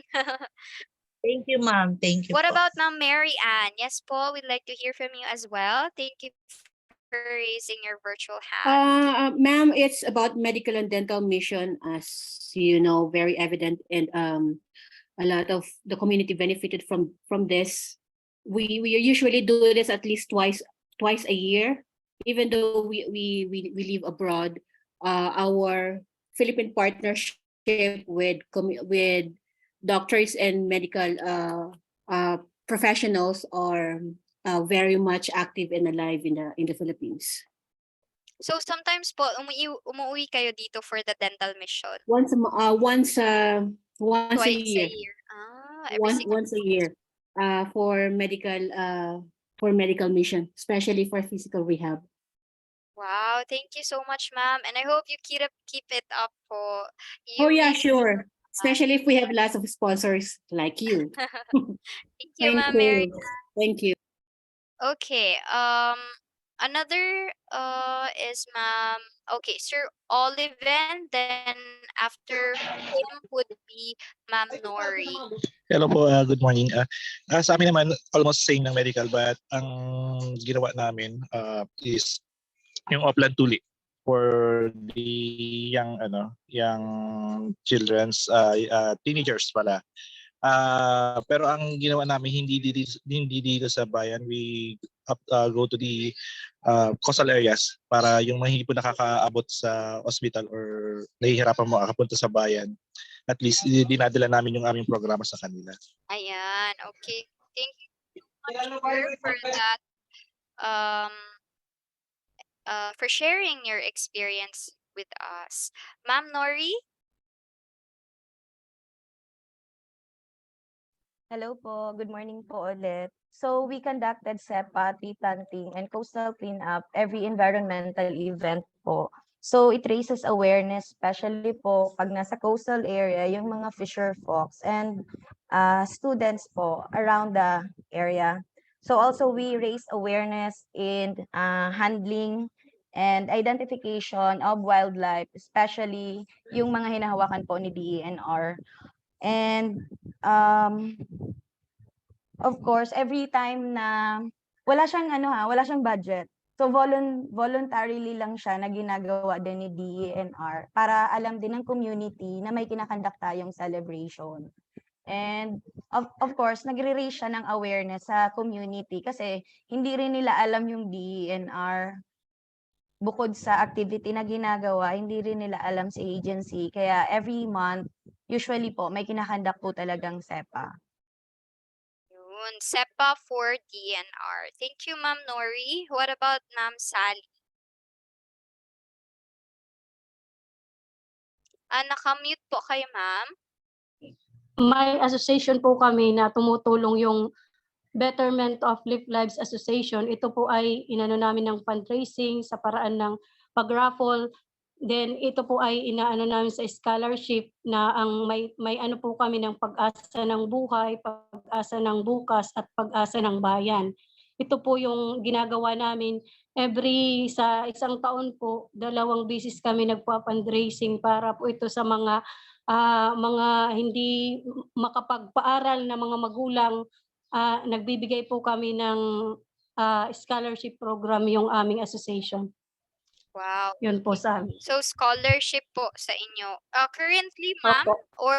Thank you, ma'am. Thank you What po. about Ma'am Mary Ann? Yes po, we'd like to hear from you as well. Thank you for raising your virtual hand. Ma'am, it's about medical and dental mission, as you know, very evident and a lot of the community benefited from this. We usually do this at least twice a year, even though we live abroad. Our Philippine partnership with doctors and medical professionals are very much active and alive in the Philippines. So sometimes po umuwi kayo dito for the dental mission. Once a Twice year. a year. Every 6 Once a year for medical mission, especially for physical rehab. Wow, thank you so much, ma'am. And I hope you keep it up po. Oh You yeah, really sure. Especially if we have lots of sponsors like you. Thank you, Thank ma'am Mary. you. Thank you. Okay. Another is ma'am. Okay, Sir Oliven. Then after him would be Ma'am Nori. Hello po, good morning. Sa amin naman, almost same ng medical, but ang ginawa namin is yung Oplan Tuli for the young children's teenagers pala. Pero ang ginawa namin hindi dito sa bayan, we go to the coastal areas para yung mga hindi po nakakaabot sa hospital or nahihirapan mo makapunta sa bayan. At least dinadala namin yung aming programa sa kanila. Ayan. Okay. Thank you so much, sir, for that. For sharing your experience with us. Ma'am Nori? Hello po, good morning po ulit. So we conducted SEPA, tree planting, and coastal cleanup every environmental event po. So it raises awareness, especially po pag nasa coastal area, yung mga fisher folks and students po around the area. So also we raise awareness in handling and identification of wildlife, especially yung mga hinahawakan po ni DENR. And of course, every time na wala siyang budget. So voluntarily lang siya na ginagawa din ni DENR para alam din ng community na may kinakandak tayong celebration. And of course, nagre-raise siya ng awareness sa community kasi hindi rin nila alam yung DENR. Bukod sa activity na ginagawa, hindi rin nila alam sa agency. Kaya every month, usually po, may kinakandak po talagang SEPA. Yun, SEPA for DNR. Thank you, Ma'am Nori. What about Ma'am Sally? Nakamute po kayo, ma'am. May association po kami na tumutulong yung Betterment of Lives Association. Ito po ay inano namin ng fundraising sa paraan ng pag-raffle. Then ito po ay inaano namin sa scholarship na ang may ano po kami ng pag-asa ng buhay, pag-asa ng bukas at pag-asa ng bayan. Ito po yung ginagawa namin sa isang taon po, 2 beses kami nagpa-fundraising para po ito sa mga hindi makapagpaaral na mga magulang. Nagbibigay po kami ng scholarship program yung aming association. Wow. Yun po sa amin. So scholarship po sa inyo. Currently, ma'am, or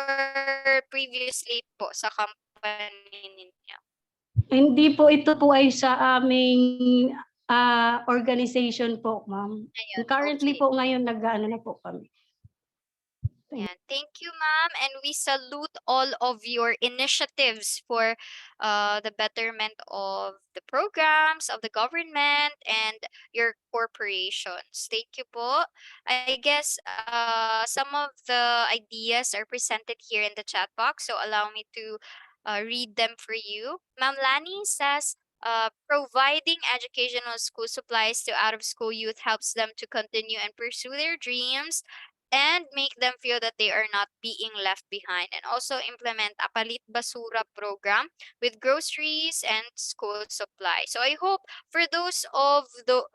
previously po sa company ninyo? Hindi po, ito po ay sa aming organization po, ma'am. Currently po ngayon nag-ano na po kami. Yeah, thank you, ma'am, and we salute all of your initiatives for the betterment of the programs of the government and your corporations. Thank you po. I guess some of the ideas are presented here in the chat box, so allow me to read them for you. Ma'am Lani says, providing educational school supplies to out-of-school youth helps them to continue and pursue their dreams and make them feel that they are not being left behind, and also implement a palit basura program with groceries and school supply. So I hope for those of the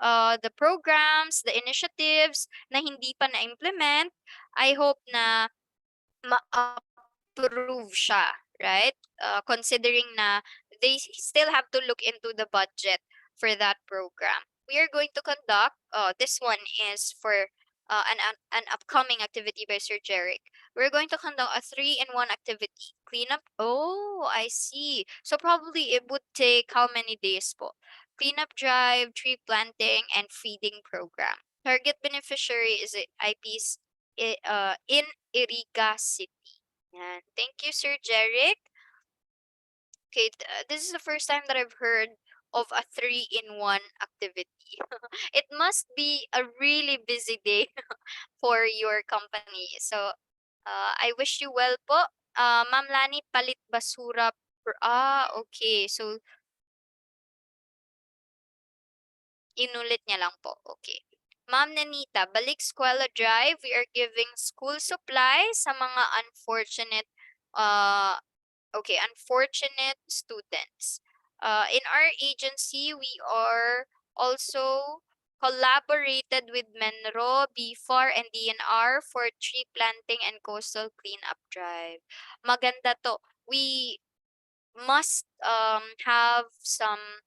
programs, the initiatives na hindi pa na-implement, I hope na ma-approve siya, right? Considering na they still have to look into the budget for that program. We are going to conduct, this one is for an upcoming activity by Sir Jeric. We're going to conduct a 3-in-1 activity. Cleanup. Oh, I see. So probably it would take how many days po? Cleanup drive, tree planting, and feeding program. Target beneficiary is IPs in Iriga City. Yan. Thank you, Sir Jeric. Okay, this is the first time that I've heard of a 3-in-1 activity. It must be a really busy day for your company. So, I wish you well po. Ma'am Lani, palit basura. Okay. So, inulit niya lang po. Okay. Ma'am Nanita, balik Eskwela Drive. We are giving school supplies sa mga unfortunate students. In our agency, we are also collaborated with Menro, BFAR, and DNR for tree planting and coastal cleanup drive. Maganda to. We must have some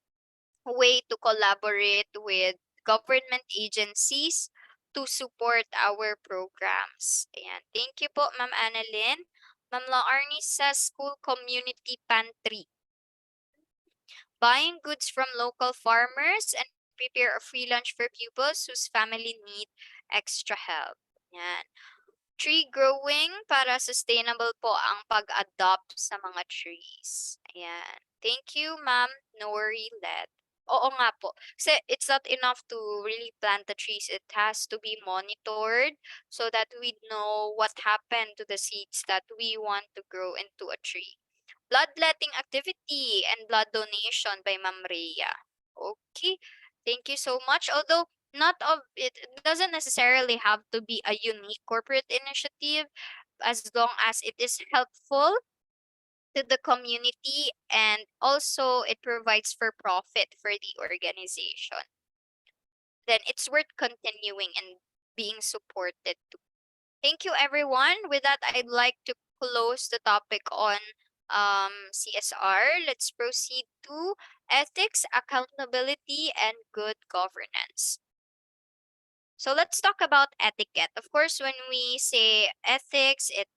way to collaborate with government agencies to support our programs. Ayan. Thank you po, Ma'am Annalyn. Ma'am Laarni says school community pantry. Buying goods from local farmers and prepare a free lunch for pupils whose family need extra help. Yan. Tree growing para sustainable po ang pag-adopt sa mga trees. Ayan. Thank you, Ma'am Nori Led. Oo nga po. Kasi it's not enough to really plant the trees. It has to be monitored so that we know what happened to the seeds that we want to grow into a tree. Bloodletting activity and blood donation by Ma'am Rhea. Okay. Thank you so much. Although it doesn't necessarily have to be a unique corporate initiative as long as it is helpful to the community and also it provides for profit for the organization. Then it's worth continuing and being supported too. Thank you everyone. With that, I'd like to close the topic on CSR. Let's proceed to ethics, accountability, and good governance. So let's talk about etiquette. Of course, when we say ethics, it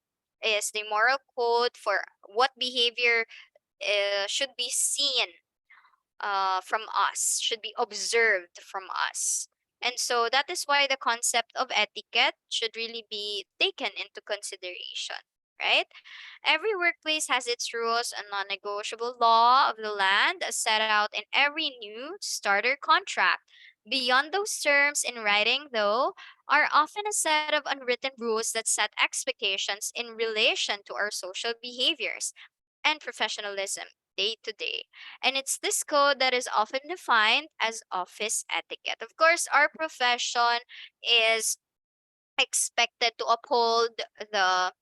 is the moral code for what behavior should be seen from us, should be observed from us. And so that is why the concept of etiquette should really be taken into consideration, right? Every workplace has its rules and non-negotiable law of the land as set out in every new starter contract. Beyond those terms in writing, though, are often a set of unwritten rules that set expectations in relation to our social behaviors and professionalism day to day. And it's this code that is often defined as office etiquette. Of course, our profession is expected to uphold the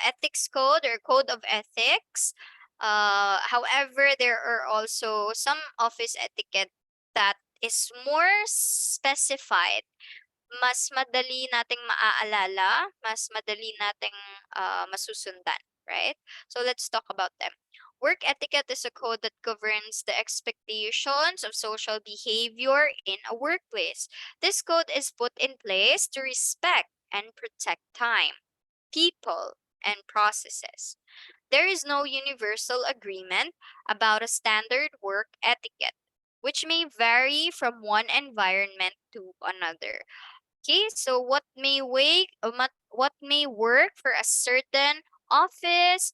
ethics code or code of ethics. However, there are also some office etiquette that is more specified. Mas madali nating maaalala, mas madali nating masusundan, right? So let's talk about them. Work etiquette is a code that governs the expectations of social behavior in a workplace. This code is put in place to respect and protect time, people, and processes. There is no universal agreement about a standard work etiquette, which may vary from one environment to another. Okay, so what may work for a certain office,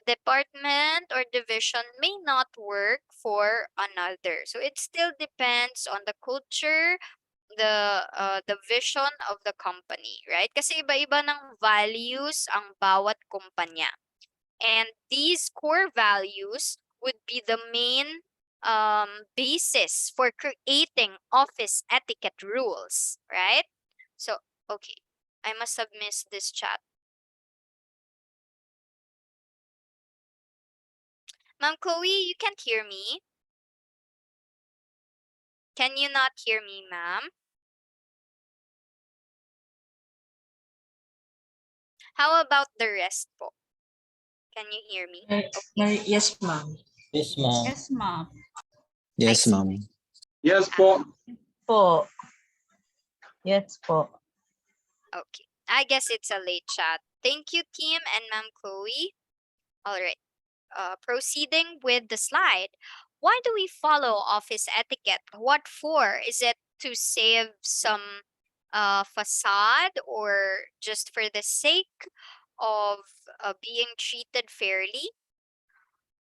department, or division may not work for another. So it still depends on the culture, the vision of the company, right? Kasi iba-iba ng values ang bawat kumpanya. And these core values would be the main basis for creating office etiquette rules, right? So, okay, I must have missed this chat. Ma'am Chloe, you can't hear me. Can you not hear me, ma'am? How about the rest po? Can you hear me? Yes, ma'am. Yes, ma'am. Yes, ma'am. Yes, ma'am. Yes po. Po. Yes po. Okay. I guess it's a late chat. Thank you, team and Ma'am Chloe. All right. Proceeding with the slide. Why do we follow office etiquette? What for? Is it to save some facade or just for the sake of being treated fairly?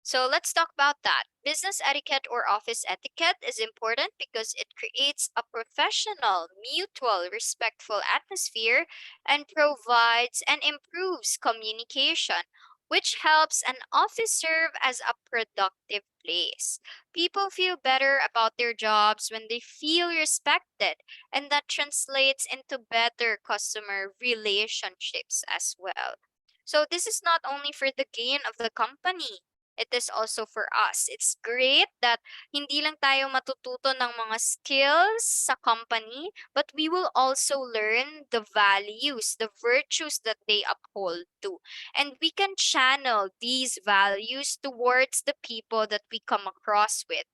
So let's talk about that. Business etiquette or office etiquette is important because it creates a professional, mutual, respectful atmosphere and provides and improves communication, which helps an office serve as a productive place. People feel better about their jobs when they feel respected, and that translates into better customer relationships as well. So this is not only for the gain of the company, it is also for us. It's great that hindi lang tayo matututo ng mga skills sa company, but we will also learn the values, the virtues that they uphold to. And we can channel these values towards the people that we come across with,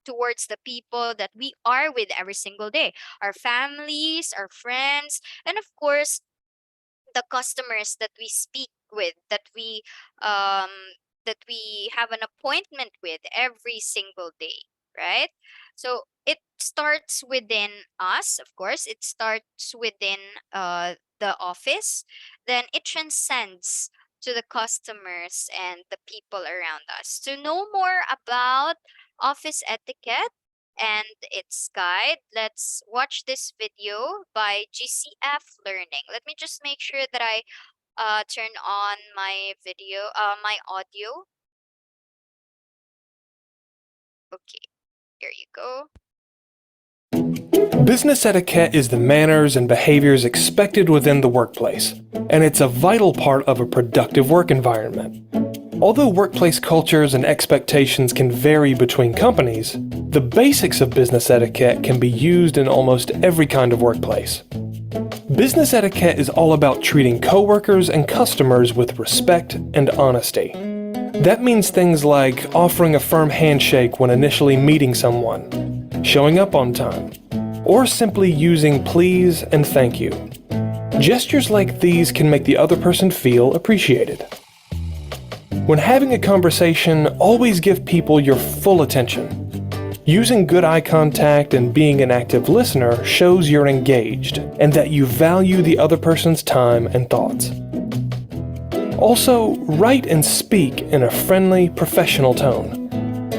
towards the people that we are with every single day, our families, our friends, and of course, the customers that we speak with, um that we have an appointment with every single day, right? So it starts within us, of course. It starts within the office, then it transcends to the customers and the people around us. To know more about office etiquette and its guide, let's watch this video by GCF Learning. Let me just make sure that I turn on my video, my audio. Okay, here you go. Business etiquette is the manners and behaviors expected within the workplace, and it's a vital part of a productive work environment. Although workplace cultures and expectations can vary between companies, the basics of business etiquette can be used in almost every kind of workplace. Business etiquette is all about treating coworkers and customers with respect and honesty. That means things like offering a firm handshake when initially meeting someone, showing up on time, or simply using please and thank you. Gestures like these can make the other person feel appreciated. When having a conversation, always give people your full attention. Using good eye contact and being an active listener shows you're engaged and that you value the other person's time and thoughts. Also, write and speak in a friendly, professional tone.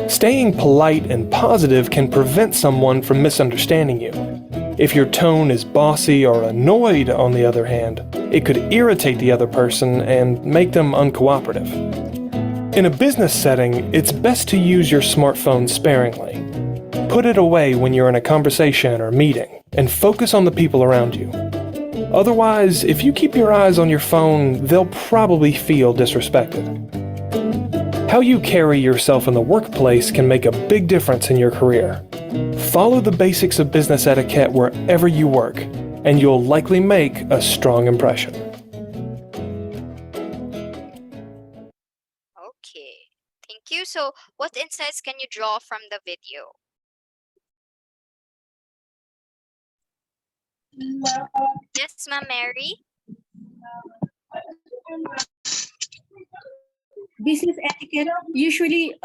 Staying polite and positive can prevent someone from misunderstanding you. If your tone is bossy or annoyed, on the other hand, it could irritate the other person and make them uncooperative. In a business setting, it's best to use your smartphone sparingly. Put it away when you're in a conversation or meeting, and focus on the people around you. Otherwise, if you keep your eyes on your phone, they'll probably feel disrespected. How you carry yourself in the workplace can make a big difference in your career. Follow the basics of business etiquette wherever you work, and you'll likely make a strong impression. Okay, thank you. So what insights can you draw from the video? Yes, Ma'am Mary? Business etiquette, usually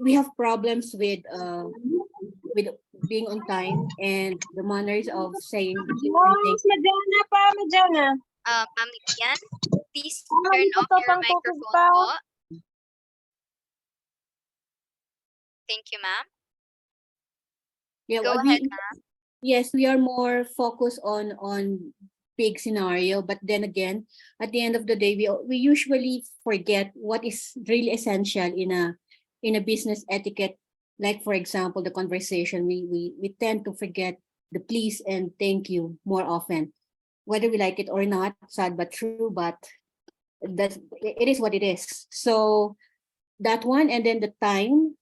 we have problems with being on time and the manners of saying things. Ma'am Lian, please turn off your microphone po. Thank you, ma'am. Yeah, Go ahead, ma'am. Yes, we are more focused on big scenario, but then again, at the end of the day, we usually forget what is really essential in a business etiquette. Like for example, the conversation, we tend to forget the please and thank you more often, whether we like it or not. Sad but true, but it is what it is. So that one, and then the time.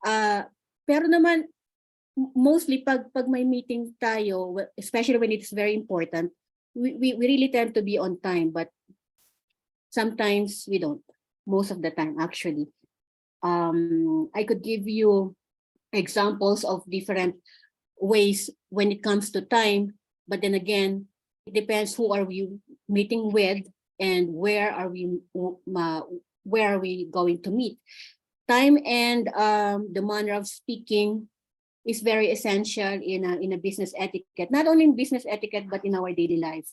Pero naman, mostly pag may meeting tayo, especially when it's very important, we really tend to be on time, but sometimes we don't. Most of the time, actually. I could give you examples of different ways when it comes to time, but then again, It depends who are we meeting with and where are we going to meet. Time and the manner of speaking is very essential in a business etiquette, not only in business etiquette, but in our daily life.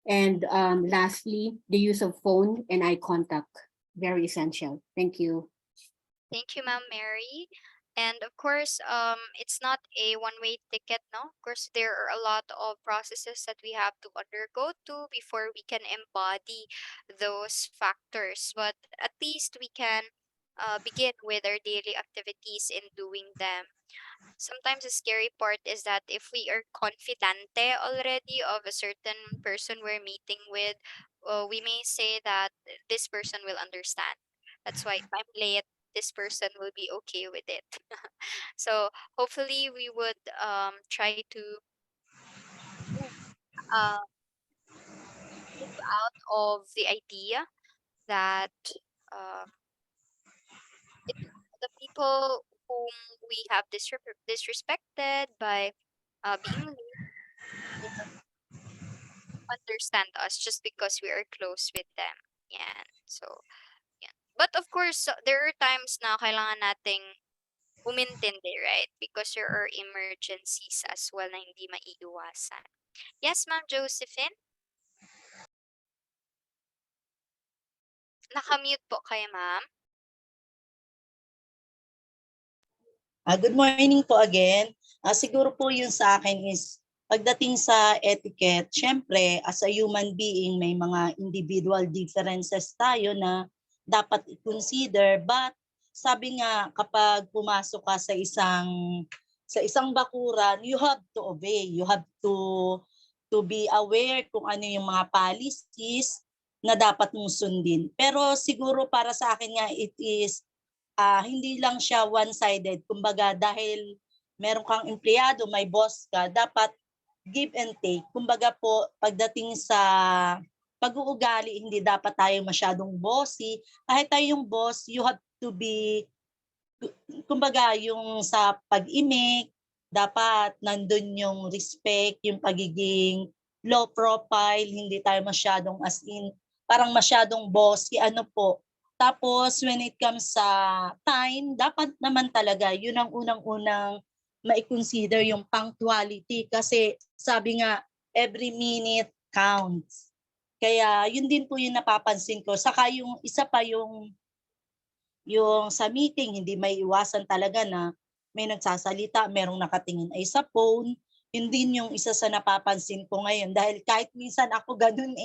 And lastly, the use of phone and eye contact, very essential. Thank you. Thank you, Ma'am Mary. And of course, it's not a one-way ticket, no? Of course, there are a lot of processes that we have to undergo to before we can embody those factors. But at least we can begin with our daily activities in doing them. Sometimes the scary part is that if we are confidente already of a certain person we're meeting with, we may say that this person will understand. That's why if I'm late, this person will be okay with it. So hopefully we would try to move, uh, move out of the idea that um, it, the people whom we have disrespected by being late understand us just because we are close with them. Yan. So, yan. But of course, there are times na kailangan nating umintindi, right? Because there are emergencies as well na hindi maiiwasan. Yes, Ma'am Josephine? Nakamute po kayo, ma'am. Good morning po again. Siguro po yun sa akin is pagdating sa etiquette, syempre as a human being may mga individual differences tayo na dapat i-consider, but sabi nga kapag pumasok ka sa isang bakuran, you have to obey, you have to be aware kung ano yung mga policies na dapat mong sundin. Pero siguro para sa akin nga it is hindi lang siya one-sided. Kumbaga dahil meron kang empleyado, may boss ka, dapat give and take. Kumbaga po pagdating sa pag-uugali, hindi dapat tayo masyadong bossy. Kahit tayo yung boss, you have to be, kumbaga yung sa pag-imik, dapat nandun yung respect, yung pagiging low profile, hindi tayo masyadong as in, parang masyadong bossy, ano po. Tapos when it comes sa time, dapat naman talaga yun ang unang-unang ma-consider yung punctuality kasi sabi nga every minute counts. Kaya yun din po yung napapansin ko. Saka yung isa pa yung sa meeting, hindi may iwasan talaga na may nagsasalita, merong nakatingin ay sa phone. Yun din yung isa sa napapansin ko ngayon dahil kahit minsan ako ganun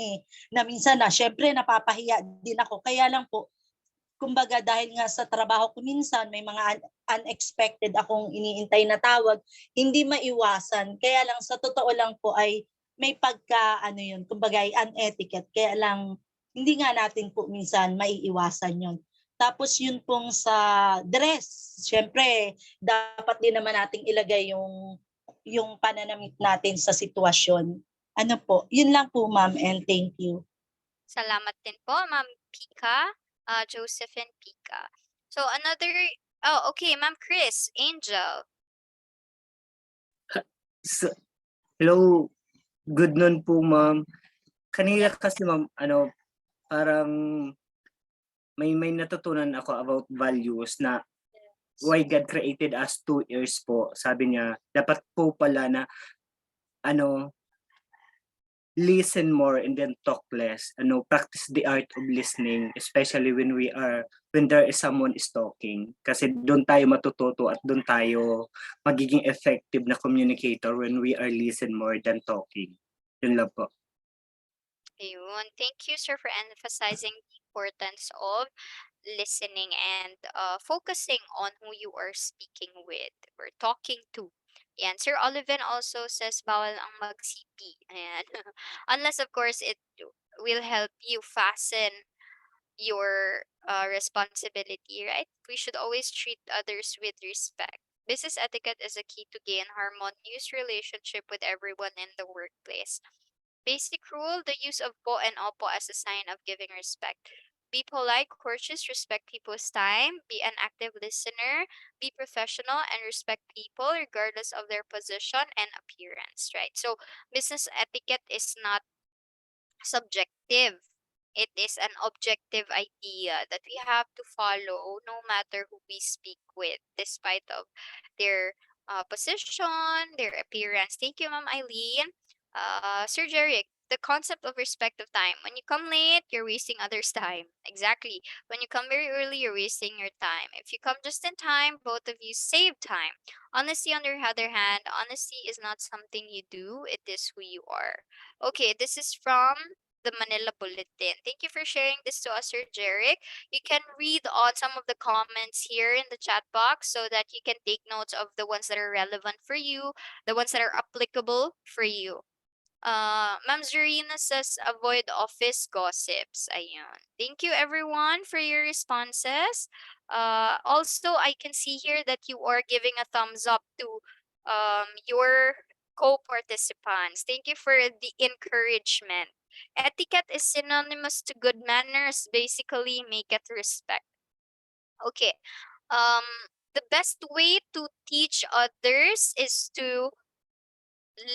na minsan na syempre napapahiya din ako. Kaya lang po, kumbaga dahil nga sa trabaho ko minsan may mga unexpected akong iniintay na tawag, hindi maiwasan. Kaya lang sa totoo lang po ay may pagka kumbaga ay unetiquette. Kaya lang hindi nga natin po minsan maiiwasan yun. Tapos yun pong sa dress, syempre dapat din naman nating ilagay yung pananamit natin sa sitwasyon. Ano po, yun lang po ma'am and thank you. Salamat din po, Ma'am Pika, Josephine Pika. So another, okay, Ma'am Chris, Angel. So, hello, good noon po ma'am. Kanina kasi ma'am, parang may natutunan ako about values na why God created us 2 ears po. Sabi niya, dapat po pala na listen more and then talk less. Practice the art of listening, especially when there is someone is talking. Kasi doon tayo matututo at doon tayo magiging effective na communicator when we are listen more than talking. Yun lang po. Ayun. Thank you, sir, for emphasizing the importance of listening and focusing on who you are speaking with or talking to. Yan. Sir Oliven also says bawal ang mag-CP. Ayan. Unless, of course, it will help you fasten your responsibility, right? We should always treat others with respect. Business etiquette is a key to gain harmonious relationship with everyone in the workplace. Basic rule, the use of po and opo as a sign of giving respect. Be polite, courteous, respect people's time, be an active listener, be professional, and respect people regardless of their position and appearance, right? So business etiquette is not subjective. It is an objective idea that we have to follow no matter who we speak with, despite of their position, their appearance. Thank you, Ma'am Eileen. Sir Jeric, the concept of respect of time. When you come late, you're wasting others' time. Exactly. When you come very early, you're wasting your time. If you come just in time, both of you save time. Honesty, on the other hand, honesty is not something you do, it is who you are. Okay, this is from the Manila Bulletin. Thank you for sharing this to us, Sir Jeric. You can read on some of the comments here in the chat box so that you can take notes of the ones that are relevant for you, the ones that are applicable for you. Ma'am Zarina says avoid office gossips. Ayun. Thank you everyone for your responses. Also, I can see here that you are giving a thumbs up to your co-participants. Thank you for the encouragement. Etiquette is synonymous to good manners. Basically, make it respect. Okay. Um, the best way to teach others is to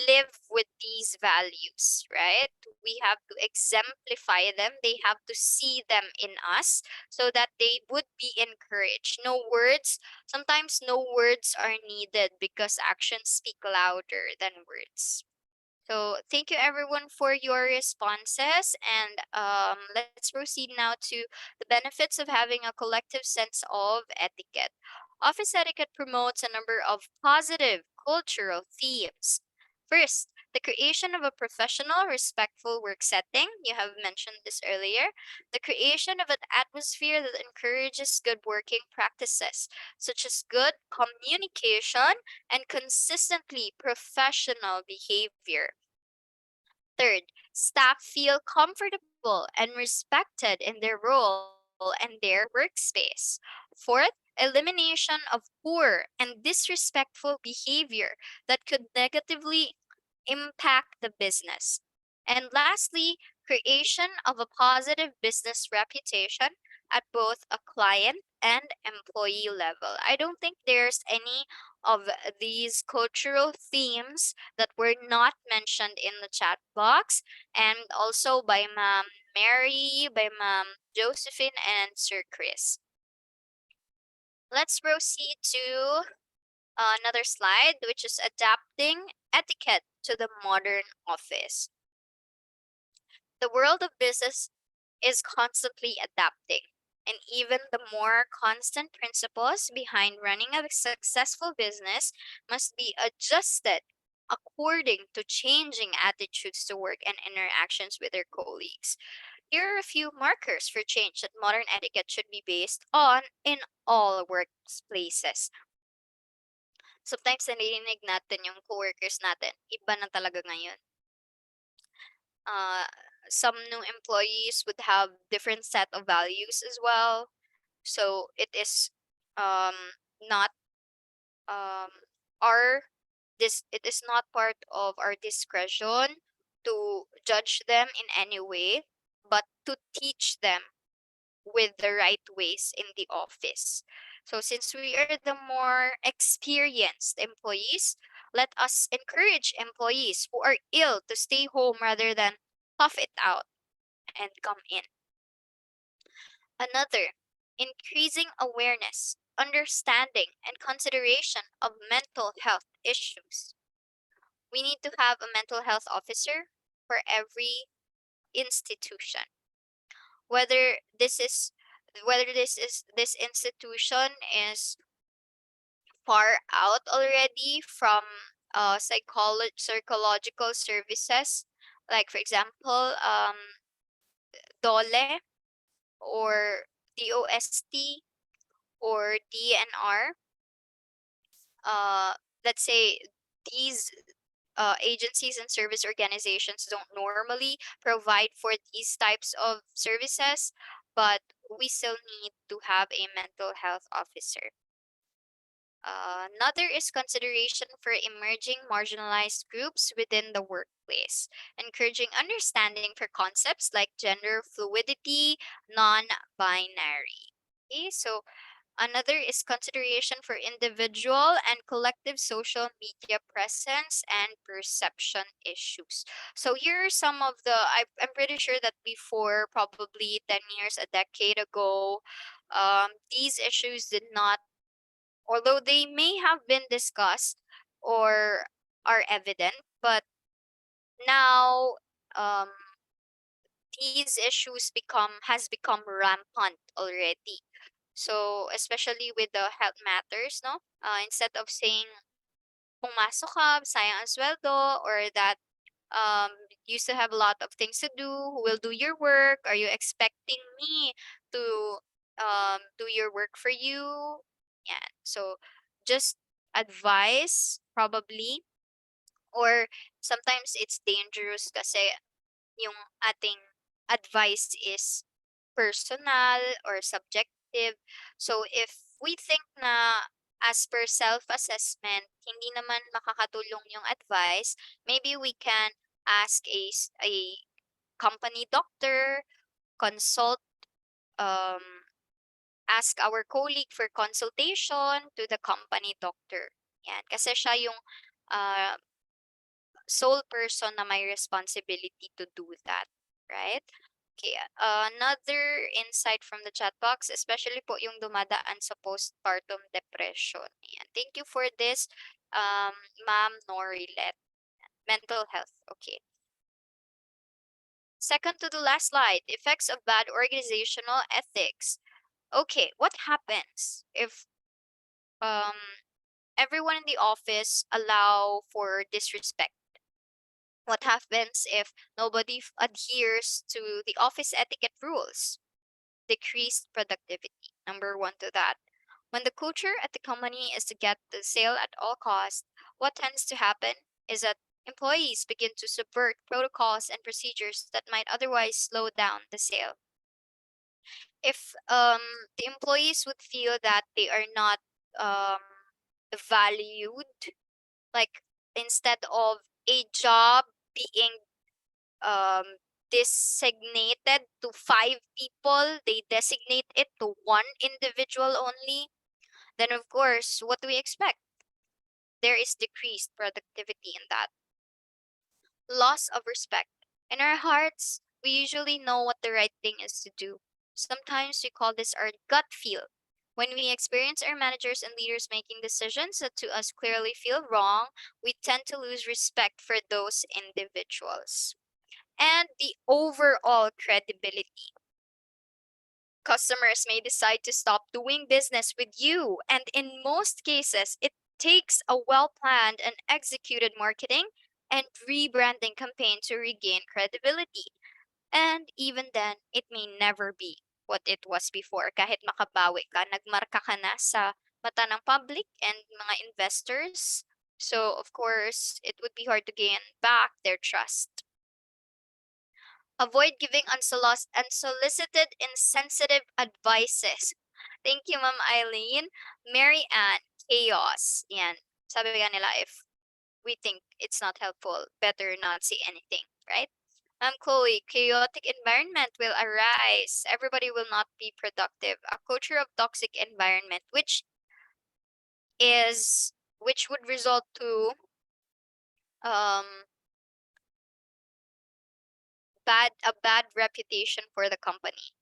live with these values, right? We have to exemplify them. They have to see them in us so that they would be encouraged. No words, sometimes no words are needed because actions speak louder than words. So thank you everyone for your responses, and let's proceed now to the benefits of having a collective sense of etiquette. Office etiquette promotes a number of positive cultural themes. First, the creation of a professional, respectful work setting. You have mentioned this earlier. The creation of an atmosphere that encourages good working practices, such as good communication and consistently professional behavior. Third, staff feel comfortable and respected in their role and their workspace. Fourth, elimination of poor and disrespectful behavior that could negatively impact the business. And lastly, creation of a positive business reputation at both a client and employee level. I don't think there's any of these cultural themes that were not mentioned in the chat box, and also by Ma'am Mary, by Ma'am Josephine, and Sir Chris. Let's proceed to another slide, which is adapting etiquette to the modern office. The world of business is constantly adapting, and even the more constant principles behind running a successful business must be adjusted according to changing attitudes to work and interactions with their colleagues. Here are a few markers for change that modern etiquette should be based on in all workplaces. Sometimes narinig natin yung coworkers natin, iba na talaga ngayon. Some new employees would have different set of values as well. So it is not our this it is not part of our discretion to judge them in any way, but to teach them with the right ways in the office. So since we are the more experienced employees, let us encourage employees who are ill to stay home rather than tough it out and come in. Another, increasing awareness, understanding, and consideration of mental health issues. We need to have a mental health officer for every institution. Whether this institution is far out already from psychological services, like for example, DOLE or DOST or DNR. Let's say these agencies and service organizations don't normally provide for these types of services, but we still need to have a mental health officer. Another is consideration for emerging marginalized groups within the workplace, encouraging understanding for concepts like gender fluidity, non-binary. Okay, so another is consideration for individual and collective social media presence and perception issues. So here are some of the, I'm pretty sure that before, probably 10 years, a decade ago, these issues did not, although they may have been discussed or are evident, but now um, these issues has become rampant already. So especially with the health matters, no? Instead of saying pumasok ka, sayang ang sweldo, or that um you still have a lot of things to do, who will do your work? Are you expecting me to do your work for you? Yeah. So just advice probably, or sometimes it's dangerous kasi yung ating advice is personal or subjective. So if we think na as per self-assessment, hindi naman makakatulong yung advice, maybe we can ask a company doctor, consult, um, ask our colleague for consultation to the company doctor. Yan. Kasi siya yung uh, sole person na may responsibility to do that, right? Okay, another insight from the chat box, especially po yung dumadaan sa postpartum depression. Ayan. Thank you for this, Ma'am Norilet. Mental health, okay. Second to the last slide, effects of bad organizational ethics. Okay, what happens if everyone in the office allow for disrespect? What happens if nobody adheres to the office etiquette rules? Decreased productivity. Number one to that. When the culture at the company is to get the sale at all costs, what tends to happen is that employees begin to subvert protocols and procedures that might otherwise slow down the sale. If the employees would feel that they are not um, valued, like instead of a job being um, designated to 5 people, they designate it to one individual only, then of course, what do we expect? There is decreased productivity in that. Loss of respect. In our hearts, we usually know what the right thing is to do. Sometimes we call this our gut feel. When we experience our managers and leaders making decisions that to us clearly feel wrong, we tend to lose respect for those individuals. And the overall credibility. Customers may decide to stop doing business with you, and in most cases, it takes a well planned and executed marketing and rebranding campaign to regain credibility. And even then, it may never be what it was before. Kahit makabawi ka, nagmarka ka na sa mata ng public and mga investors. So, of course, it would be hard to gain back their trust. Avoid giving unsolicited, insensitive advices. Thank you, Ma'am Eileen. Mary Ann, chaos. Yan. Sabi nga nila, if we think it's not helpful, better not say anything, right? Chloe, chaotic environment will arise. Everybody will not be productive. A culture of toxic environment, which would result to a bad reputation for the company.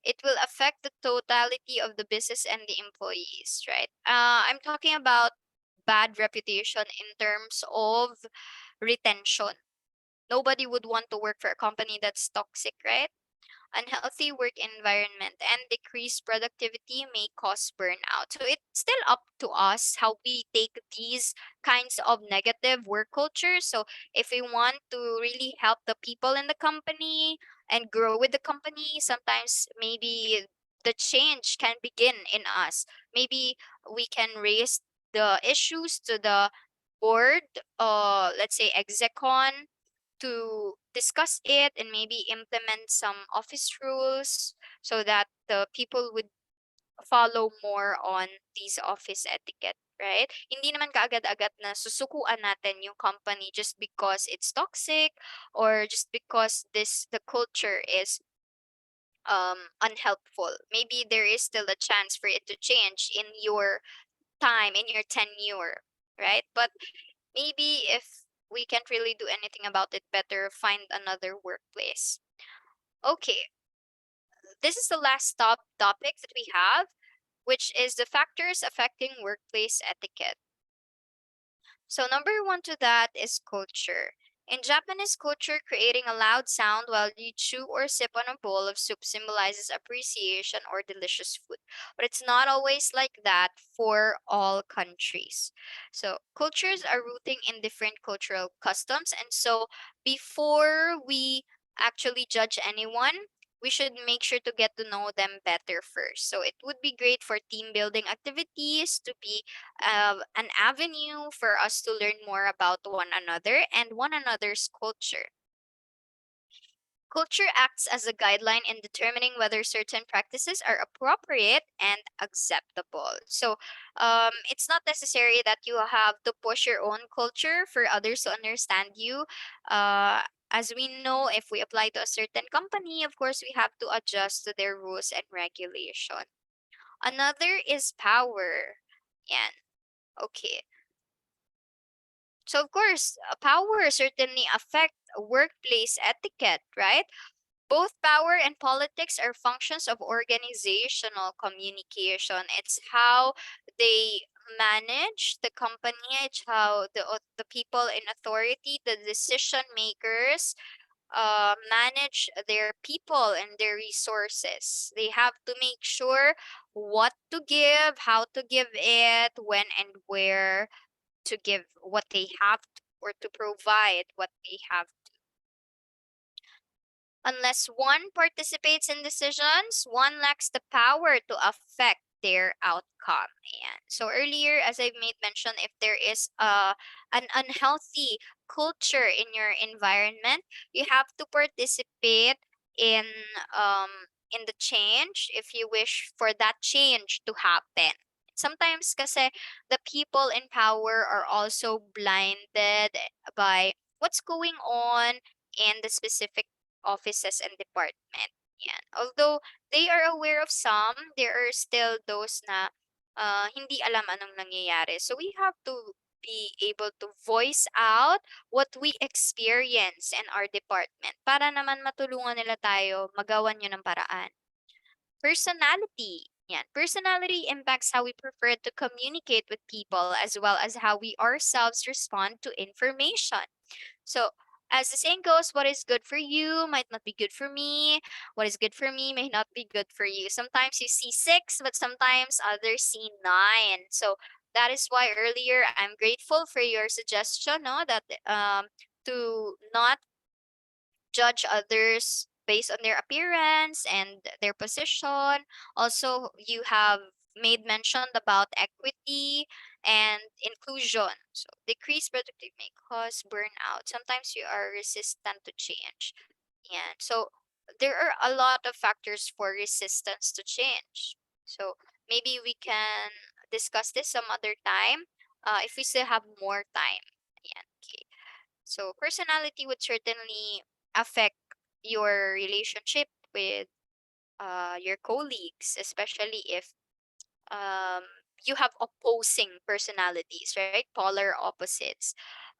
It will affect the totality of the business and the employees, right? I'm talking about bad reputation in terms of retention. Nobody would want to work for a company that's toxic, right? Unhealthy work environment and decreased productivity may cause burnout. So it's still up to us how we take these kinds of negative work cultures. So if we want to really help the people in the company and grow with the company, sometimes maybe the change can begin in us. Maybe we can raise the issues to the board, let's say execon, to discuss it and maybe implement some office rules so that the people would follow more on these office etiquette. right? Hindi naman kaagad-agad na susukuan natin yung company just because it's toxic or just because the culture is unhelpful. Maybe there is still a chance for it to change in your time, in your tenure, right? But maybe if we can't really do anything about it, better find another workplace. Okay, this is the last topic that we have, which is the factors affecting workplace etiquette. So number one to that is culture. In Japanese culture, creating a loud sound while you chew or sip on a bowl of soup symbolizes appreciation or delicious food. But it's not always like that for all countries. So cultures are rooting in different cultural customs. And so before we actually judge anyone, we should make sure to get to know them better first. So it would be great for team building activities to be an avenue for us to learn more about one another and one another's culture. Culture acts as a guideline in determining whether certain practices are appropriate and acceptable. So it's not necessary that you have to push your own culture for others to understand you. As we know, if we apply to a certain company, of course, we have to adjust to their rules and regulation. Another is power. Yan. Okay. So of course, power certainly affect workplace etiquette, right? Both power and politics are functions of organizational communication. It's how they manage the company. It's how the people in authority, the decision makers, manage their people and their resources. They have to make sure what to give, how to give it, when and where to give what they have to, or to provide what they have to. Unless one participates in decisions, one lacks the power to affect their outcome. And so earlier, as I've made mention, if there is an unhealthy culture in your environment, you have to participate in the change if you wish for that change to happen. Sometimes kasi the people in power are also blinded by what's going on in the specific offices and department. Yan. Although they are aware of some, there are still those na hindi alam anong nangyayari. So we have to be able to voice out what we experience in our department para naman matulungan nila tayo magawan yun ng paraan. Personality. Yan. Personality impacts how we prefer to communicate with people as well as how we ourselves respond to information. So, as the saying goes, what is good for you might not be good for me. What is good for me may not be good for you. Sometimes you see 6, but sometimes others see 9. So, that is why earlier I'm grateful for your suggestion, no, that to not judge others based on their appearance and their position. Also, you have made mention about equity and inclusion. So, decreased productivity may cause burnout. Sometimes you are resistant to change. And so, there are a lot of factors for resistance to change. So, maybe we can discuss this some other time if we still have more time. Ayan, okay. So personality would certainly affect your relationship with your colleagues, especially if um, you have opposing personalities, right? Polar opposites.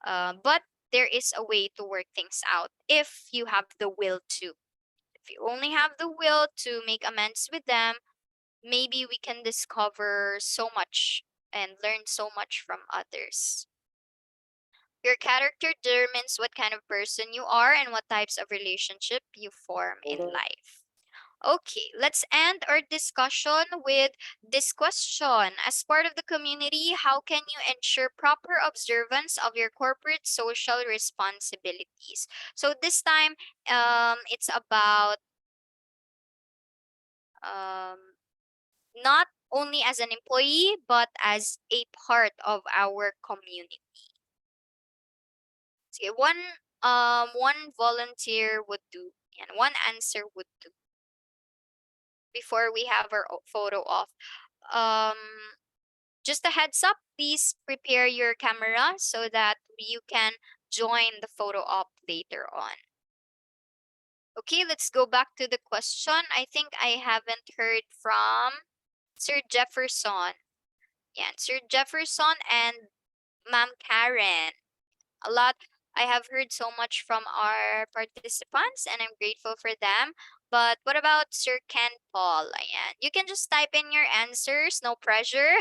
But there is a way to work things out if you have the will to. If you only have the will to make amends with them, maybe we can discover so much and learn so much from others. Your character determines what kind of person you are and what types of relationship you form in life. Okay, let's end our discussion with this question. As part of the community, how can you ensure proper observance of your corporate social responsibilities? So this time, it's about not only as an employee, but as a part of our community. Sige, one volunteer would do and one answer would do before we have our photo off. Um Just a heads up, please prepare your camera so that you can join the photo op later on. Okay, let's go back to the question. I think I haven't heard from Sir Jefferson. Yeah, Sir Jefferson and Ma'am Karen. A lot, I have heard so much from our participants and I'm grateful for them. But what about Sir Ken Paul? Ayan. You can just type in your answers, no pressure.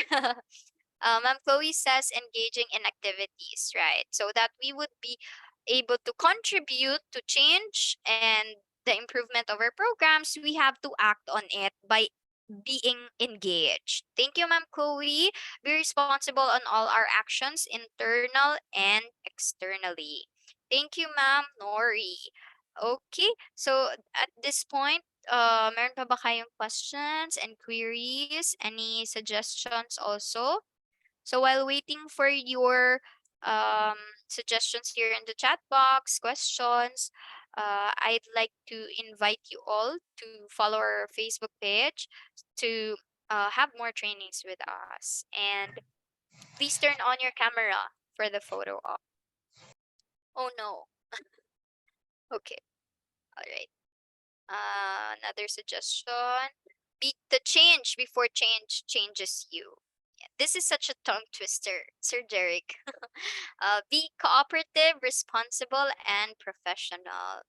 Ma'am Chloe says engaging in activities, right? So that we would be able to contribute to change and the improvement of our programs, we have to act on it by being engaged. Thank you, Ma'am Chloe. Be responsible on all our actions, internal and externally. Thank you, Ma'am Nori. Okay, so at this point, meron pa ba kayong questions and queries? Any suggestions also? So while waiting for your suggestions here in the chat box, questions, I'd like to invite you all to follow our Facebook page to have more trainings with us. And please turn on your camera for the photo op. Oh no. Okay. All right. Another suggestion. Beat the change before change changes you. Yeah, this is such a tongue twister, Sir Derek. Be cooperative, responsible, and professional.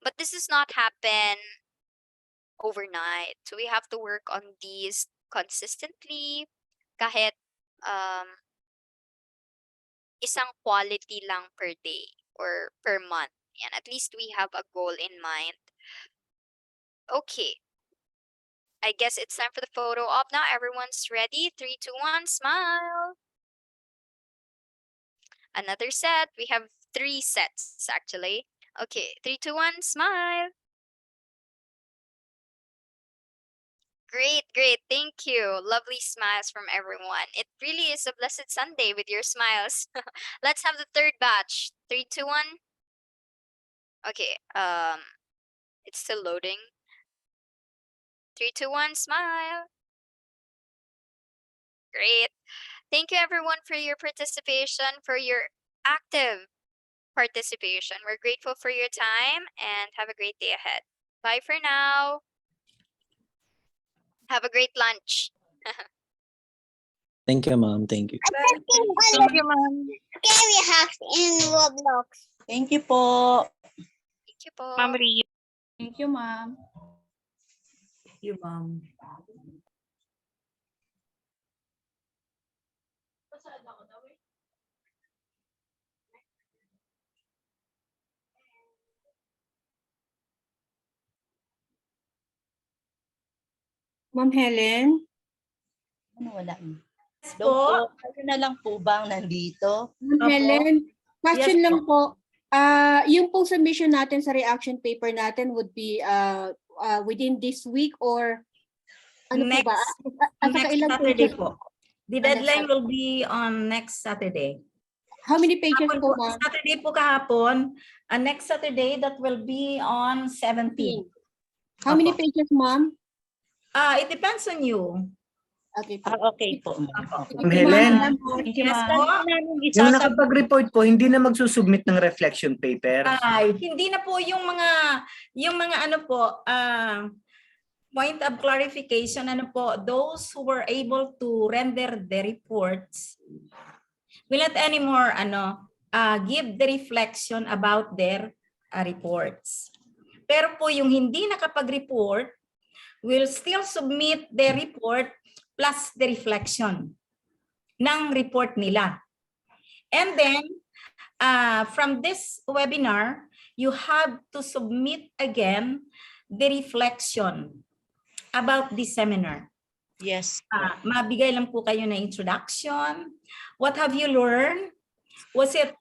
But this does not happen overnight. So we have to work on these consistently kahit isang quality lang per day or per month. And at least we have a goal in mind. Okay. I guess it's time for the photo op now. Everyone's ready. 3, 2, 1, smile. Another set. We have 3 sets actually. Okay, 3, 2, 1, smile. Great, great. Thank you. Lovely smiles from everyone. It really is a blessed Sunday with your smiles. Let's have the third batch. 3, 2, 1. Okay, it's still loading. 3, 2, 1, smile. Great. Thank you everyone for your participation, for your active participation. We're grateful for your time and have a great day ahead. Bye for now. Have a great lunch. Thank you, ma'am. Thank you. Thank you, ma'am. Scary hacks in Roblox. Thank you po. Thank you po. Ma'am Rio. Thank you, ma'am. Thank you, ma'am. Ma'am Helen? Ano, wala. Yes Daw po. po, kayo na lang po bang nandito? Ma'am Opo. Helen, question Yes lang po. Yung pong submission natin sa reaction paper natin would be within this week or ano po ba? Next Saturday po. The deadline will be on next Saturday. How many pages po, ma'am? Saturday po kahapon. Next Saturday, that will be on 17. How many pages, ma'am? It depends on you. Okay po. Okay po. Ma'am Helen, Thank you, ma'am. yung nakapag-report po, hindi na magsusubmit ng reflection paper. Hindi na po yung mga ano po, point of clarification, ano po, those who were able to render the reports will not anymore give the reflection about their reports. Pero po yung hindi nakapag-report will still submit their report plus the reflection ng report nila. And then, from this webinar, you have to submit again the reflection about this seminar. Yes. Mabigay lang po kayo na introduction. What have you learned? Was it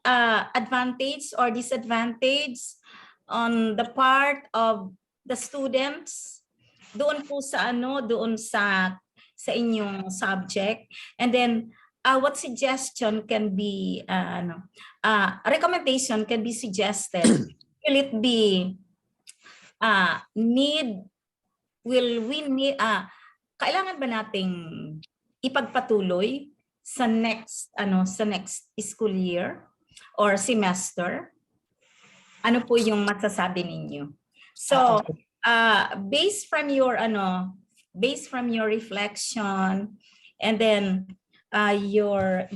advantage or disadvantage on the part of the students? Doon po sa doon sa inyong subject. And then what suggestion can be recommendation can be suggested? Will it be will we need kailangan ba nating ipagpatuloy sa next school year or semester? Ano po yung masasabi ninyo? So, based from your reflection and then your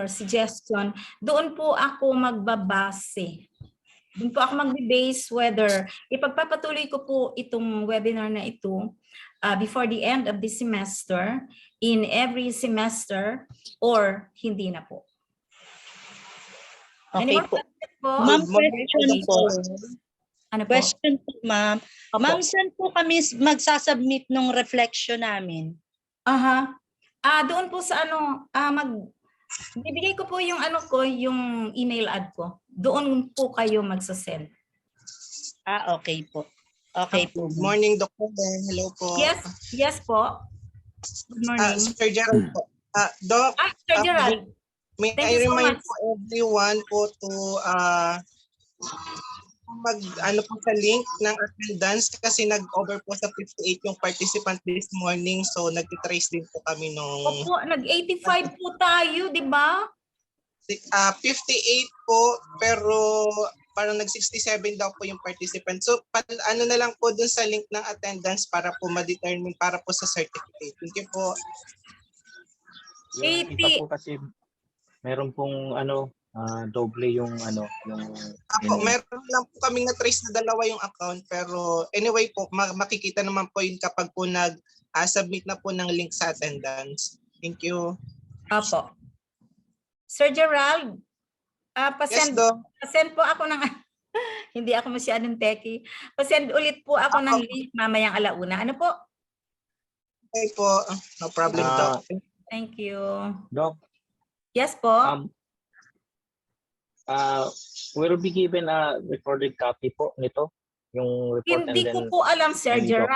suggestion, doon po ako magbabase. Doon po ako magbe-base whether ipagpapatuloy ko po itong webinar na ito before the end of the semester, in every semester, or hindi na po. Okay po. Ma'am, question po. Ano po? Question po, ma'am. Ma'am, saan po kami magsasubmit ng reflection namin? Doon po sa bibigay ko po yung yung email ad ko. Doon po kayo magsasend. Okay po. Okay po. Good morning, Dr. Hello po. Yes po. Good morning. Sir Gerald po. Doc, Sir Gerald. may Thank I you so remind much. po everyone po to po sa link ng attendance kasi nag-over po sa 58 yung participant this morning, so nag-trace din po kami nung Opo, nag-85 po tayo, di ba? 58 po, pero parang nag-67 daw po yung participant. So na lang po dun sa link ng attendance para po ma-determine para po sa certificate. Thank you po. Yung isa po kasi meron pong doble yung meron lang po kaming na-trace na dalawa yung account, pero anyway po makikita naman po yun kapag po submit na po ng link sa attendance. Thank you. Opo. Sir Gerald, pasend po ako ng hindi ako masyadong techie. Pasend ulit po ako ng link mamayang alauna. Ano po? Okay po. No problem, Doc. Thank you. Doc. Yes po. Will be given a recorded copy po nito, yung report. Hindi ko po alam, Sir Gerald.